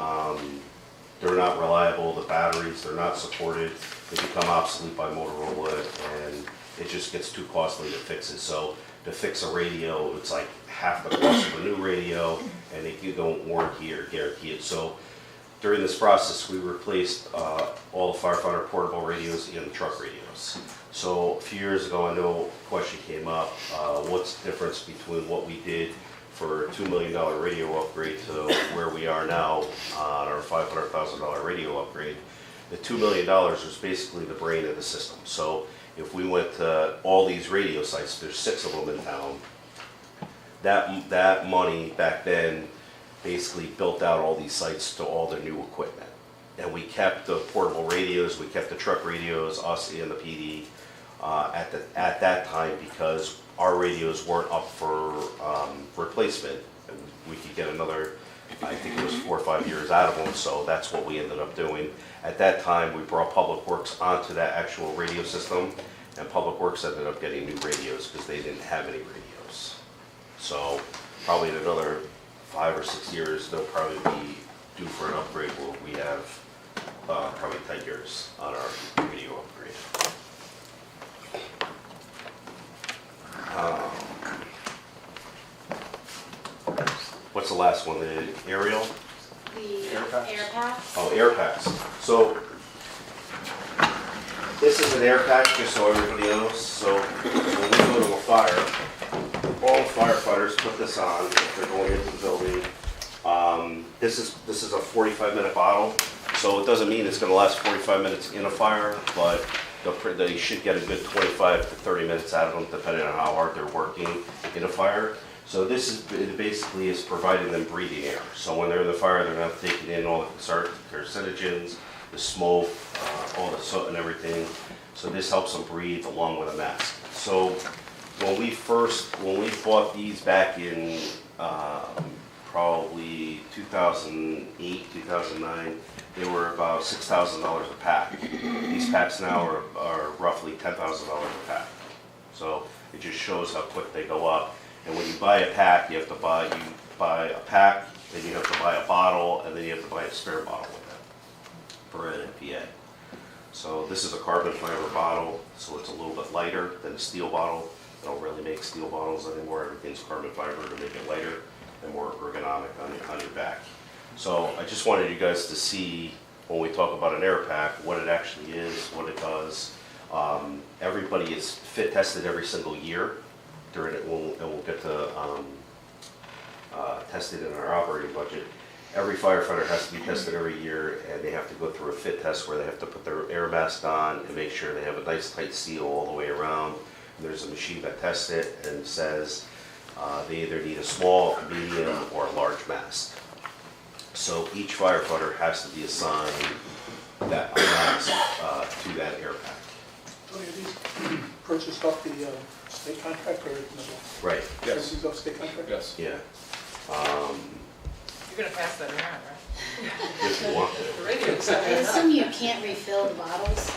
they're not reliable, the batteries, they're not supported, they become obsolete by Motorola, and it just gets too costly to fix it. So to fix a radio, it's like half the cost of a new radio, and you don't warranty or guarantee it. So during this process, we replaced all the firefighter portable radios and truck radios. So a few years ago, I know a question came up, what's the difference between what we did for a $2 million radio upgrade to where we are now on our $500,000 radio upgrade. The $2 million was basically the brain of the system. So if we went to all these radio sites, there's 6 of them in town, that money back then basically built out all these sites to all the new equipment. And we kept the portable radios, we kept the truck radios, us and the PD, at that time, because our radios weren't up for replacement. And we could get another, I think it was 4 or 5 years out of them, so that's what we ended up doing. At that time, we brought Public Works onto that actual radio system, and Public Works ended up getting new radios because they didn't have any radios. So probably in another 5 or 6 years, they'll probably be due for an upgrade where we have probably 10 years on our radio upgrade. What's the last one, the aerial? The Air packs? air packs. Oh, air packs. So this is an air pack, just so everybody knows. So when we go to a fire, all firefighters put this on if they're going into the building. This is a 45-minute bottle, so it doesn't mean it's going to last 45 minutes in a fire, but they should get a good 25 to 30 minutes out of them, depending on how hard they're working in a fire. So it basically is providing them breathing air. So when they're in the fire, they're not taking in all the carcinogens, the smoke, all the soot and everything. So this helps them breathe along with a mask. So when we bought these back in probably 2008, 2009, they were about $6,000 a pack. These packs now are roughly $10,000 a pack. So it just shows how quick they go up. And when you buy a pack, you buy a pack, then you have to buy a bottle, and then you have to buy a spare bottle with it for an NPA. So this is a carbon fiber bottle, so it's a little bit lighter than a steel bottle. They don't really make steel bottles anymore. Everything's carbon fiber to make it lighter and more ergonomic on your back. So I just wanted you guys to see, when we talk about an air pack, what it actually is, what it does. Everybody is fit tested every single year. During it, we'll get to test it in our operating budget. Every firefighter has to be tested every year, and they have to go through a fit test where they have to put their air mask on and make sure they have a nice tight seal all the way around. And there's a machine that tests it and says they either need a small, medium, or a large mask. So each firefighter has to be assigned that mask to that air pack. Are these purchased off the state contract or no? Right. Yes. Purchased off state contract? Yes. Yeah. You're gonna pass that around, right? If you want to. The radio I excited. assume you can't refill the bottles?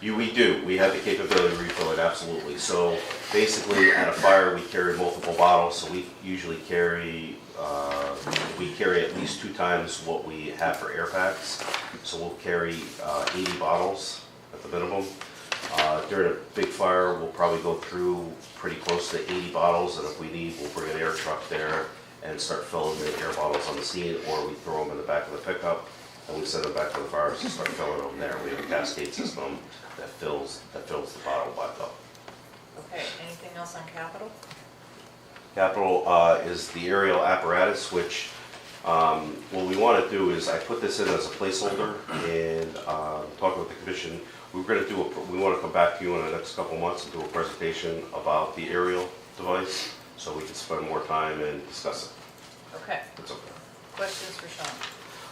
We do. We have the capability to refill it, absolutely. So basically, at a fire, we carry multiple bottles. So we usually carry at least 2 times what we have for air packs. So we'll carry 80 bottles at the minimum. During a big fire, we'll probably go through pretty close to 80 bottles, and if we need, we'll bring an air truck there and start filling the air bottles on the scene, or we throw them in the back of the pickup and we send them back to the fires to start filling them there. We have a cascade system that fills the bottle back up. Okay, anything else on capital? Capital is the aerial apparatus, which what we want to do is, I put this in as a placeholder and talking with the commission. We want to come back to you in the next couple months and do a presentation about the aerial device, so we can spend more time and discuss it. Okay. It's okay. Questions for Sean?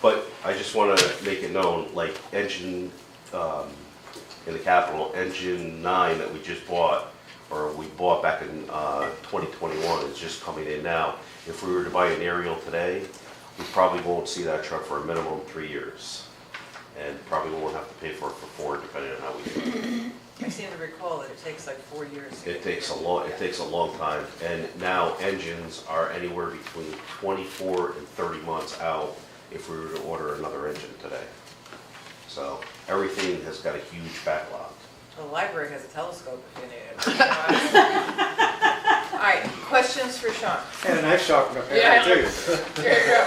But I just want to make it known, like engine, in the capital, engine 9 that we just bought, or we bought back in 2021, is just coming in now. If we were to buy an aerial today, we probably won't see that truck for a minimum of 3 years. And probably won't have to pay for it for 4, depending on how we do it. I seem to recall that it takes like 4 years. It takes a long time. And now engines are anywhere between 24 and 30 months out if we were to order another engine today. So everything has got a huge backlog. The library has a telescope if you need it. All right, questions for Sean? And a knife sharpener Yeah, apparently too. There you go.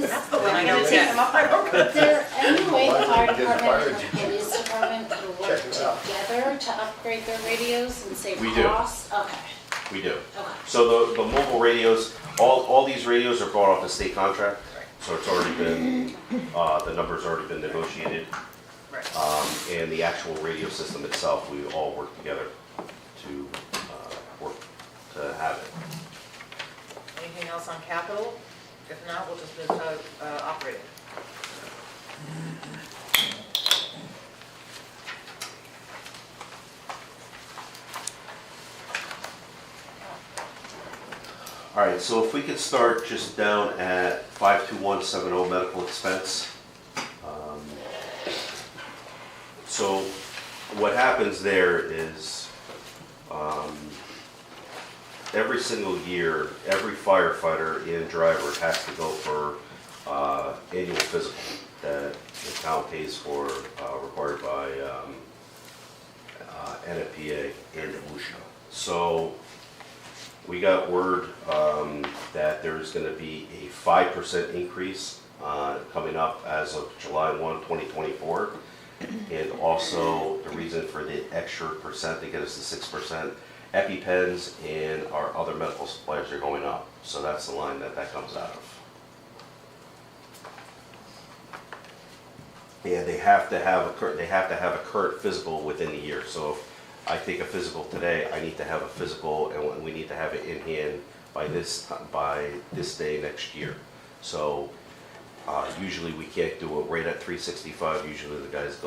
That's the one I know. Is there any way the fire department or the police department could work together to upgrade their radios and save We do. costs? Okay. We do. Okay. So the mobile radios, all these radios are bought off the state contract. So it's already been, the number's already been negotiated. And the actual radio system itself, we all work together to work to have it. Anything else on capital? If not, we'll just move to operating. All right, so if we could start just down at 52170 medical expense. So what happens there is every single year, every firefighter and driver has to go for annual physical that the town pays for, required by NFPA and OSHA. So we got word that there's going to be a 5% increase coming up as of July 1, 2024. And also the reason for the extra percent to get us to 6%, EpiPens and our other medical supplies are going up. So that's the line that comes out of. And they have to have a current physical within the year. So if I take a physical today, I need to have a physical, and we need to have it in hand by this day next year. So usually we can't do it right at 365. Usually the guys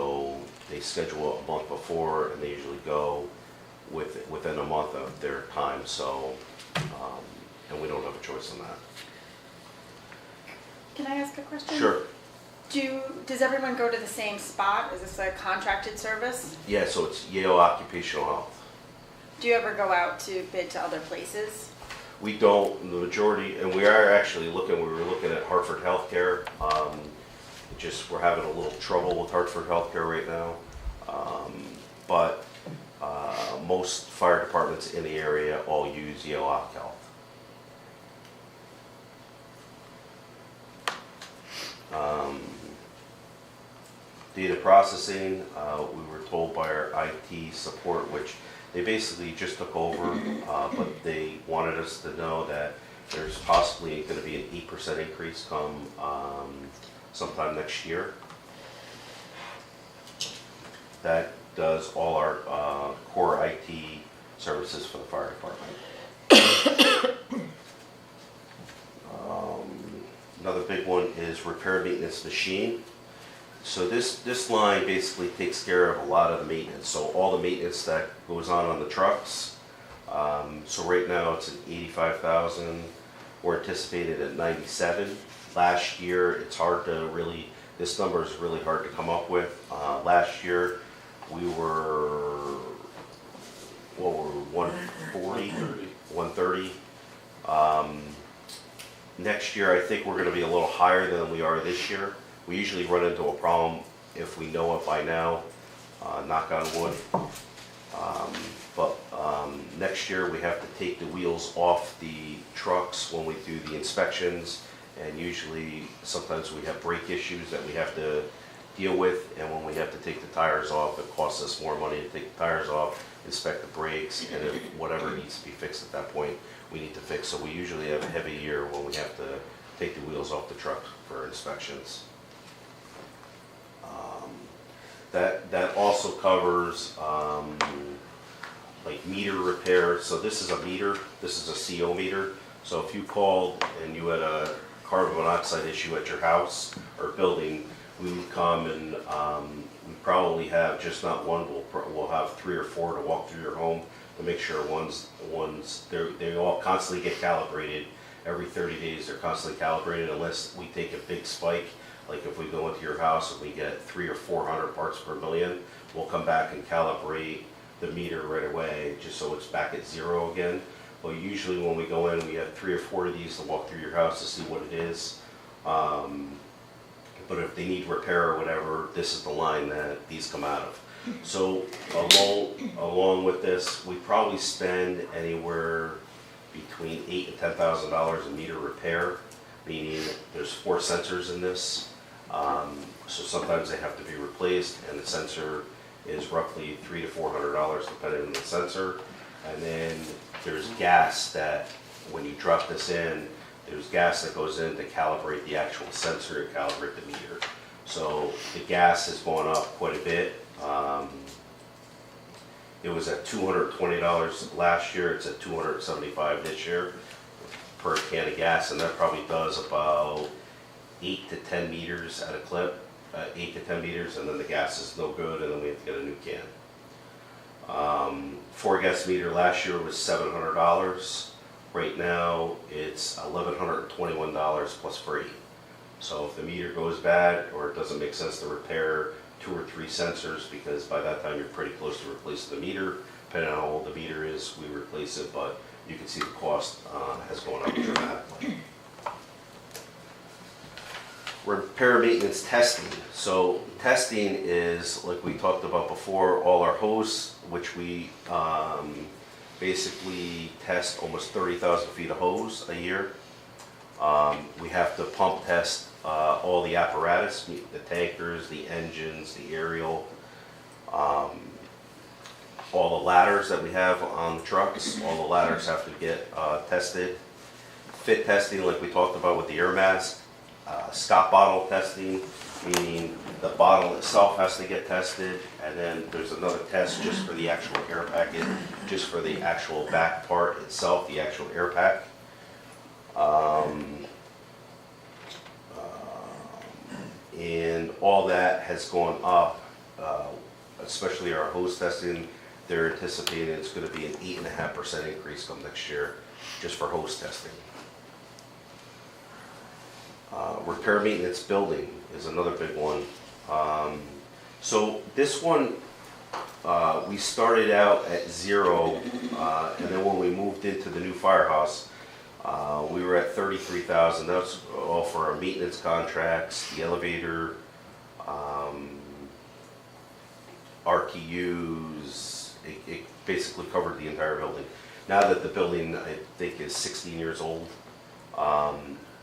they schedule a month before, and they usually go within a month of their time. So, and we don't have a choice on that. Can I ask a question? Sure. Does everyone go to the same spot? Is this a contracted service? Yeah, so it's Yale Occupational Health. Do you ever go out to bid to other places? We don't, the majority, and we are actually we were looking at Hartford Healthcare. We're having a little trouble with Hartford Healthcare right now. But most fire departments in the area all use Yale Occ Health. Data processing, we were told by our IT support, which they basically just took over, but they wanted us to know that there's possibly going to be an 8% increase come sometime next year. That does all our core IT services for the fire department. Another big one is repair maintenance machine. So this line basically takes care of a lot of the maintenance. So all the maintenance that goes on the trucks. So right now it's at 85,000. We're anticipated at 97. Last year, this number is really hard to come up with. Last year we were 140, 130. Next year I think we're going to be a little higher than we are this year. We usually run into a problem if we know it by now, knock on wood. But next year we have to take the wheels off the trucks when we do the inspections, and usually sometimes we have brake issues that we have to deal with, and when we have to take the tires off, it costs us more money to take the tires off, inspect the brakes, and if whatever needs to be fixed at that point, we need to fix. So we usually have a heavy year when we have to take the wheels off the truck for inspections. That also carbs like meter repair. So this is a meter, this is a CO meter. So if you called and you had a carbon monoxide issue at your house or building, we would come and we probably have just not one, we'll have 3 or 4 to walk through your home to make sure they all constantly get calibrated. Every 30 days they're constantly calibrated unless we take a big spike. Like if we go into your house and we get 300 or 400 parts per million, we'll come back and calibrate the meter right away just so it's back at 0 again. But usually when we go in, we have 3 or 4 of these to walk through your house to see what it is. But if they need repair or whatever, this is the line that these come out of. So along with this, we probably spend anywhere between $8,000 and $10,000 in meter repair, meaning there's 4 sensors in this. So sometimes they have to be replaced, and the sensor is roughly $300 to $400 depending on the sensor. And then there's gas that when you drop this in, there's gas that goes in to calibrate the actual sensor and calibrate the meter. So the gas has gone up quite a bit. It was at $220 last year. It's at $275 this year per can of gas, and that probably does about 8 to 10 meters at a clip, 8 to 10 meters, and then the gas is no good, and then we have to get a new can. 4 gas meter last year was $700. Right now, it's $1,121 plus freight. So if the meter goes bad, or it doesn't make sense to repair 2 or 3 sensors, because by that time you're pretty close to replacing the meter. Depending on how old the meter is, we replace it, but you can see the cost has gone up dramatically. Repair, maintenance, testing. So testing is, like we talked about before, all our hose, which we basically test almost 30,000 feet of hose a year. We have to pump test all the apparatus, the tankers, the engines, the aerial, all the ladders that we have on the trucks. All the ladders have to get tested. Fit testing, like we talked about with the air mask. Stop bottle testing, meaning the bottle itself has to get tested, and then there's another test just for the actual air packet, just for the actual back part itself, the actual air pack. And all that has gone up, especially our hose testing. They're anticipating it's going to be an 8.5% increase come next year just for hose testing. Repair, maintenance, building is another big one. So this one, we started out at 0, and then when we moved into the new firehouse, we were at 33,000. That's all for our maintenance contracts, the elevator, RTUs. It basically covered the entire building. Now that the building, I think, is 16 years old,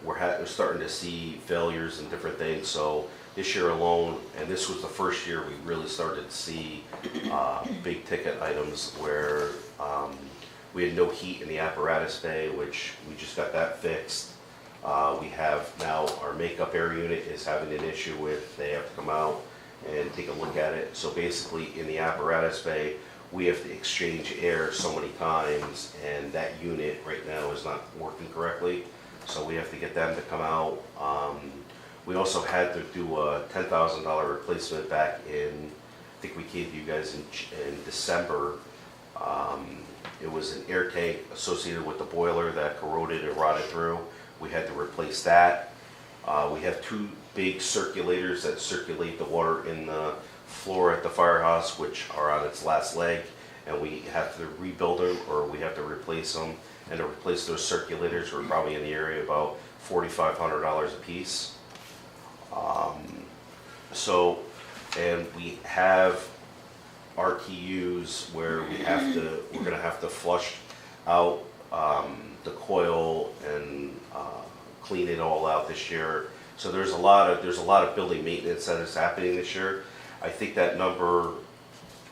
we're starting to see failures and different things. So this year alone, and this was the first year we really started to see big ticket items where we had no heat in the apparatus bay, which we just got that fixed. We have now our makeup air unit is having an issue with, they have to come out and take a look at it. So basically in the apparatus bay, we have to exchange air so many times, and that unit right now is not working correctly. So we have to get them to come out. We also had to do a $10,000 replacement back in, I think we came to you guys in December. It was an air tank associated with the boiler that corroded and rotted through. We had to replace that. We have 2 big circulators that circulate the water in the floor at the firehouse, which are on its last leg, and we have to rebuild them or we have to replace them. And to replace those circulators, we're probably in the area about $4,500 a piece. And we have RTUs where we're going to have to flush out the coil and clean it all out this year. So there's a lot of building maintenance that is happening this year. I think that number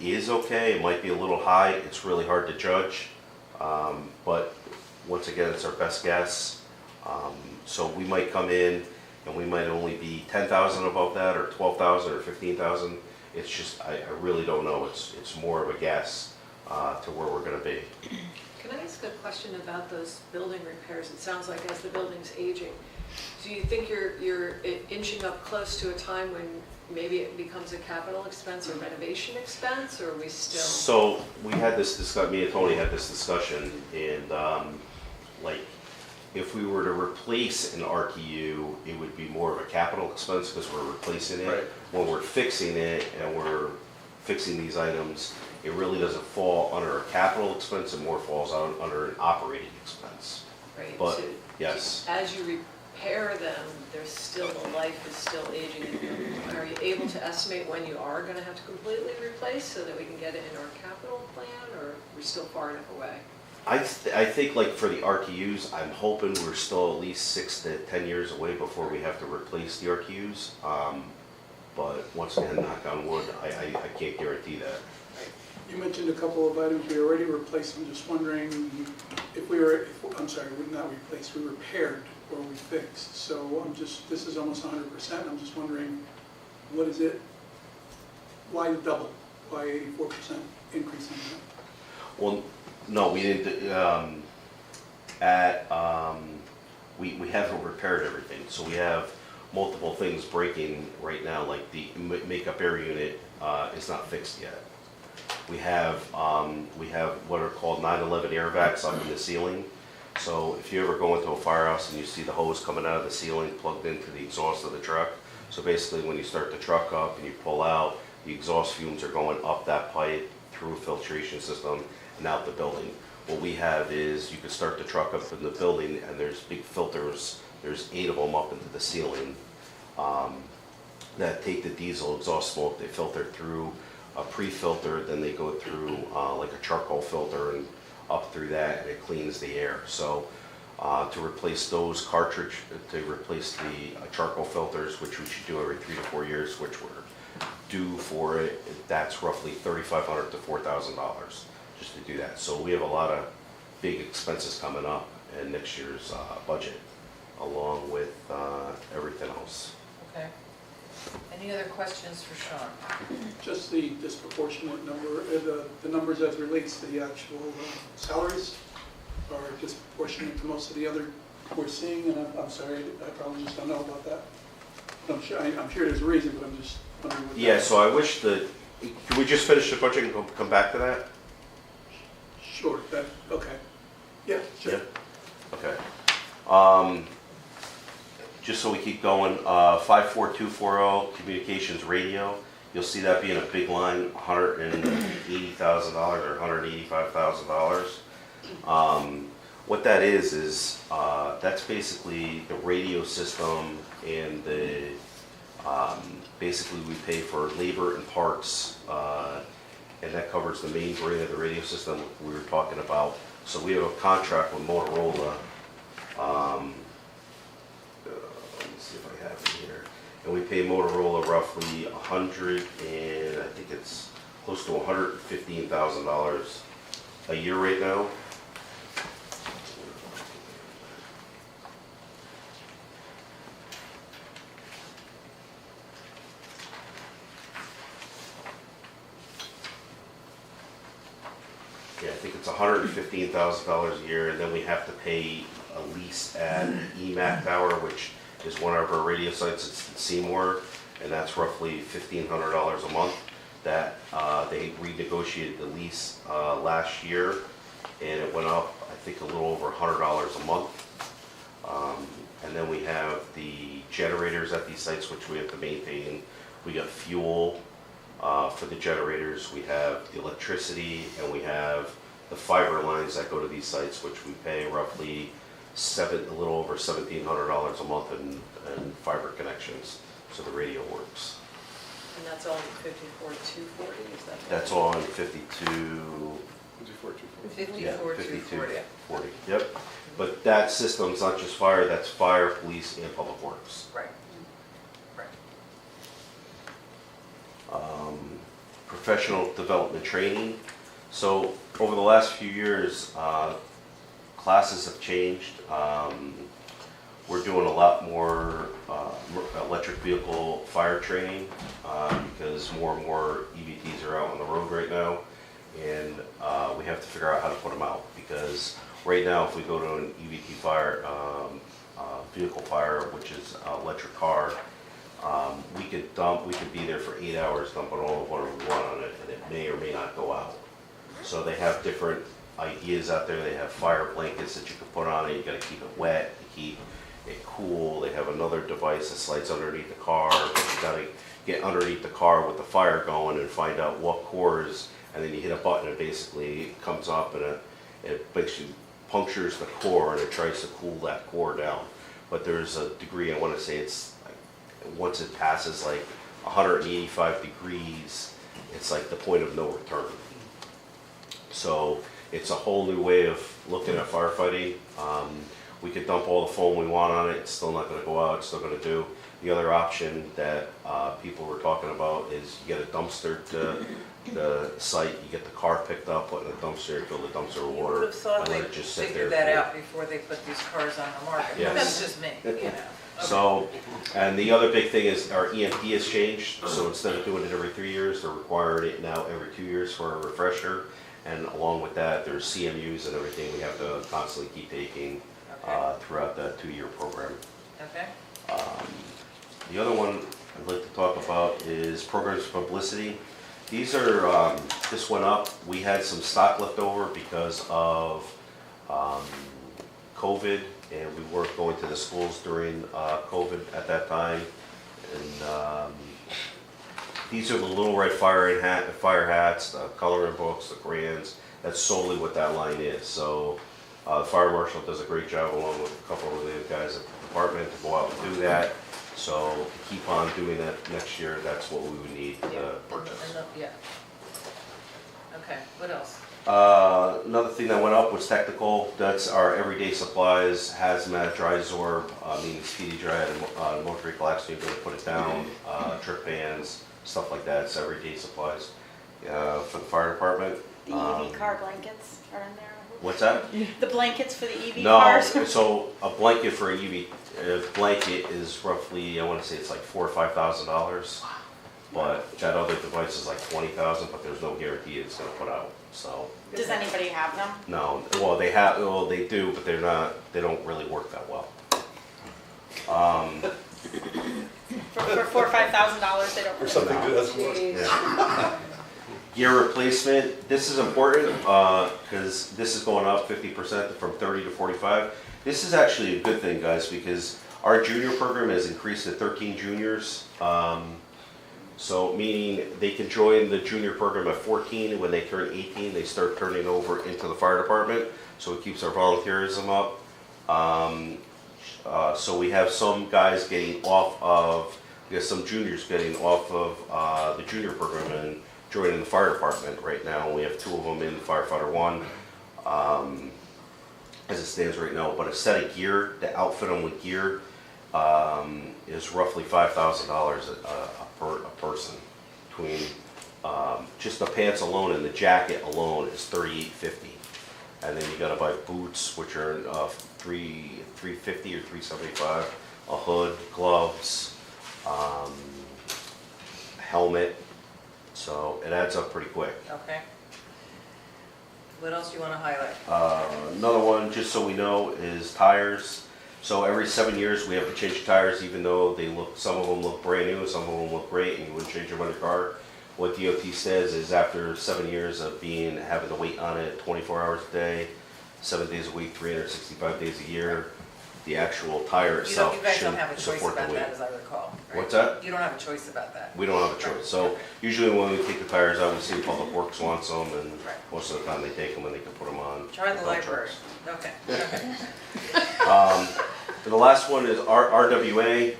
is okay. It might be a little high. It's really hard to judge, but once again, it's our best guess. So we might come in and we might only be 10,000 above that, or 12,000, or 15,000. It's just, I really don't know. It's more of a guess to where we're going to be. Can I ask a question about those building repairs? It sounds like as the building's aging, do you think you're inching up close to a time when maybe it becomes a capital expense or renovation expense, or are we still? So we had this discussion, me and Tony had this discussion, and like if we were to replace an RTU, it would be more of a capital expense because we're replacing it. Right. When we're fixing it and we're fixing these items, it really doesn't fall under a capital expense, it more falls under an operating expense. Right. But So yes. as you repair them, there's still, the life is still aging in them. Are you able to estimate when you are going to have to completely replace so that we can get it in our capital plan, or we're still far enough away? I think like for the RTUs, I'm hoping we're still at least 6 to 10 years away before we have to replace the RTUs. But once again, knock on wood, I can't guarantee that. You mentioned a couple of items we already replaced. I'm just wondering if we not replaced, we repaired or we fixed. So this is almost 100%. I'm just wondering, what is it? Why double? Why 84% increase in that? Well, no, we didn't. we haven't repaired everything. So we have multiple things breaking right now, like the makeup air unit is not fixed yet. We have what are called 911 air vacs up in the ceiling. So if you ever go into a firehouse and you see the hose coming out of the ceiling plugged into the exhaust of the truck, so basically when you start the truck up and you pull out, the exhaust fumes are going up that pipe through a filtration system and out the building. What we have is you can start the truck up in the building and there's big filters, there's 8 of them up into the ceiling that take the diesel exhaust smoke, they filter through a pre-filter, then they go through like a charcoal filter and up through that, and it cleans the air. So to replace those cartridge, to replace the charcoal filters, which we should do every 3 to 4 years, which we're due for it, that's roughly $3,500 to $4,000 just to do that. So we have a lot of big expenses coming up in next year's budget, along with everything else. Okay. Any other questions for Sean? Just the disproportionate number, the numbers as relates to the actual salaries are disproportionate to most of the other we're seeing, and I'm sorry, I probably just don't know about that. I'm sure there's a reason, but I'm just wondering what. Yeah, so I wish that, can we just finish the budget and come back to that? Sure, okay. Yeah, sure. Yeah. Okay. Just so we keep going, 54240 communications radio, you'll see that being a big line, $180,000 or $185,000. What that is that's basically the radio system and the basically we pay for labor and parts, and that covers the main brain of the radio system we were talking about. So we have a contract with Motorola. Let me see if I have it here. And we pay Motorola roughly $100 and I think it's close to $115,000 a year right now. Yeah, I think it's $115,000 a year, and then we have to pay a lease at EMAC Tower, which is one of our radio sites. It's in Seymour, and that's roughly $1,500 a month. That they renegotiated the lease last year, and it went up, I think, a little over $100 a month. And then we have the generators at these sites, which we have to maintain. We got fuel for the generators, we have the electricity, and we have the fiber lines that go to these sites, which we pay roughly a little over $1,700 a month in fiber connections, so the radio works. And that's on 54,240, is that? That's on 52... 54,240. Yep. But that system's not just fire, that's fire, police, and public works. Right. Professional development training. So over the last few years, classes have changed. We're doing a lot more electric vehicle fire training because more and more EVTs are out on the road right now, and we have to figure out how to put them out, because right now if we go to an EVT fire, vehicle fire, which is an electric car, we could be there for 8 hours dumping all of whatever we want on it, and it may or may not go out. So they have different ideas out there. They have fire blankets that you can put on it. You got to keep it wet, to keep it cool. They have another device that slides underneath the car, but you got to get underneath the car with the fire going and find out what cores, and then you hit a button and basically it comes up and it basically punctures the core and it tries to cool that core down. But there's a degree, I want to say it's once it passes like 185 degrees, it's like the point of no return. So it's a whole new way of looking at firefighting. We could dump all the foam we want on it, it's still not going to go out, it's still going to do. The other option that people were talking about is you get a dumpster to the site, you get the car picked up, put in a dumpster, fill the dumpster with water, You would have thought and they let it just sit there. figured that out before they put these cars on the market. Yes. That's just me, you know. So, and the other big thing is our EMP has changed, so instead of doing it every 3 years, they're requiring it now every 2 years for a refresher. And along with that, there's CMUs and everything we have to constantly keep taking throughout that 2-year program. Okay. The other one I'd like to talk about is programs for publicity. These are, this went up. We had some stock left over because of COVID, and we weren't going to the schools during COVID at that time. And these are the Little Red Fire hats, the coloring books, the crayons. That's solely what that line is. So the fire marshal does a great job along with a couple of the guys at the department to go out and do that. So to keep on doing that next year, that's what we would need to purchase. Yeah. Okay, what else? Another thing that went up was technical. That's our everyday supplies, hazmat, dry zorb, meaning speedy dry, motor vehicle accident, you're gonna put it down, trip bands, stuff like that. It's everyday supplies for the fire department. The EV car blankets are in there? What's that? The blankets for the EV No, cars? so a blanket for an EV blanket is roughly, I want to say it's like $4,000 or $5,000. But that other device is like $20,000, but there's no guarantee it's going to put out. So. Does anybody have them? No, well they do, but they don't really work that well. For $4,000 or $5,000, they don't. Or something that doesn't work. Yeah. Gear replacement, this is important because this is going up 50% from 30 to 45. This is actually a good thing, guys, because our junior program has increased to 13 juniors. So meaning they can join the junior program at 14, and when they turn 18, they start turning over into the fire department. So it keeps our volunteerism up. So we have some guys getting off of, we have some juniors getting off of the junior program and joining the fire department right now. We have 2 of them in Firefighter 1 as it stands right now. But a set of gear, to outfit them with gear, is roughly $5,000 a person. Between just the pants alone and the jacket alone is $3,850, and then you got to buy boots, which are $350 or $375, a hood, gloves, helmet. So it adds up pretty quick. Okay. What else do you want to highlight? Another one, just so we know, is tires. So every 7 years we have to change tires, even though they look, some of them look brand new, some of them look great, and you wouldn't change them on your car. What DOT says is after 7 years of having to wait on it 24 hours a day, 7 days a week, 365 days a year, the actual tire itself You guys don't should have a choice support the about weight. that, as I recall, right? What's that? You don't have a choice about that. We don't have a choice. So usually when we take the tires out, we see Public Works wants them, and Right. most of the time they take them and they can put them on. Try the dump library. trucks. Okay. Okay. And the last one is RWA.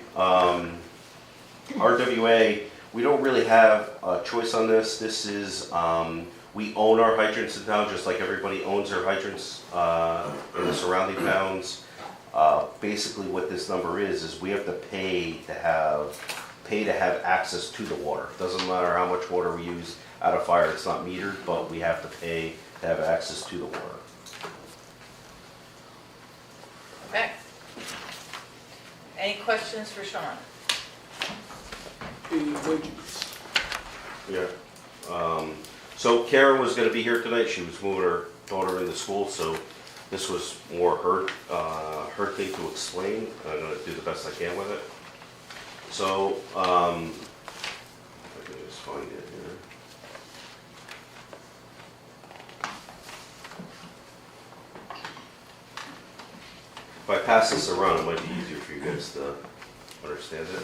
RWA, we don't really have a choice on this. This is, we own our hydrants in town, just like everybody owns their hydrants in the surrounding towns. Basically what this number is we have to pay to have access to the water. Doesn't matter how much water we use out of fire, it's not metered, but we have to pay to have access to the water. Okay. Any questions for Sean? The wages. Yeah. So Karen was gonna be here tonight. She was moving her daughter into school, so this was more her thing to explain. I'm gonna do the best I can with it. So, if I can just find it here. If I pass this around, it might be easier for you guys to understand it.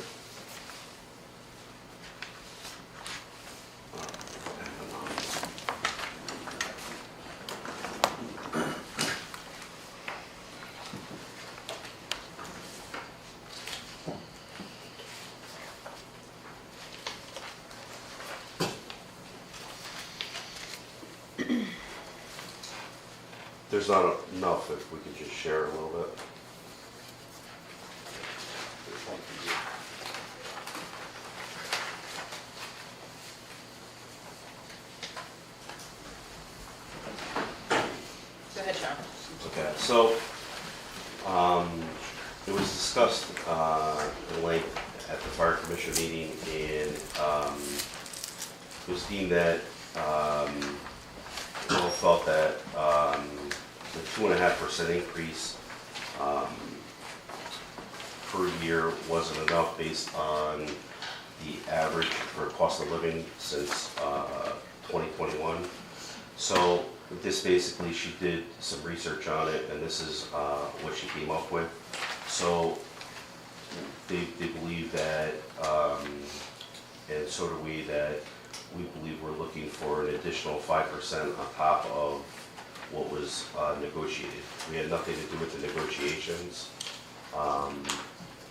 There's not enough if we could just share a little bit. Go ahead, Sean. Okay, so it was discussed in length at the fire commission meeting, and it was deemed that we all felt that the 2.5% increase per year wasn't enough based on the average for cost of living since 2021. So this basically, she did some research on it, and this is what she came up with. So they believe that, and so do we, that we believe we're looking for an additional 5% on top of what was negotiated. We had nothing to do with the negotiations,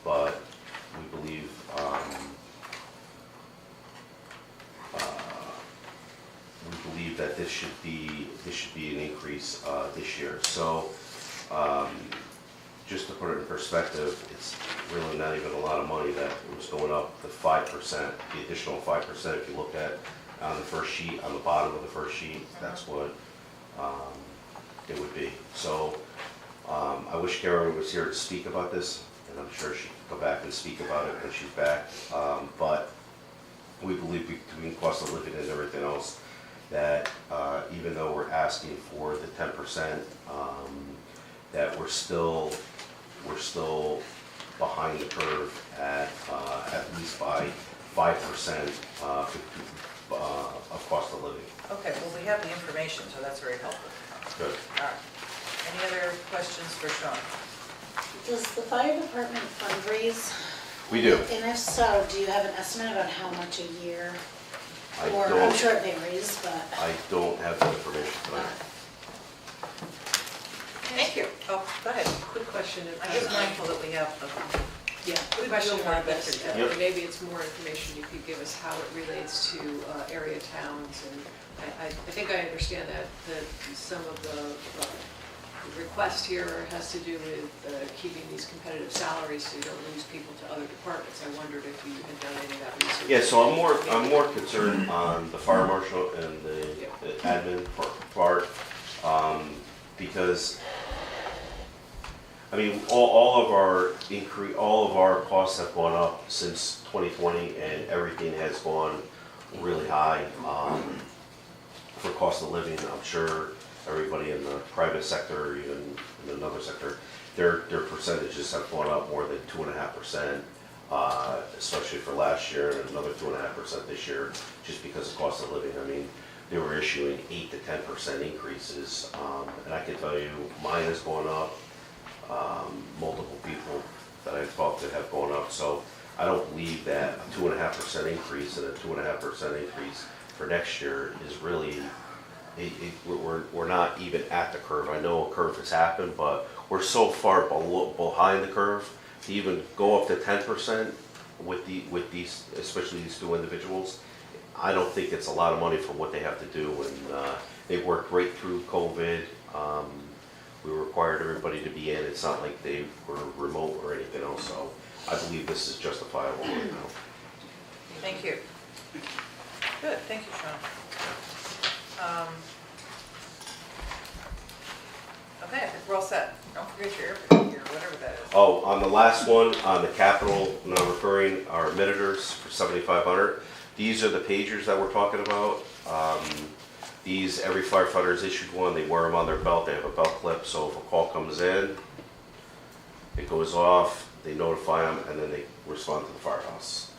but we believe that this should be an increase this year. So just to put it in perspective, it's really not even a lot of money that was going up the 5%, the additional 5%. If you look at on the first sheet, on the bottom of the first sheet, that's what it would be. So I wish Karen was here to speak about this, and I'm sure she could go back and speak about it when she's back. But we believe between cost of living and everything else, that even though we're asking for the 10%, that we're still behind the curve at least by 5% of cost of living. Okay, well, we have the information, so that's very helpful. Good. All right. Any other questions for Sean? Does the fire department fundraise? We do. And if so, do you have an estimate about how much a year? I Or, I'm don't- sure it varies, but. I don't have that information tonight. Thank you. Oh, go ahead. Quick question. I'm just mindful that we have a Yeah, Good question deal on more this. invested. Yep. Maybe it's more information you could give us how it relates to area towns. And I think I understand that some of the request here has to do with keeping these competitive salaries so you don't lose people to other departments. I wondered if you had done any of that research. Yeah, so I'm more concerned on the fire marshal and the admin part, because I mean, all of our costs have gone up since 2020, and everything has gone really high for cost of living. I'm sure everybody in the private sector, even in another sector, their percentages have gone up more than 2.5%, especially for last year, and another 2.5% this year, just because of cost of living. I mean, they were issuing 8 to 10% increases, and I can tell you, mine has gone up. Multiple people that I've talked to have gone up, so I don't believe that a 2.5% increase and a 2.5% increase for next year is really, we're not even at the curve. I know a curve has happened, but we're so far behind the curve to even go up to 10% with these, especially these two individuals. I don't think it's a lot of money for what they have to do, and they worked right through COVID. We required everybody to be in. It's not like they were remote or anything else, so I believe this is justifiable right now. Thank you. Good, thank you, Sean. Okay, I think we're all set. Don't forget your airplane or whatever that is. Oh, on the last one, on the capital non-recurring, our emitters for 7,500. These are the pagers that we're talking about. These, every firefighter has issued one. They wear them on their belt. They have a belt clip, so if a call comes in, it goes off, they notify them, and then they respond to the firehouse.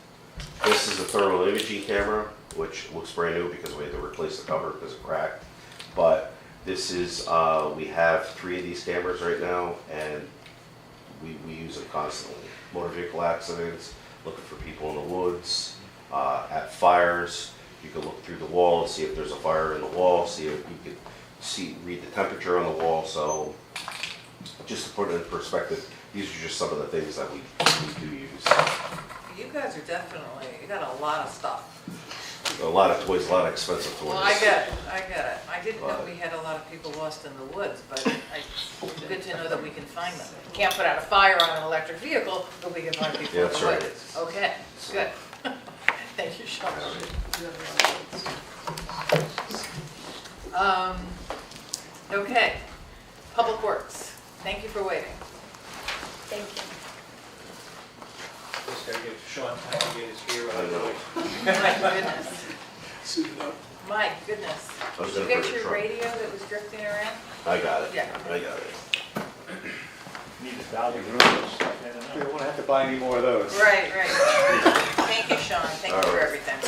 This is a thermal imaging camera, which looks brand new because we had to replace the cover because it cracked. But this is, we have 3 of these cameras right now, and we use them constantly. Motor vehicle accidents, looking for people in the woods, at fires. You can look through the wall and see if there's a fire in the wall, see if you can read the temperature on the wall. So just to put it in perspective, these are just some of the things that we do use. You guys are definitely, you got a lot of stuff. A lot of toys, a lot of expensive toys. Well, I get it. I didn't know we had a lot of people lost in the woods, but it's good to know that we can find them. Can't put out a fire on an electric vehicle, but we can find people in the That's right. woods. Okay, good. Thank you, Sean. Okay, Public Works, thank you for waiting. Thank you. Just gotta get Sean time to get his ear I know. My goodness. Suit it up. My goodness. I was Did you gonna get put it your in radio that was drifting around? I got it. Yeah. I got it. Need to value. We don't want to have to buy any more of those. Right. Thank you, Sean, thank you for everything.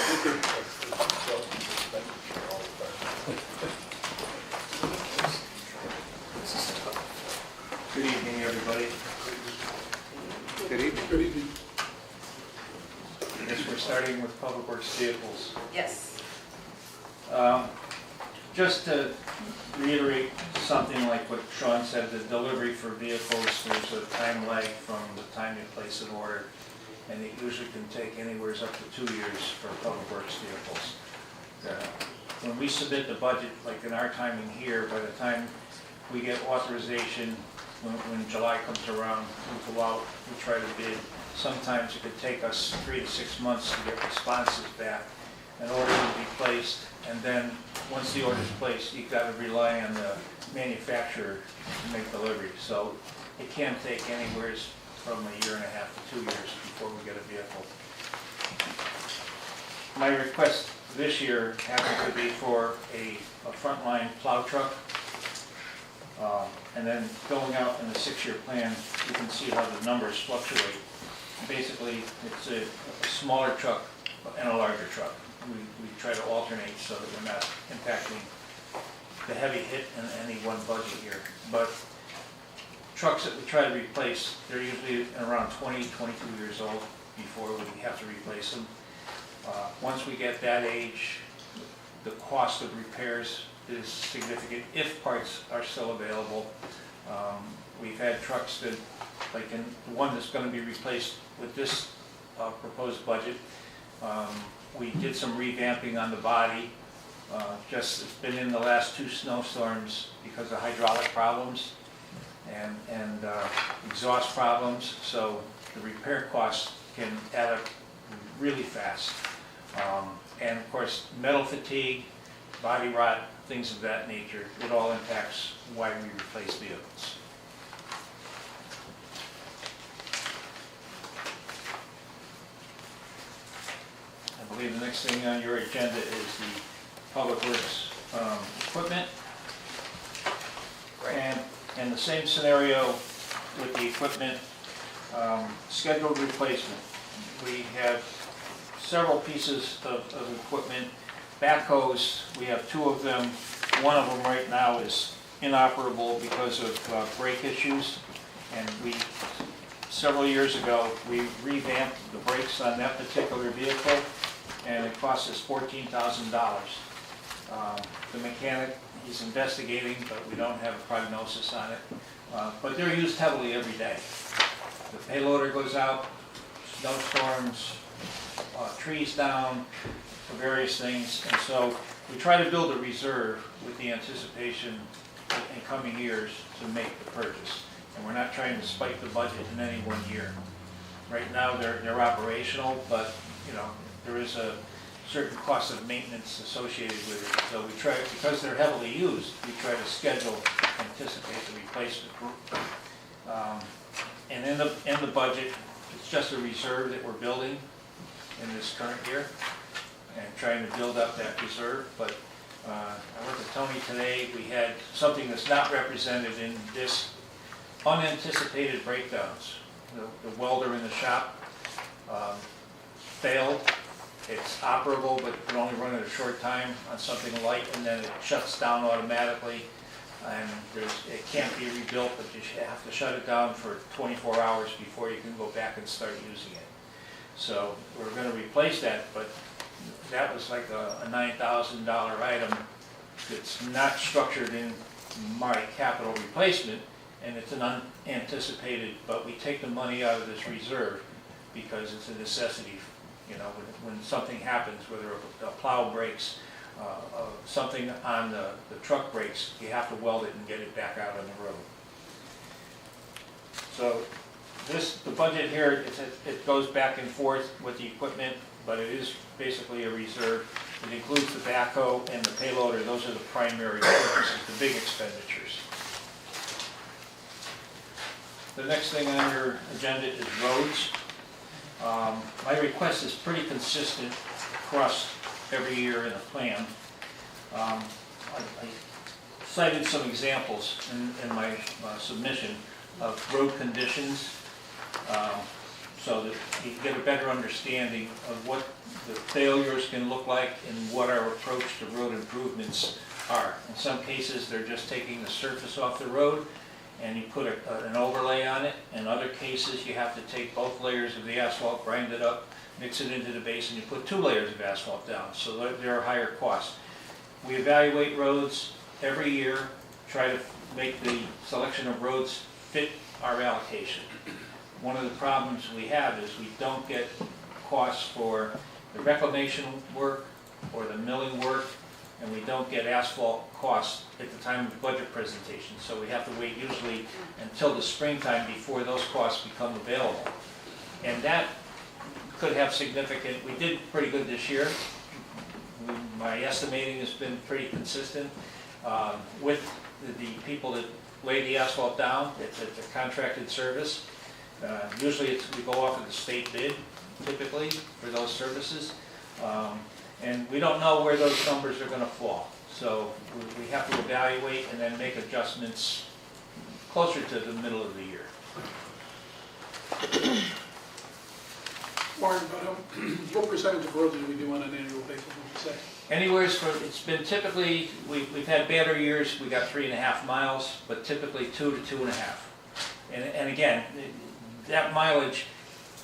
Good evening, everybody. Good evening. Good evening. I guess we're starting with Public Works vehicles. Yes. Just to reiterate something like what Sean said, the delivery for vehicles, there's a time lag from the time you place an order, and it usually can take anywhere up to 2 years for Public Works vehicles. When we submit the budget, like in our timing here, by the time we get authorization, when July comes around, we go out, we try to bid. Sometimes it could take us 3 to 6 months to get responses back. An order will be placed, and then once the order is placed, you've got to rely on the manufacturer to make delivery. So it can take anywhere from 1.5 years to 2 years before we get a vehicle. My request this year happens to be for a frontline plow truck. And then going out in the 6-year plan, you can see how the numbers fluctuate. Basically, it's a smaller truck and a larger truck. We try to alternate so that we're not impacting the heavy hit in any one budget year. But trucks that we try to replace, they're usually around 20, 22 years old before we have to replace them. Once we get that age, the cost of repairs is significant if parts are still available. We've had trucks that, like in the one that's going to be replaced with this proposed budget, we did some revamping on the body. Just it's been in the last 2 snowstorms because of hydraulic problems and exhaust problems, so the repair costs can add up really fast. And of course, metal fatigue, body rot, things of that nature, it all impacts why we replace vehicles. I believe the next thing on your agenda is the Public Works equipment. And the same scenario with the equipment, scheduled replacement. We have several pieces of equipment. Backhoes, we have 2 of them. One of them right now is inoperable because of brake issues. And several years ago, we revamped the brakes on that particular vehicle, and it cost us $14,000. The mechanic, he's investigating, but we don't have a prognosis on it. But they're used heavily every day. The payloader goes out, snowstorms, trees down, for various things, and so we try to build a reserve with the anticipation in coming years to make the purchase. And we're not trying to spike the budget in any one year. Right now they're operational, but there is a certain cost of maintenance associated with it. So we try, because they're heavily used, we try to schedule, anticipate the replacement. And in the budget, it's just a reserve that we're building in this current year and trying to build up that reserve. But I went to Tony today, we had something that's not represented in this, unanticipated breakdowns. The welder in the shop failed. It's operable, but it can only run it a short time on something light, and then it shuts down automatically. And it can't be rebuilt, but you have to shut it down for 24 hours before you can go back and start using it. So we're going to replace that, but that was like a $9,000 item that's not structured in my capital replacement, and it's an unanticipated, but we take the money out of this reserve because it's a necessity. When something happens, whether a plow breaks, something on the truck breaks, you have to weld it and get it back out on the road. So the budget here, it goes back and forth with the equipment, but it is basically a reserve. It includes the backhoe and the payloader. Those are the primary purchases, the big expenditures. The next thing on your agenda is roads. My request is pretty consistent across every year in the plan. I cited some examples in my submission. of road conditions, so that you get a better understanding of what the failures can look like and what our approach to road improvements are. In some cases, they're just taking the surface off the road and you put an overlay on it. In other cases, you have to take both layers of the asphalt, grind it up, mix it into the base, and you put 2 layers of asphalt down, so there are higher costs. We evaluate roads every year, try to make the selection of roads fit our allocation. One of the problems we have is we don't get costs for the reclamation work or the milling work, and we don't get asphalt costs at the time of budget presentation. So we have to wait usually until the springtime before those costs become available. And that could have significant, we did pretty good this year. My estimating has been pretty consistent with the people that lay the asphalt down. It's a contracted service. Usually we go off of the state bid, typically, for those services. And we don't know where those numbers are going to fall. So we have to evaluate and then make adjustments closer to the middle of the year. Warren, what percentage of roads do we do on an annual basis, would you say? Anywhere from, it's been typically, we've had better years, we got 3.5 miles, but typically 2 to 2.5. And again, that mileage,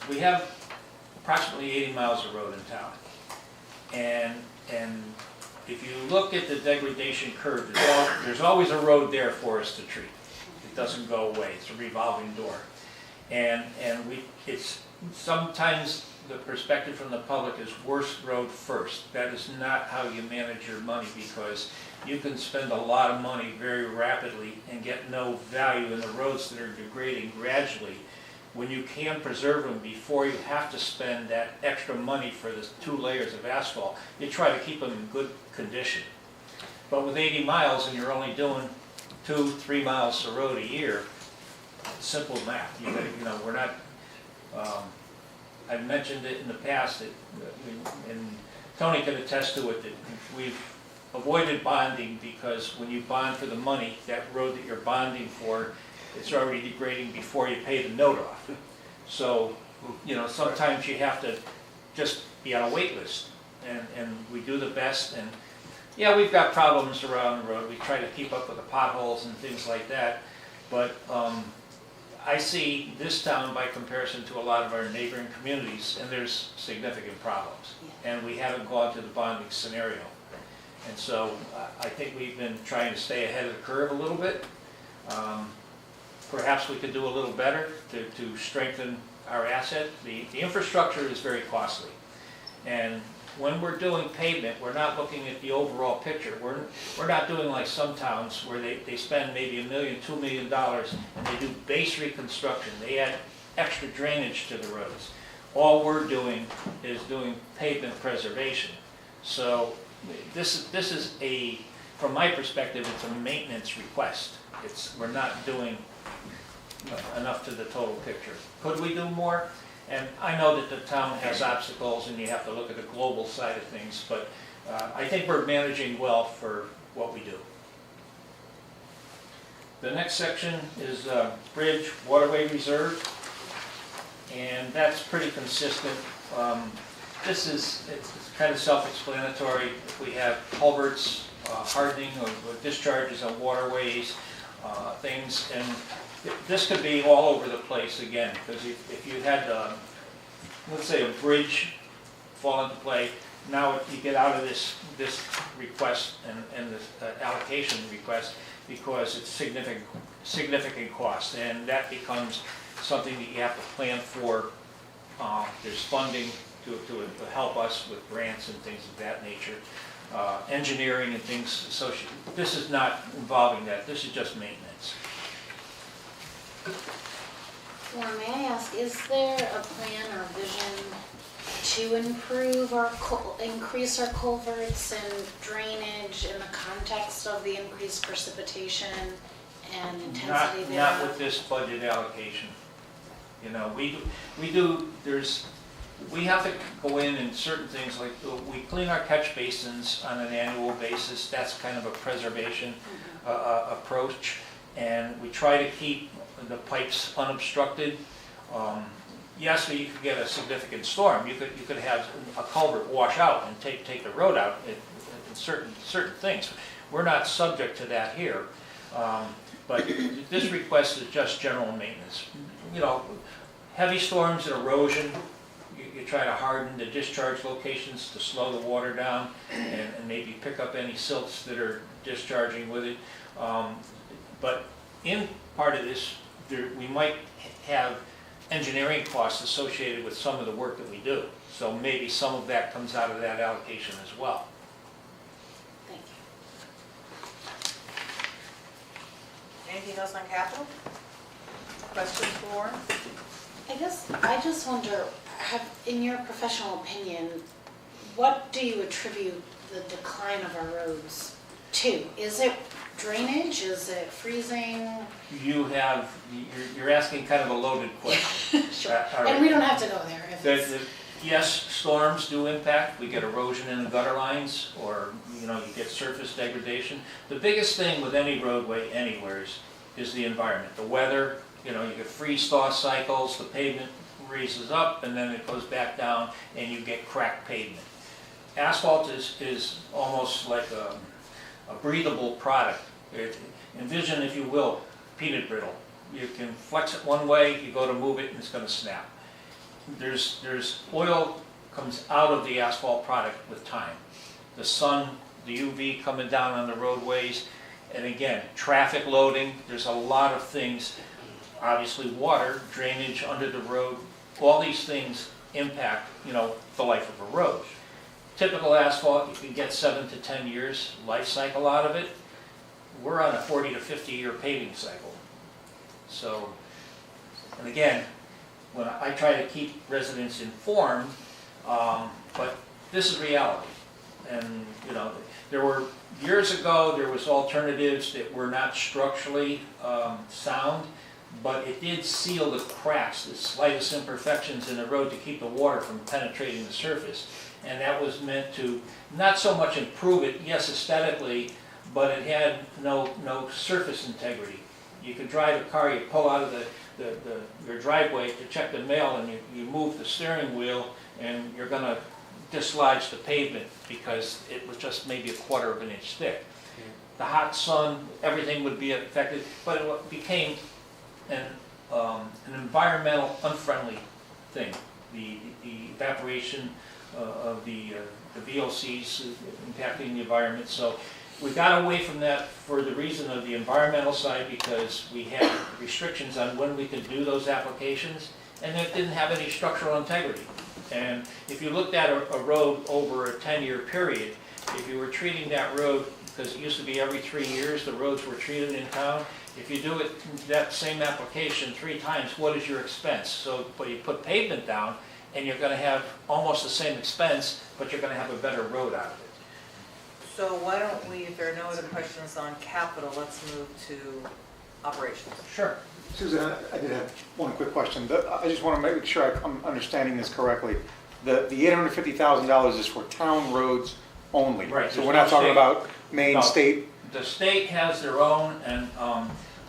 we have approximately 80 miles of road in town. And if you look at the degradation curve, there's always a road there for us to treat. It doesn't go away, it's a revolving door. And it's sometimes the perspective from the public is worst road first. That is not how you manage your money, because you can spend a lot of money very rapidly and get no value in the roads that are degrading gradually, when you can preserve them before you have to spend that extra money for the 2 layers of asphalt. You try to keep them in good condition. But with 80 miles and you're only doing 2-3 miles of road a year, simple math. We're not, I've mentioned it in the past, and Tony can attest to it, that we've avoided bonding, because when you bond for the money, that road that you're bonding for, it's already degrading before you pay the note off. So, sometimes you have to just be on a wait list, and we do the best. And yeah, we've got problems around the road. We try to keep up with the potholes and things like that, but I see this town by comparison to a lot of our neighboring communities, and there's significant problems. And we haven't gone to the bonding scenario. And so I think we've been trying to stay ahead of the curve a little bit. Perhaps we could do a little better to strengthen our asset. The infrastructure is very costly. And when we're doing pavement, we're not looking at the overall picture. We're not doing like some towns where they spend maybe $1 million, $2 million, and they do base reconstruction. They add extra drainage to the roads. All we're doing is doing pavement preservation. So this is from my perspective, it's a maintenance request. We're not doing enough to the total picture. Could we do more? And I know that the town has obstacles and you have to look at the global side of things, but I think we're managing well for what we do. The next section is bridge waterway reserve, and that's pretty consistent. It's kind of self-explanatory. If we have culverts, hardening of discharges on waterways, things, and this could be all over the place again, because if you had, let's say, a bridge fall into play, now you get out of this request and this allocation request, because it's significant cost, and that becomes something that you have to plan for. There's funding to help us with grants and things of that nature, engineering and things associated. This is not involving that. This is just maintenance. Well, may I ask, is there a plan or vision to improve increase our culverts and drainage in the context of the increased precipitation and intensity thereof? Not with this budget allocation. We have to go in certain things, like we clean our catch basins on an annual basis. That's kind of a preservation approach, and we try to keep the pipes unobstructed. Yes, you could get a significant storm. You could have a culvert wash out and take the road out in certain things. We're not subject to that here. But this request is just general maintenance. You know, heavy storms and erosion, you try to harden the discharge locations to slow the water down and maybe pick up any silts that are discharging with it. But in part of this, we might have engineering costs associated with some of the work that we do. So maybe some of that comes out of that allocation as well. Thank you. Anything else on capital? Questions for Warren? I just wonder, in your professional opinion, what do you attribute the decline of our roads to? Is it drainage? Is it freezing? You're asking kind of a loaded question. Sure. And we don't have to go there. Yes, storms do impact. We get erosion in the gutter lines, or you get surface degradation. The biggest thing with any roadway anywhere is the environment, the weather. You get freeze-thaw cycles. The pavement raises up and then it goes back down, and you get cracked pavement. Asphalt is almost like a breathable product. Envision, if you will, peanut brittle. You can flex it one way, you go to move it, and it's going to snap. There's oil comes out of the asphalt product with time. The sun, the UV coming down on the roadways, and again, traffic loading. There's a lot of things. Obviously, water, drainage under the road. All these things impact, the life of a road. Typical asphalt, you can get 7 to 10 years life cycle out of it. We're on a 40 to 50 year paving cycle. So, and again, when I try to keep residents informed, but this is reality. And years ago there was alternatives that were not structurally sound, but it did seal the cracks, the slightest imperfections in the road to keep the water from penetrating the surface. And that was meant to not so much improve it, yes, aesthetically, but it had no surface integrity. You could drive a car, you pull out of your driveway to check the mail, and you move the steering wheel, and you're going to dislodge the pavement because it was just maybe 1/4 of an inch thick. The hot sun, everything would be affected, but it became an environmental unfriendly thing. The evaporation of the VOCs impacting the environment. So we got away from that for the reason of the environmental side, because we had restrictions on when we could do those applications, and it didn't have any structural integrity. And if you looked at a road over a 10-year period, if you were treating that road, because it used to be every 3 years the roads were treated in town, if you do it, that same application 3 times, what is your expense? So, but you put pavement down, and you're going to have almost the same expense, but you're going to have a better road out of it. So why don't we, if there are no other questions on capital, let's move to operations. Sure. Susan, I did have one quick question. I just want to make sure I'm understanding this correctly. The $850,000 is for town roads only. Right. So we're not talking about Maine State. The state has their own, and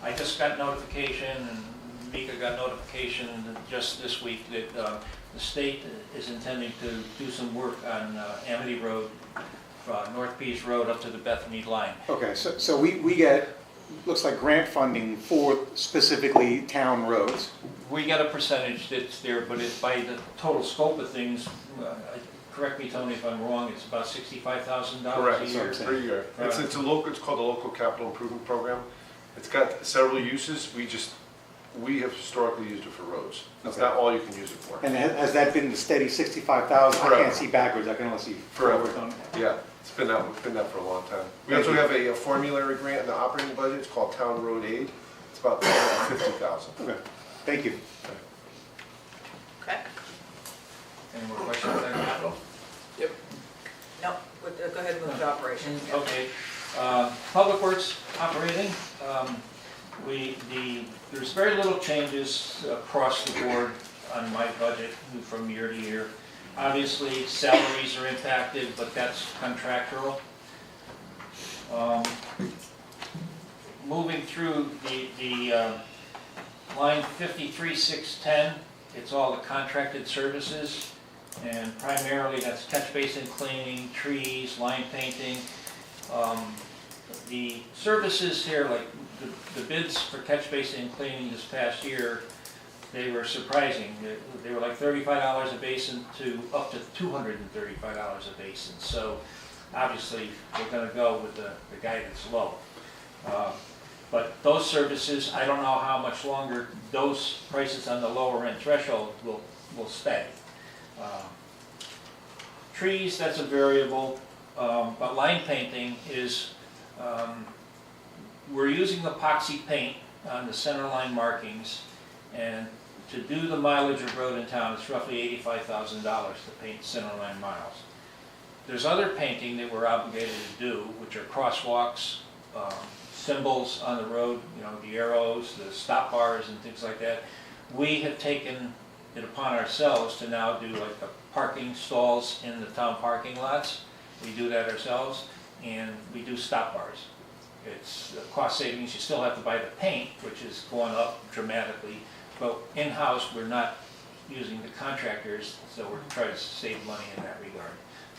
I just got notification, and Mika got notification just this week that the state is intending to do some work on Amity Road, North Peace Road up to the Bethany line. Okay, so we get, looks like grant funding for specifically town roads. We get a percentage that's there, but it's by the total scope of things. Correct me, Tony, if I'm wrong. It's about $65,000 a year. Per year. It's called the Local Capital Improvement Program. It's got several uses. We have historically used it for roads. That's not all you can use it for. And has that been the steady 65,000? I can't see backwards. I can only see forward. Yeah, it's been that for a long time. We also have a formulary grant in the operating budget. It's called Town Road Aid. It's about $350,000. Okay, thank you. Okay. Any more questions on capital? Yep. No, go ahead and move to operations. Okay. Public Works operating. There's very little changes across the board on my budget from year to year. Obviously, salaries are impacted, but that's contractual. Moving through the line 53,610, it's all the contracted services, and primarily that's catch basin cleaning, trees, line painting. The services here, like the bids for catch basin cleaning this past year, they were surprising. They were like $35 a basin to up to $235 a basin. So obviously, we're going to go with the guy that's low. But those services, I don't know how much longer those prices on the lower end threshold will stay. Trees, that's a variable, but line painting is, we're using epoxy paint on the center line markings, and to do the mileage of road in town, it's roughly $85,000 to paint center line miles. There's other painting that we're obligated to do, which are crosswalks, symbols on the road, you know, the arrows, the stop bars and things like that. We have taken it upon ourselves to now do like the parking stalls in the town parking lots. We do that ourselves, and we do stop bars. It's cost savings. You still have to buy the paint, which is going up dramatically, but in-house we're not using the contractors, so we're trying to save money in that regard.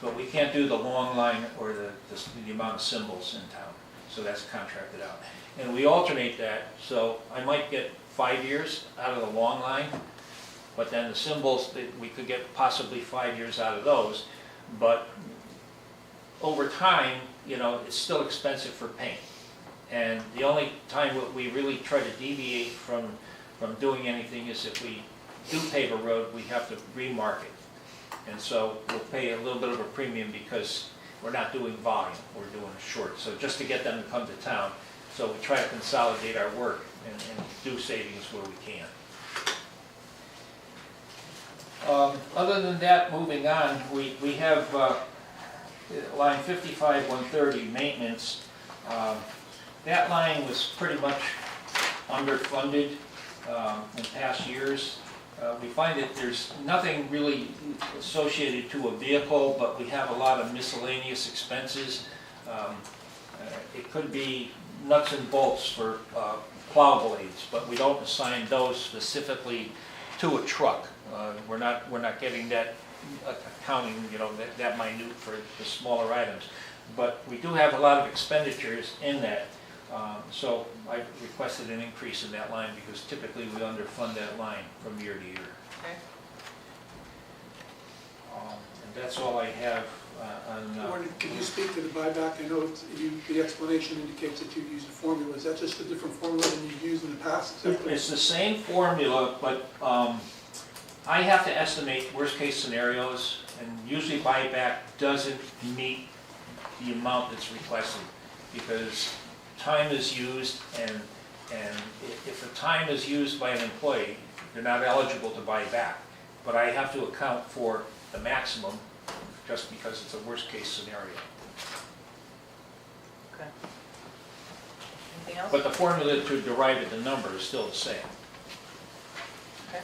But we can't do the long line or the amount of symbols in town, so that's contracted out. And we alternate that, so I might get 5 years out of the long line, but then the symbols, we could get possibly 5 years out of those. But over time, you know, it's still expensive for paint. And the only time that we really try to deviate from doing anything is if we do pave a road, we have to remark it. And so we'll pay a little bit of a premium because we're not doing volume, we're doing short. So just to get them to come to town, so we try to consolidate our work and do savings where we can. Other than that, moving on, we have line 55-130, maintenance. That line was pretty much underfunded in past years. We find that there's nothing really associated to a vehicle, but we have a lot of miscellaneous expenses. It could be nuts and bolts for plow blades, but we don't assign those specifically to a truck. We're not getting that accounting, you know, that minute for the smaller items. But we do have a lot of expenditures in that. So I requested an increase in that line because typically we underfund that line from year to year. Okay. And that's all I have on. Warren, can you speak to the buyback? I know the explanation indicates that you use a formula. Is that just a different formula than you've used in the past? It's the same formula, but I have to estimate worst case scenarios, and usually buyback doesn't meet the amount that's requested because time is used, and if the time is used by an employee, they're not eligible to buy back. But I have to account for the maximum just because it's a worst case scenario. Okay. Anything else? But the formula to derive it, the number is still the same. Okay.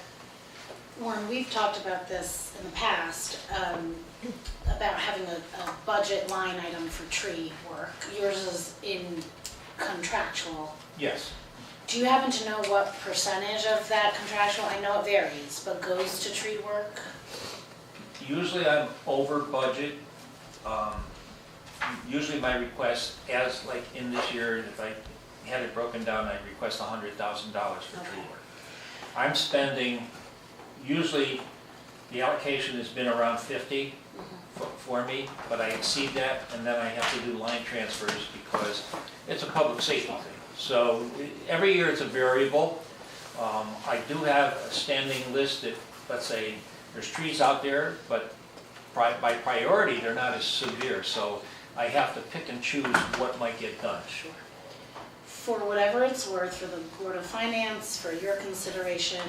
Warren, we've talked about this in the past, about having a budget line item for tree work. Yours is in contractual. Yes. Do you happen to know what percentage of that contractual, I know it varies, but goes to tree work? Usually I'm over budget. Usually my request, as like in this year, if I had it broken down, I'd request $100,000 for tree work. I'm spending, usually the allocation has been around 50 for me, but I exceed that, and then I have to do line transfers because it's a public safety thing. So every year it's a variable. I do have a standing list that, let's say, there's trees out there, but by priority, they're not as severe. So I have to pick and choose what might get done. Sure. For whatever it's worth, for the Board of Finance, for your consideration,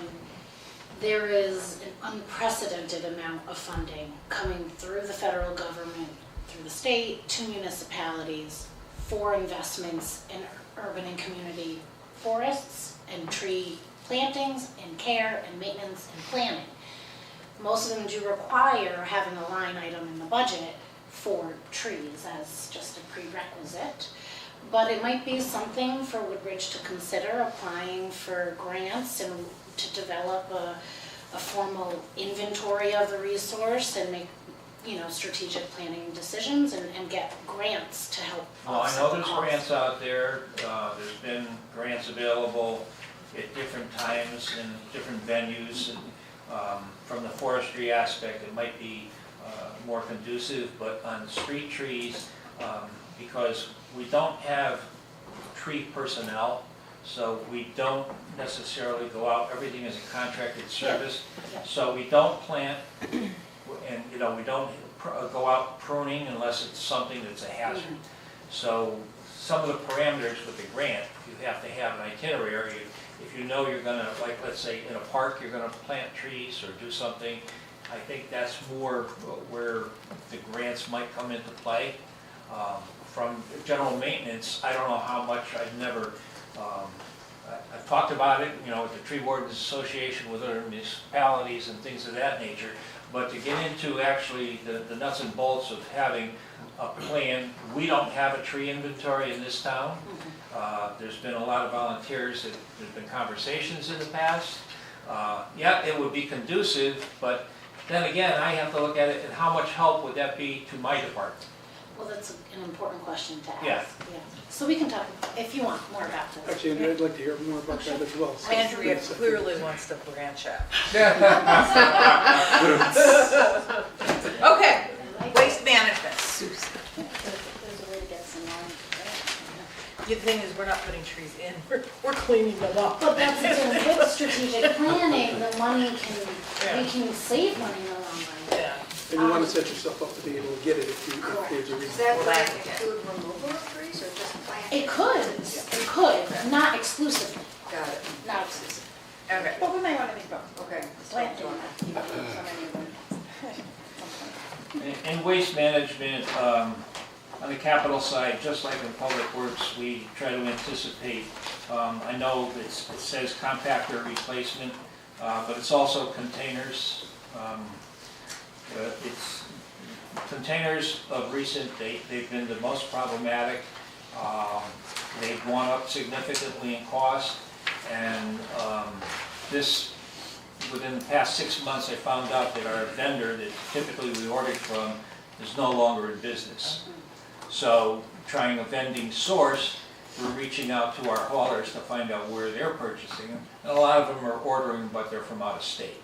there is an unprecedented amount of funding coming through the federal government, through the state, to municipalities for investments in urban and community forests and tree plantings and care and maintenance and planning. Most of them do require having a line item in the budget for trees as just a prerequisite. But it might be something for Woodbridge to consider applying for grants and to develop a formal inventory of the resource and make, strategic planning decisions and get grants to help Well, I offset know the there's cost. grants out there, there's been grants available at different times in different venues, and from the forestry aspect, it might be more conducive, but on street trees, because we don't have tree personnel, so we don't necessarily go out, everything is a contracted service, so we don't plant, and we don't go out pruning unless it's something that's a hazard. So some of the parameters with the grant, you have to have an itinerary. If you know you're gonna, like, let's say in a park, you're gonna plant trees or do something, I think that's more where the grants might come into play. From general maintenance, I don't know how much, I've talked about it, with the Tree Wardens Association, with other municipalities and things of that nature, but to get into actually the nuts and bolts of having a plan, we don't have a tree inventory in this town. There's been a lot of volunteers, there's been conversations in the past. Yeah, it would be conducive, but then again, I have to look at it, and how much help would that be to my department? Well, that's an important question to ask. Yeah. So we can talk, if you want, more about this. Actually, and I'd like to hear more about that as well. So- Andrea clearly wants to branch out. Okay, waste management. There's a way to get some money. The thing is, we're not putting trees in, we're cleaning them up. But that's the thing, with strategic planning, the money we can save money in the long run. Yeah. And you want to set yourself up to be able to get it if there's a reason. Does that plan include removal of trees or just planting? It could, not exclusively, Got it. not exclusively. Okay. But we may want to think about Okay. planting, so many of them. In waste management, on the capital side, just like in public works, we try to anticipate. I know it says compactor replacement, but it's also containers. It's containers of recent date, they've been the most problematic. They've gone up significantly in cost, and within the past 6 months, I found out that our vendor that typically we ordered from is no longer in business. So, trying a vending source, we're reaching out to our haulers to find out where they're purchasing them. And a lot of them are ordering, but they're from out of state.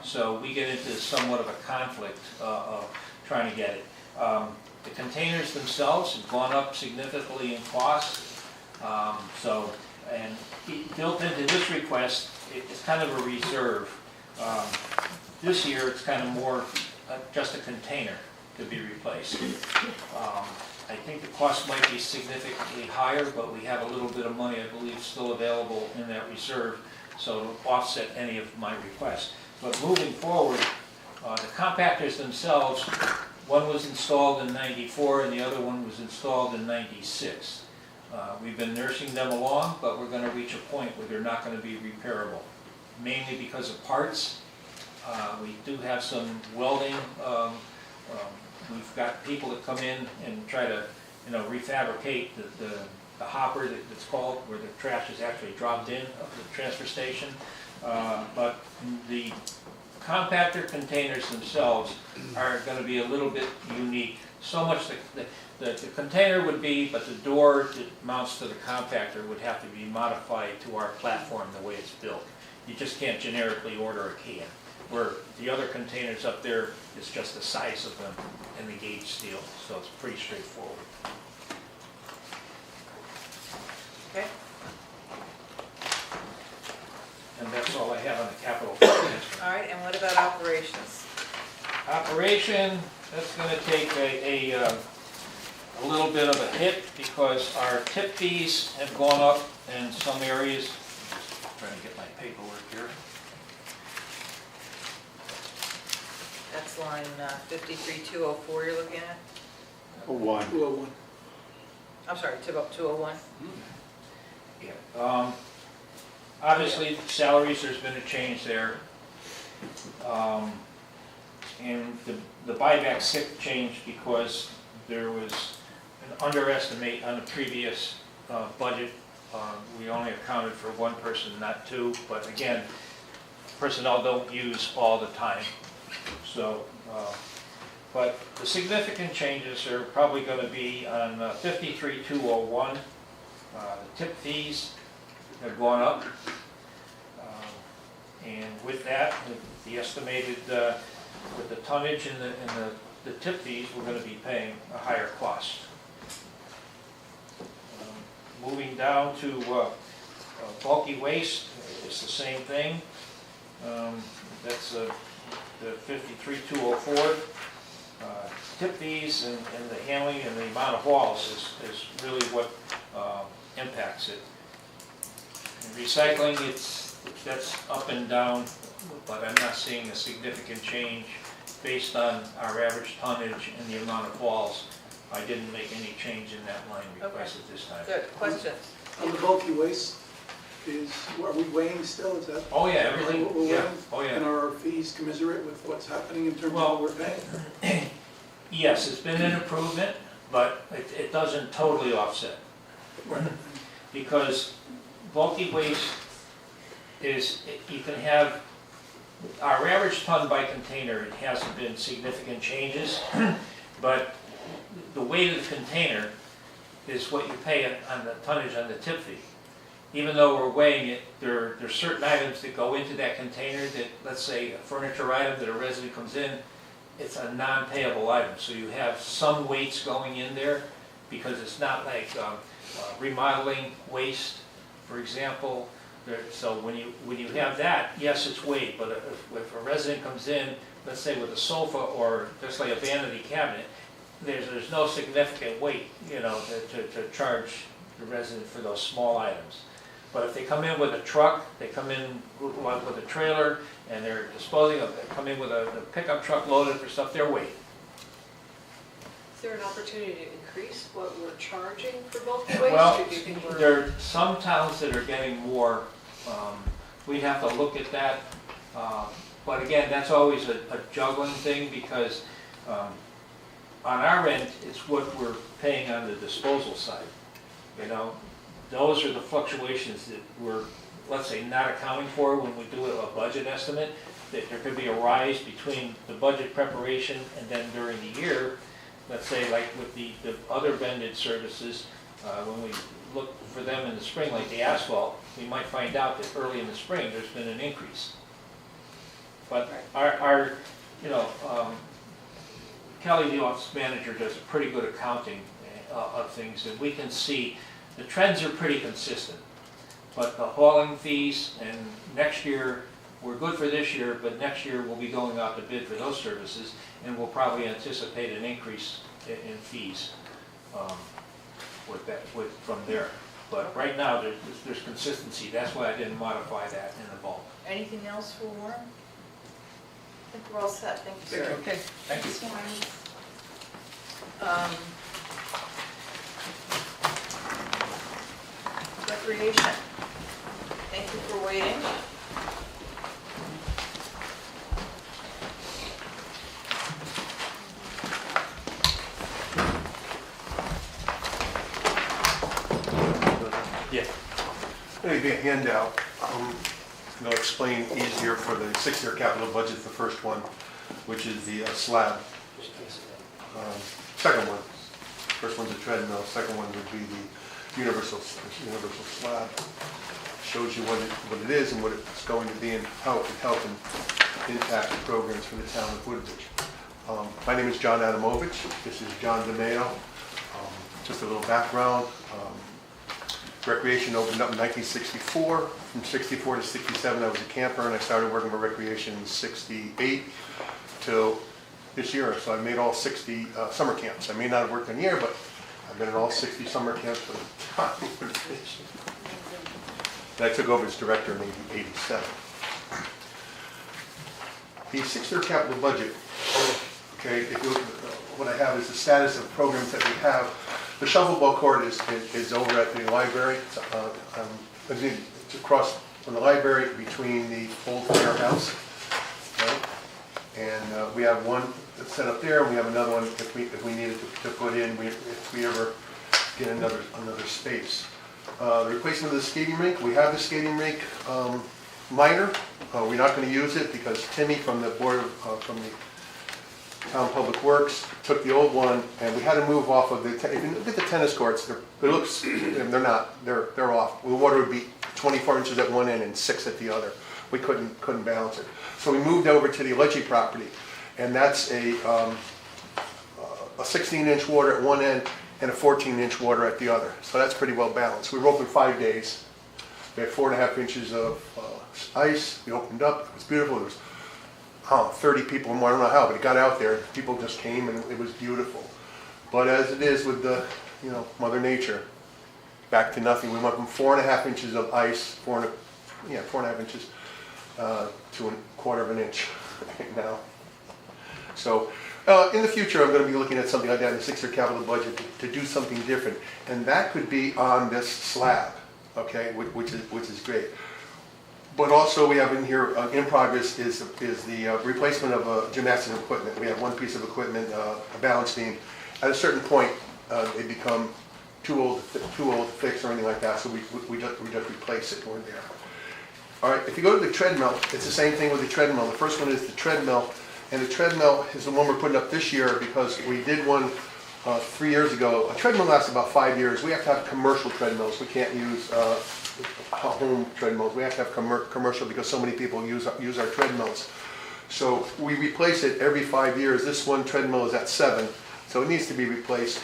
So we get into somewhat of a conflict of trying to get it. The containers themselves have gone up significantly in cost. And built into this request, it's kind of a reserve. This year, it's kind of more just a container to be replaced. I think the cost might be significantly higher, but we have a little bit of money, I believe, still available in that reserve, so to offset any of my requests. But moving forward, the compactors themselves, one was installed in '94 and the other one was installed in '96. We've been nursing them along, but we're going to reach a point where they're not going to be repairable, mainly because of parts. We do have some welding. We've got people that come in and try to, refabricate the hopper that's called, where the trash is actually dropped in of the transfer station. But the compactor containers themselves are going to be a little bit unique. So much the container would be, but the door that mounts to the compactor would have to be modified to our platform the way it's built. You just can't generically order a can. Where the other containers up there, it's just the size of them and the gauge steel, so it's pretty straightforward. Okay. And that's all I have on the capital management. All right, and what about operations? Operation, that's going to take a little bit of a hit because our tip fees have gone up in some areas. Just trying to get my paperwork here. That's line 53204 you're looking at? 01. 201. I'm sorry, 201? Yeah. Obviously, salaries, there's been a change there. And the buyback sick changed because there was underestimate on the previous budget. We only accounted for one person, not two, but again, personnel don't use all the time. So, but the significant changes are probably going to be on 53-201. The tip fees have gone up. And with that, the estimated, with the tonnage and the tip fees, we're going to be paying a higher cost. Moving down to bulky waste, it's the same thing. That's the 53-204. Tip fees and the handling and the amount of hauls is really what impacts it. And recycling, that's up and down, but I'm not seeing a significant change based on our average tonnage and the amount of hauls. I didn't make any change in that line request at this time. Good, questions? On the bulky waste, are we weighing still? Is that? Oh, yeah, everything, what we're yeah, weighing? oh, yeah. And are our fees commensurate with what's happening in terms of what we're paying? Yes, it's been an improvement, but it doesn't totally offset. Because bulky waste is, you can have, our average ton by container, it hasn't been significant changes, but the weight of the container is what you pay on the tonnage on the tip fee. Even though we're weighing it, there's certain items that go into that container that, let's say, a furniture item that a resident comes in, it's a non-payable item. So you have some weights going in there because it's not like remodeling waste, for example. So when you have that, yes, it's weighed, but if a resident comes in, let's say with a sofa or just like a vanity cabinet, there's no significant weight, to charge the resident for those small items. But if they come in with a truck, they come in with a trailer, and they're disposing of it, come in with a pickup truck loaded for stuff, they're weighted. Is there an opportunity to increase what we're charging for bulky waste? Well, or do you think we're... there are some towns that are getting more. We'd have to look at that. But again, that's always a juggling thing because on our end, it's what we're paying on the disposal side. Those are the fluctuations that we're, let's say, not accounting for when we do a budget estimate. That there could be a rise between the budget preparation and then during the year. Let's say, like with the other vended services, when we look for them in the spring, like the asphalt, we might find out that early in the spring there's been an increase. But our Kelly, the office manager, does a pretty good accounting of things, and we can see the trends are pretty consistent. But the hauling fees, and next year, we're good for this year, but next year we'll be going out to bid for those services, and we'll probably anticipate an increase in fees from there. But right now, there's consistency. That's why I didn't modify that in the bulk. Anything else for Warren? I think we're all set, thank you, sir. Okay, thank you. Recreation. Thank you for waiting. Yeah. Maybe a handout. It'll explain easier for the 6-year capital budget, the first one, which is the slab. Second one. First one's a treadmill, second one would be the universal slab. Shows you what it is and what it's going to be and how it can help and impact the programs for the town of Woodbridge. My name is John Adamovich. This is John DeMeo. Just a little background. Recreation opened up in 1964. From 64 to 67, I was a camper, and I started working for Recreation in 68 till this year. So I made all 60 summer camps. I may not have worked in a year, but I've been in all 60 summer camps for the time. And I took over as director in 87. The 6-year capital budget, okay, what I have is the status of programs that we have. The shovelball court is over at the library. It's across from the library between the old firehouse, right? And we have one that's set up there, and we have another one if we needed to put in, if we ever get another space. The replacement of the skating rink, we have the skating rink minor. We're not going to use it because Timmy from the board from the Town Public Works took the old one, and we had to move off of the. If you look at the tennis courts, they're off. The water would be 24 inches at one end and 6 at the other. We couldn't balance it, so we moved over to the Allegri property, and that's a 16-inch water at one end and a 14-inch water at the other. So that's pretty well balanced. We were open 5 days. We had 4.5 inches of ice. We opened up. It was beautiful. There was 30 people, I don't know how, but it got out there. People just came, and it was beautiful. But as it is with the, Mother Nature, back to nothing. We went from 4.5 inches of ice, 4.5 inches to 1/4 of an inch now. So in the future, I'm going to be looking at something like that in the 6-year capital budget to do something different, and that could be on this slab, okay, which is great. But also we have in here, in progress, is the replacement of gymnastics equipment. We have one piece of equipment, a balance beam. At a certain point, they become too old to fix or anything like that, so we just replace it when they're. All right, if you go to the treadmill, it's the same thing with the treadmill. The first one is the treadmill, and the treadmill is the one we're putting up this year because we did one 3 years ago. A treadmill lasts about 5 years. We have to have commercial treadmills. We can't use home treadmills. We have to have commercial because so many people use our treadmills. So we replace it every 5 years. This one treadmill is at 7, so it needs to be replaced.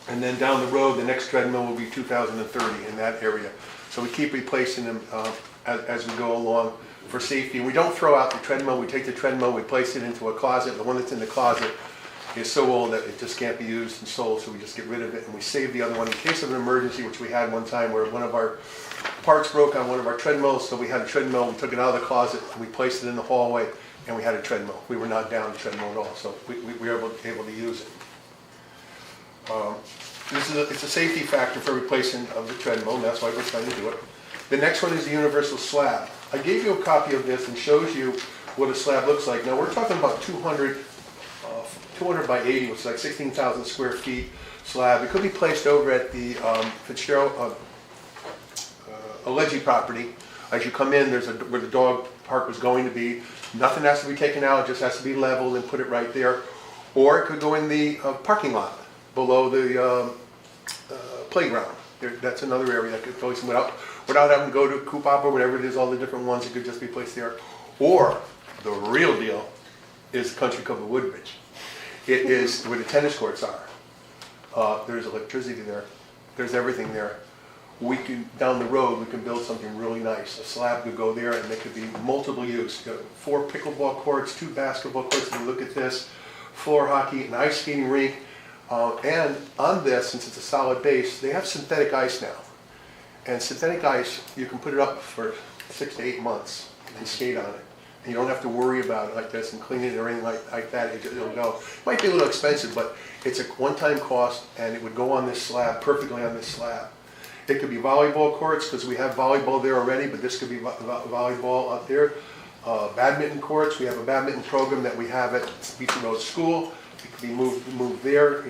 And then down the road, the next treadmill will be 2030 in that area. So we keep replacing them as we go along for safety. And we don't throw out the treadmill. We take the treadmill, we place it into a closet. The one that's in the closet is so old that it just can't be used and sold, so we just get rid of it and we save the other one in case of an emergency, which we had one time where one of our parts broke on one of our treadmills, so we had a treadmill, we took it out of the closet, and we placed it in the hallway, and we had a treadmill. We were not down the treadmill at all, so we were able to use it. It's a safety factor for replacing of the treadmill, and that's why we're trying to do it. The next one is the universal slab. I gave you a copy of this and shows you what a slab looks like. Now we're talking about 200 by 80, which is like 16,000 square feet slab. It could be placed over at the Fitzgerald Allegri property. As you come in, there's where the dog park was going to be. Nothing has to be taken out, it just has to be leveled and put it right there. Or it could go in the parking lot below the playground. That's another area that could place without having to go to Coop-Op or whatever it is, all the different ones, it could just be placed there. Or the real deal is Country Club of Woodbridge. It is where the tennis courts are. There's electricity there. There's everything there. Down the road, we can build something really nice. A slab could go there, and it could be multiple use. 4 pickleball courts, 2 basketball courts. If you look at this, floor hockey, an ice skating rink, and on this, since it's a solid base, they have synthetic ice now. And synthetic ice, you can put it up for 6 to 8 months and skate on it. And you don't have to worry about it like this and cleaning it or anything like that. It'll go. It might be a little expensive, but it's a one-time cost, and it would go on this slab, perfectly on this slab. It could be volleyball courts, because we have volleyball there already, but this could be volleyball up there. Badminton courts, we have a badminton program that we have at Beach Road School. It could be moved there,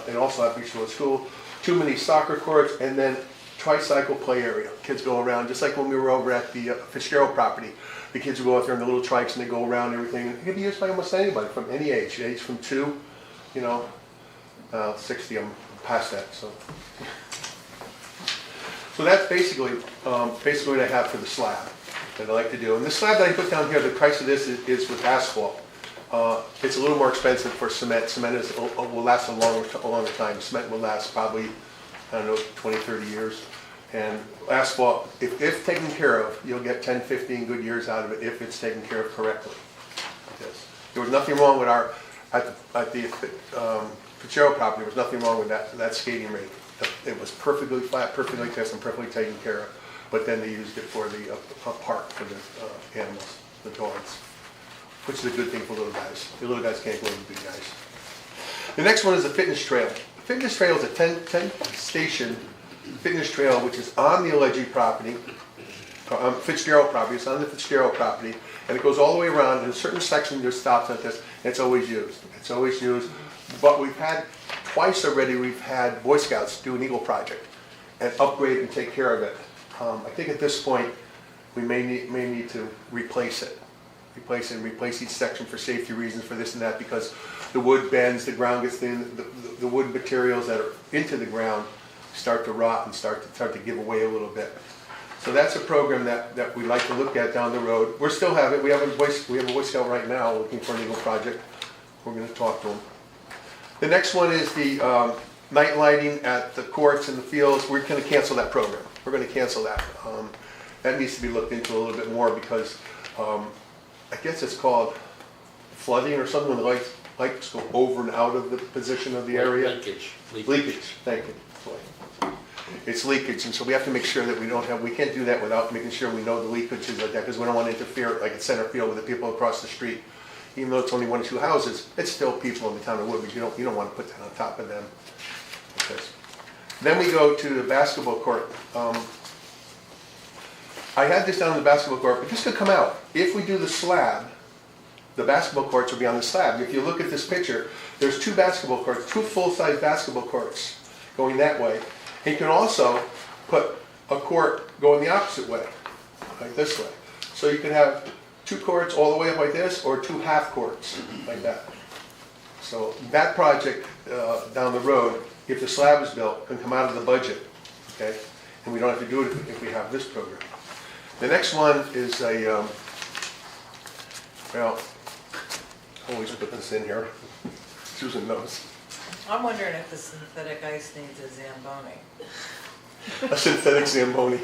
and also at Beach Road School. 2 mini soccer courts, and then tricycle play area. Kids go around, just like when we were over at the Fitzgerald property. The kids will go out there in the little trikes and they go around and everything. It can be used by almost anybody from any age from 2, 60, I'm past that. So that's basically what I have for the slab that I like to do. And the slab that I put down here, the price of this is with asphalt. It's a little more expensive for cement. Cement will last a longer time. Cement will last probably, 20, 30 years. And asphalt, if taken care of, you'll get 10, 15 good years out of it if it's taken care of correctly. There was nothing wrong with at the Fitzgerald property, there was nothing wrong with that skating rink. It was perfectly flat, perfectly tested, and perfectly taken care of. But then they used it for the park for the animals, the dogs, which is a good thing for little guys. The little guys can't go with the big guys. The next one is the fitness trail. The fitness trail is a 10 station fitness trail which is on the Allegri property. Fitzgerald property, it's on the Fitzgerald property, and it goes all the way around, in a certain section there's stops at this, and it's always used. It's always used, but we've had, twice already, we've had Boy Scouts do an Eagle project and upgrade and take care of it. I think at this point, we may need to replace it. Replace each section for safety reasons, for this and that, because the wood bends, the ground gets thin, the wood materials that are into the ground start to rot and start to give away a little bit. So that's a program that we'd like to look at down the road. We still have it. We have a Boy Scout right now looking for an Eagle project. We're going to talk to him. The next one is the night lighting at the courts and the fields. We're going to cancel that program. We're going to cancel that. That needs to be looked into a little bit more, because I guess it's called flooding or something, when the lights go over and out of the position of the area. Leakage. Thank you. It's leakage, and so we have to make sure that we can't do that without making sure we know the leakage is like that, because we don't want to interfere, like at center field, with the people across the street. Even though it's only 1 or 2 houses, it's still people in the town of Woodbridge. You don't want to put that on top of them. Okay. Then we go to the basketball court. I had this down on the basketball court, but this could come out. If we do the slab, the basketball courts will be on the slab. If you look at this picture, there's 2 basketball courts, 2 full-size basketball courts going that way. And you can also put a court going the opposite way, like this way. So you can have 2 courts all the way up like this, or 2 half courts like that. So that project down the road, if the slab is built, can come out of the budget, okay? And we don't have to do it if we have this program. The next one is a, well, always put this in here. Susan knows. I'm wondering if the synthetic ice needs a Zamboni. A synthetic Zamboni.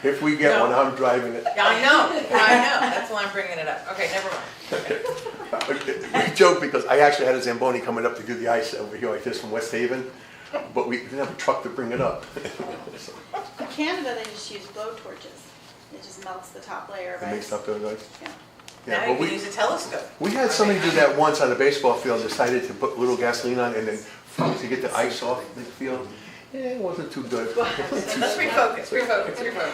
If we get one, I'm driving it. Yeah, I know. That's why I'm bringing it up. Okay, never mind. Okay. We joke because I actually had a Zamboni coming up to do the ice over here like this from West Haven, but we didn't have a truck to bring it up. So, In Canada, they just use blow torches. It just melts the top layer of it ice. makes up those ice. Yeah. Now you can use a telescope. We had somebody do that once on a baseball field, decided to put a little gasoline on and then to get the ice off the field. Yeah, it wasn't too good. Let's refocus.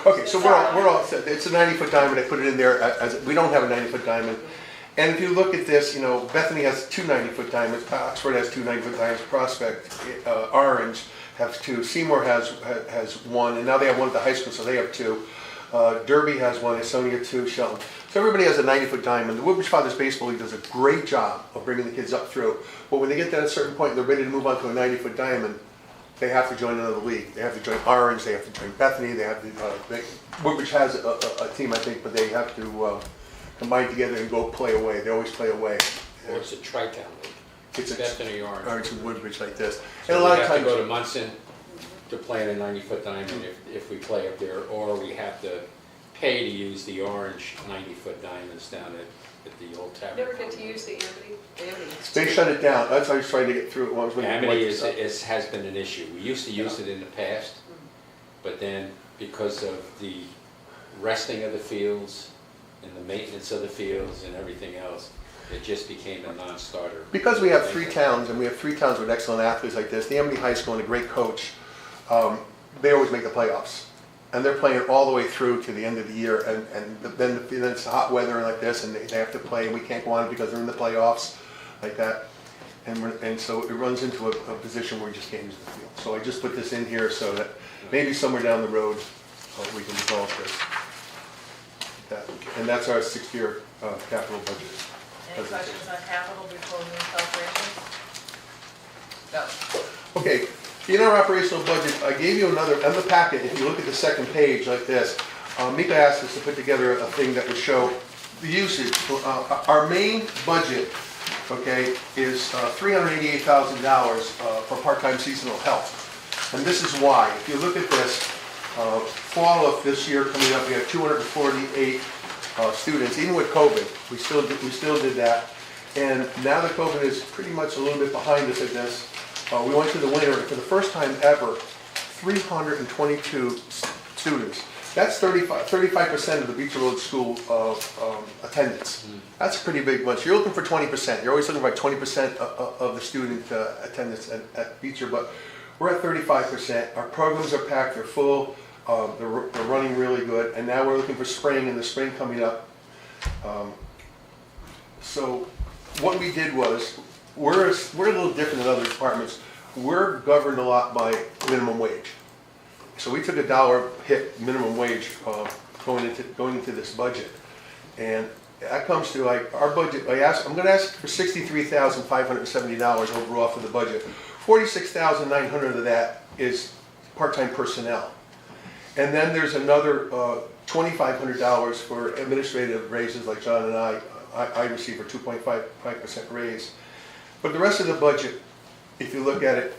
Okay, so we're all set. It's a 90-foot diamond. I put it in there as we don't have a 90-foot diamond. And if you look at this, you know, Bethany has 2 90-foot diamonds. Oxford has 2 90-foot diamonds. Prospect, Orange has 2. Seymour has 1, and now they have 1 at the high school, so they have 2. Derby has 1, Estonia 2, Shelton. So everybody has a 90-foot diamond. The Woodbridge Fathers Baseball League does a great job of bringing the kids up through. But when they get to a certain point and they're ready to move on to a 90-foot diamond, they have to join another league. They have to join Orange, they have to join Bethany, they have to, Woodbridge has a team, I think, but they have to combine together and go play away. They always play away. Or it's a tri-town league. It's Bethany Orange. Orange and Woodbridge like this. So and a lot we of have to times go to Munson to play in a 90-foot diamond if we play up there, or we have to pay to use the Orange 90-foot diamonds down at the old tavern. Never get to use the Amity? they shut it down. That's how I was trying to get through it. When Amity has been an issue. We used to use it in the past, but then because of the resting of the fields and the maintenance of the fields and everything else, it just became a non-starter. Because we have 3 towns, and we have 3 towns with excellent athletes like this, the Amity High School and a great coach, they always make the playoffs. And they're playing all the way through to the end of the year, and then it's hot weather like this, and they have to play, and we can't go on because they're in the playoffs, like that. And so it runs into a position where we just can't use the field. So I just put this in here so that maybe somewhere down the road, we can resolve this. And that's our 6-year capital budget. Any questions on capital before we move to operations? Go. Okay. In our operational budget, I gave you another, on the packet, if you look at the second page like this, Mika asked us to put together a thing that would show the usage. Our main budget, okay, is $388,000 for part-time seasonal help. And this is why. If you look at this, fall of this year coming up, we have 248 students. Even with COVID, we still did that. And now that COVID is pretty much a little bit behind us at this, we went to the winter, and for the first time ever, 322 students. That's 35% of the Beecher Road School attendance. That's a pretty big bunch. You're looking for 20%. You're always looking for 20% of the student attendance at Beecher, but we're at 35%. Our programs are packed, they're full. They're running really good, and now we're looking for spraying in the spring coming up. So what we did was, we're a little different than other departments. We're governed a lot by minimum wage. So we took $1 hit minimum wage going into this budget. And that comes to like our budget, I'm going to ask for $63,570 overall for the budget. $46,900 of that is part-time personnel. And then there's another $2,500 for administrative raises, like John and I receive a 2.5% raise. But the rest of the budget, if you look at it,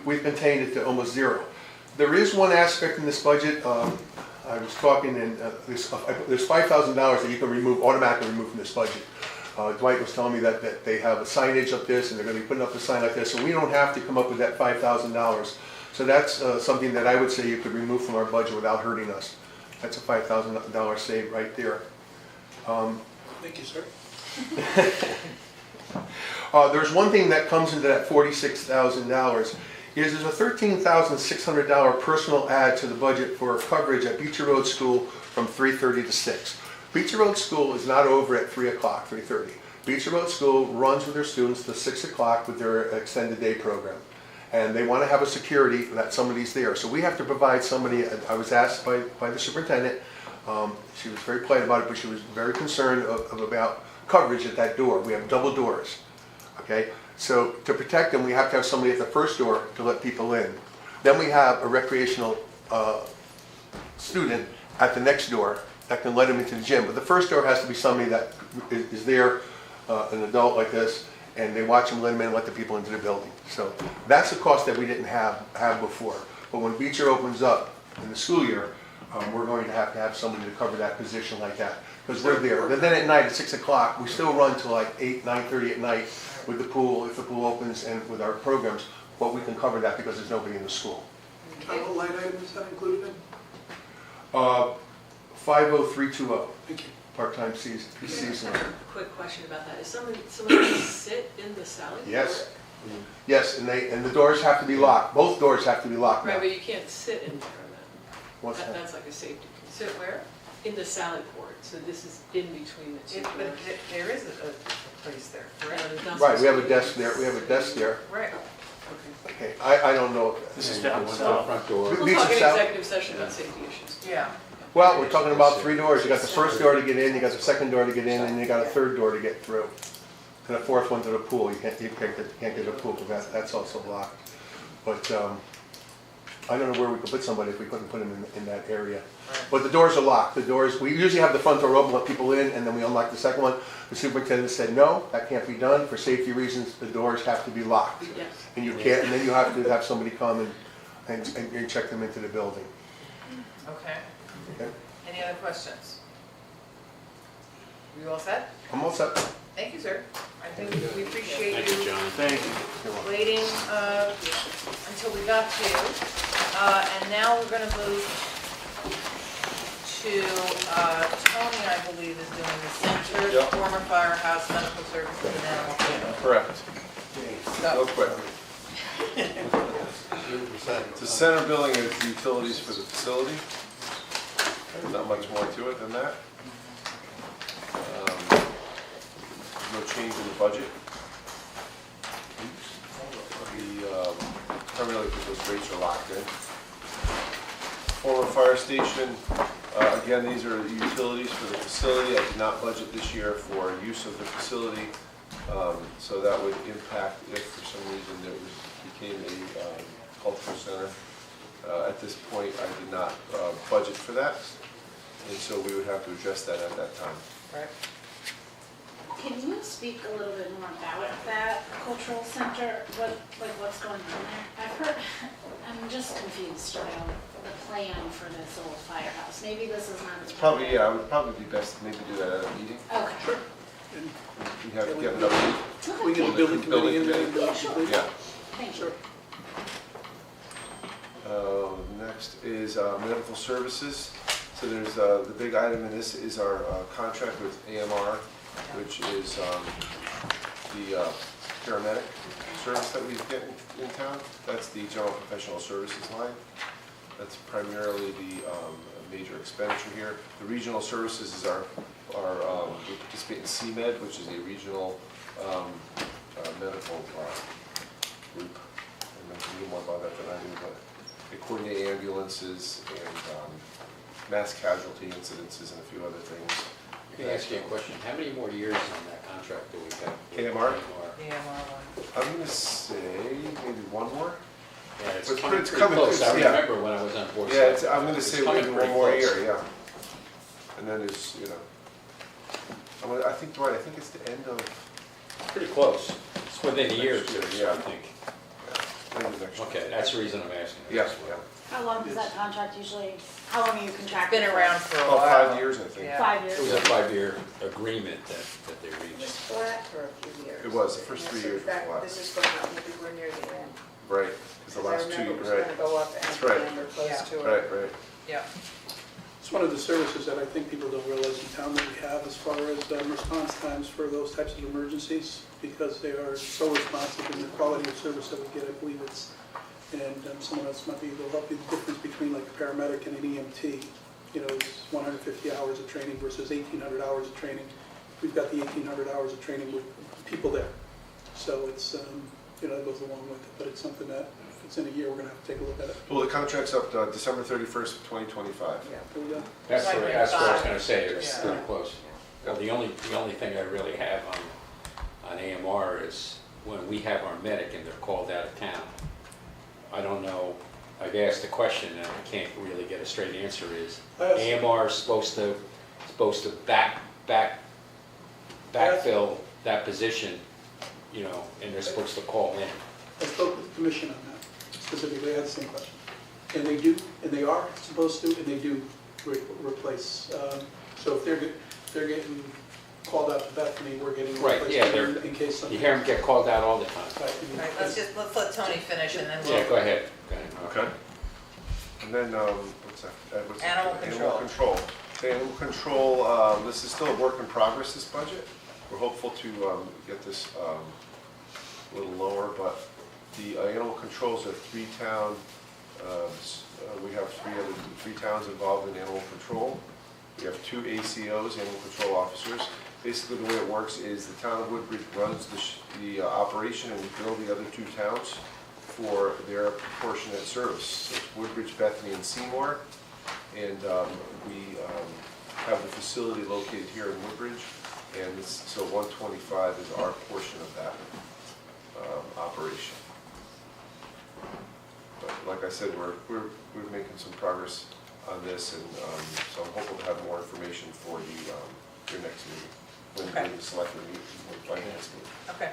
we've contained it to almost zero. There is one aspect in this budget, I was talking, and there's $5,000 that you can automatically remove from this budget. Dwight was telling me that they have a signage up this, and they're going to be putting up a sign like this, so we don't have to come up with that $5,000. So that's something that I would say you could remove from our budget without hurting us. That's a $5,000 save right there. Thank you, sir. There's one thing that comes into that $46,000 is there's a $13,600 personal add to the budget for coverage at Beecher Road School from 3:30 to 6. Beecher Road School is not over at 3 o'clock, 3:30. Beecher Road School runs with their students to 6 o'clock with their extended day program. And they want to have a security that somebody's there. So we have to provide somebody. I was asked by the superintendent, she was very polite about it, but she was very concerned about coverage at that door. We have double doors, okay? So to protect them, we have to have somebody at the first door to let people in. Then we have a recreational student at the next door that can let them into the gym. But the first door has to be somebody that is there, an adult like this, and they watch them, let them in, and let the people into the building. So that's a cost that we didn't have before. But when Beecher opens up in the school year, we're going to have somebody to cover that position like that, because we're there. And then at night at 6 o'clock, we still run till like 8, 9:30 at night with the pool, if the pool opens, and with our programs, but we can cover that because there's nobody in the school. What line item is that included in? 50320. Thank you. Part-time seasonal. Quick question about that. Is somebody going to sit in the sally port? Yes. Yes, and the doors have to be locked. Both doors have to be locked now. Right, but you can't sit in there then. What's that? That's like a safety. Sit where? In the sally port. So this is in between the two. But there is a place there, correct? Right, we have a desk there. We have a desk there. Right. Okay, I don't know. This is down the south. front door. We'll Beach talk in South. executive session about safety issues. Yeah. Well, we're talking about 3 doors. You got the first door to get in, you got the second door to get in, and you got a third door to get through. And a fourth one to the pool. You can't get to the pool because that's also locked. But I don't know where we could put somebody if we couldn't put them in that area. But the doors are locked. The doors, we usually have the front door open, let people in, and then we unlock the second one. The superintendent said, no, that can't be done. For safety reasons, the doors have to be locked. Yes. And you can't, and then you have to have somebody come and check them into the building. Okay. Okay? Any other questions? You all set? I'm all set. Thank you, sir. I think we appreciate Thank you, you John. Thank you. waiting until we got to you. And now we're going to move to Tony, I believe, is doing the center, former firehouse, medical services, and animal care. Correct. Real quick. The center billing is the utilities for the facility. There's not much more to it than that. No change in the budget. Primarily because those rates are locked in. Former fire station, again, these are the utilities for the facility. I did not budget this year for use of the facility, so that would impact if for some reason it became a cultural center. At this point, I did not budget for that, and so we would have to address that at that time. Right. Can you speak a little bit more about that cultural center? What's going on there? I've heard, I'm just confused about the plan for this old firehouse. Maybe this is not. It's probably, yeah, it would probably be best to maybe do that at a meeting. Okay. Sure. We have to get an update. We get the building committee in there. Yeah, sure. Yeah. Thank you. Next is medical services. So there's the big item in this is our contract with AMR, which is the paramedic service that we get in town. That's the general professional services line. That's primarily the major expenditure here. The regional services is our we participate in CMed, which is a regional medical group. And I can more about that than I do, but they coordinate ambulances and mass casualty incidences and a few other things. Can I ask you a question? How many more years on that contract do we have? KMR? The AMR one. I'm going to say maybe one more. Yeah, it's But coming it's pretty coming, close. I yeah. remember when I was on board. Yeah, Selectmen, I'm going to it's say coming maybe pretty one more close. year, yeah. And then it's, I think, Dwight, I think it's the end of. Pretty close. It's within a year or two, Yeah. I think. End of next year. Okay, that's the reason I'm asking. Yeah, yeah. How long does that contract usually, how long are you contracted? Been around for a About while. 5 years, I think. Yeah. 5 It years? was a 5-year agreement that they reached. Flat for a few years. It was, the first 3 So years in fact, were flat. This is going up, maybe we're near the end. Right, because the last 2 I remember it years, was right. going to go up That's and right. end or close Yeah. to it. Right, right. Yeah. It's one of the services that I think people don't realize in town that we have as far as response times for those types of emergencies, because they are so responsive in the quality of service that we get. I believe it's, and someone else might be able to help you, the difference between like a paramedic and an EMT. It's 150 hours of training versus 1,800 hours of training. We've got the 1,800 hours of training with people there. So it's, it goes along with it, but it's something that if it's in a year, we're going to have to take a look at it. Well, the contract's up December 31st, 2025. Yeah. There we go. That's what I was going to say, it's Yeah. pretty close. Well, the only thing I really have on AMR is when we have our medic and they're called out of town. I don't know, I've asked the question and I can't really get a straight answer is, AMR is supposed to backfill that position, and they're supposed to call in. I spoke with the commission on that, specifically, I had the same question. And they do, and they are supposed to, and they do replace. So if they're getting called out to Bethany, we're getting Right, yeah, replaced in case something. you hear them get called out all the time. Right, All right, let's let Tony finish and then we'll. Yeah, go ahead. Okay. And then, what's that? What's that? Animal control. Animal control. The animal control, this is still a work in progress, this budget. We're hopeful to get this a little lower, but the animal controls are 3 town, we have 3 towns involved in animal control. We have 2 ACOs, animal control officers. Basically, the way it works is the town of Woodbridge runs the operation and we bill the other 2 towns for their proportionate service. So it's Woodbridge, Bethany, and Seymour. And we have the facility located here in Woodbridge. And so 125 is our portion of that operation. But like I said, we're making some progress on this, and so I'm hoping to have more information for your next meeting, when the selectmen meet, when finance meeting. Okay.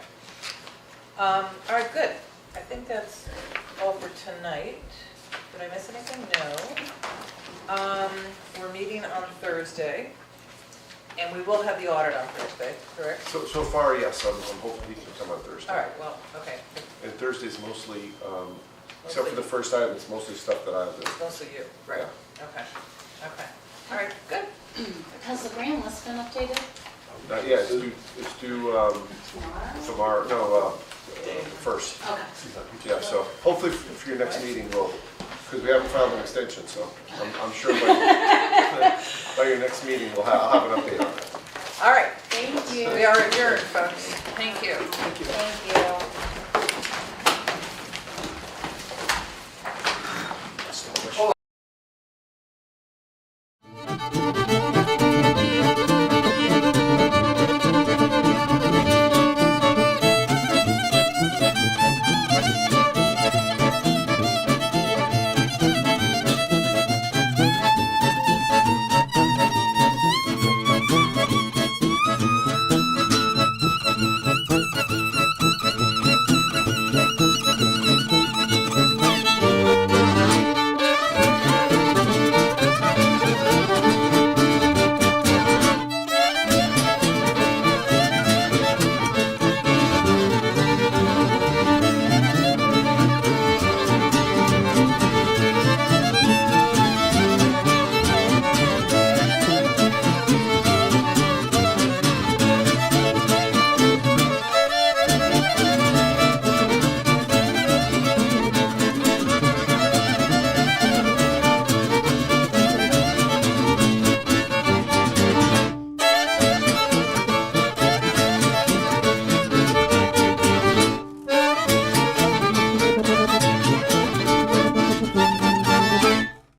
All right, good. I think that's all for tonight. Did I miss anything? No. We're meeting on Thursday, and we will have the audit on Thursday, correct? So far, yes, I'm hoping he can come on Thursday. All right, well, okay. And Thursday's mostly, except for the first item, it's mostly stuff that I'll do. It's mostly you, right? Yeah. Okay, okay. All right, good. Has the grand list been updated? Not yet, it's due tomorrow, no, first. Okay. Yeah, so hopefully for your next meeting, because we haven't filed an extension, so I'm sure by your next meeting, I'll have an update on it. All right. Thank you. We are adjourned, folks. Thank you. Thank you.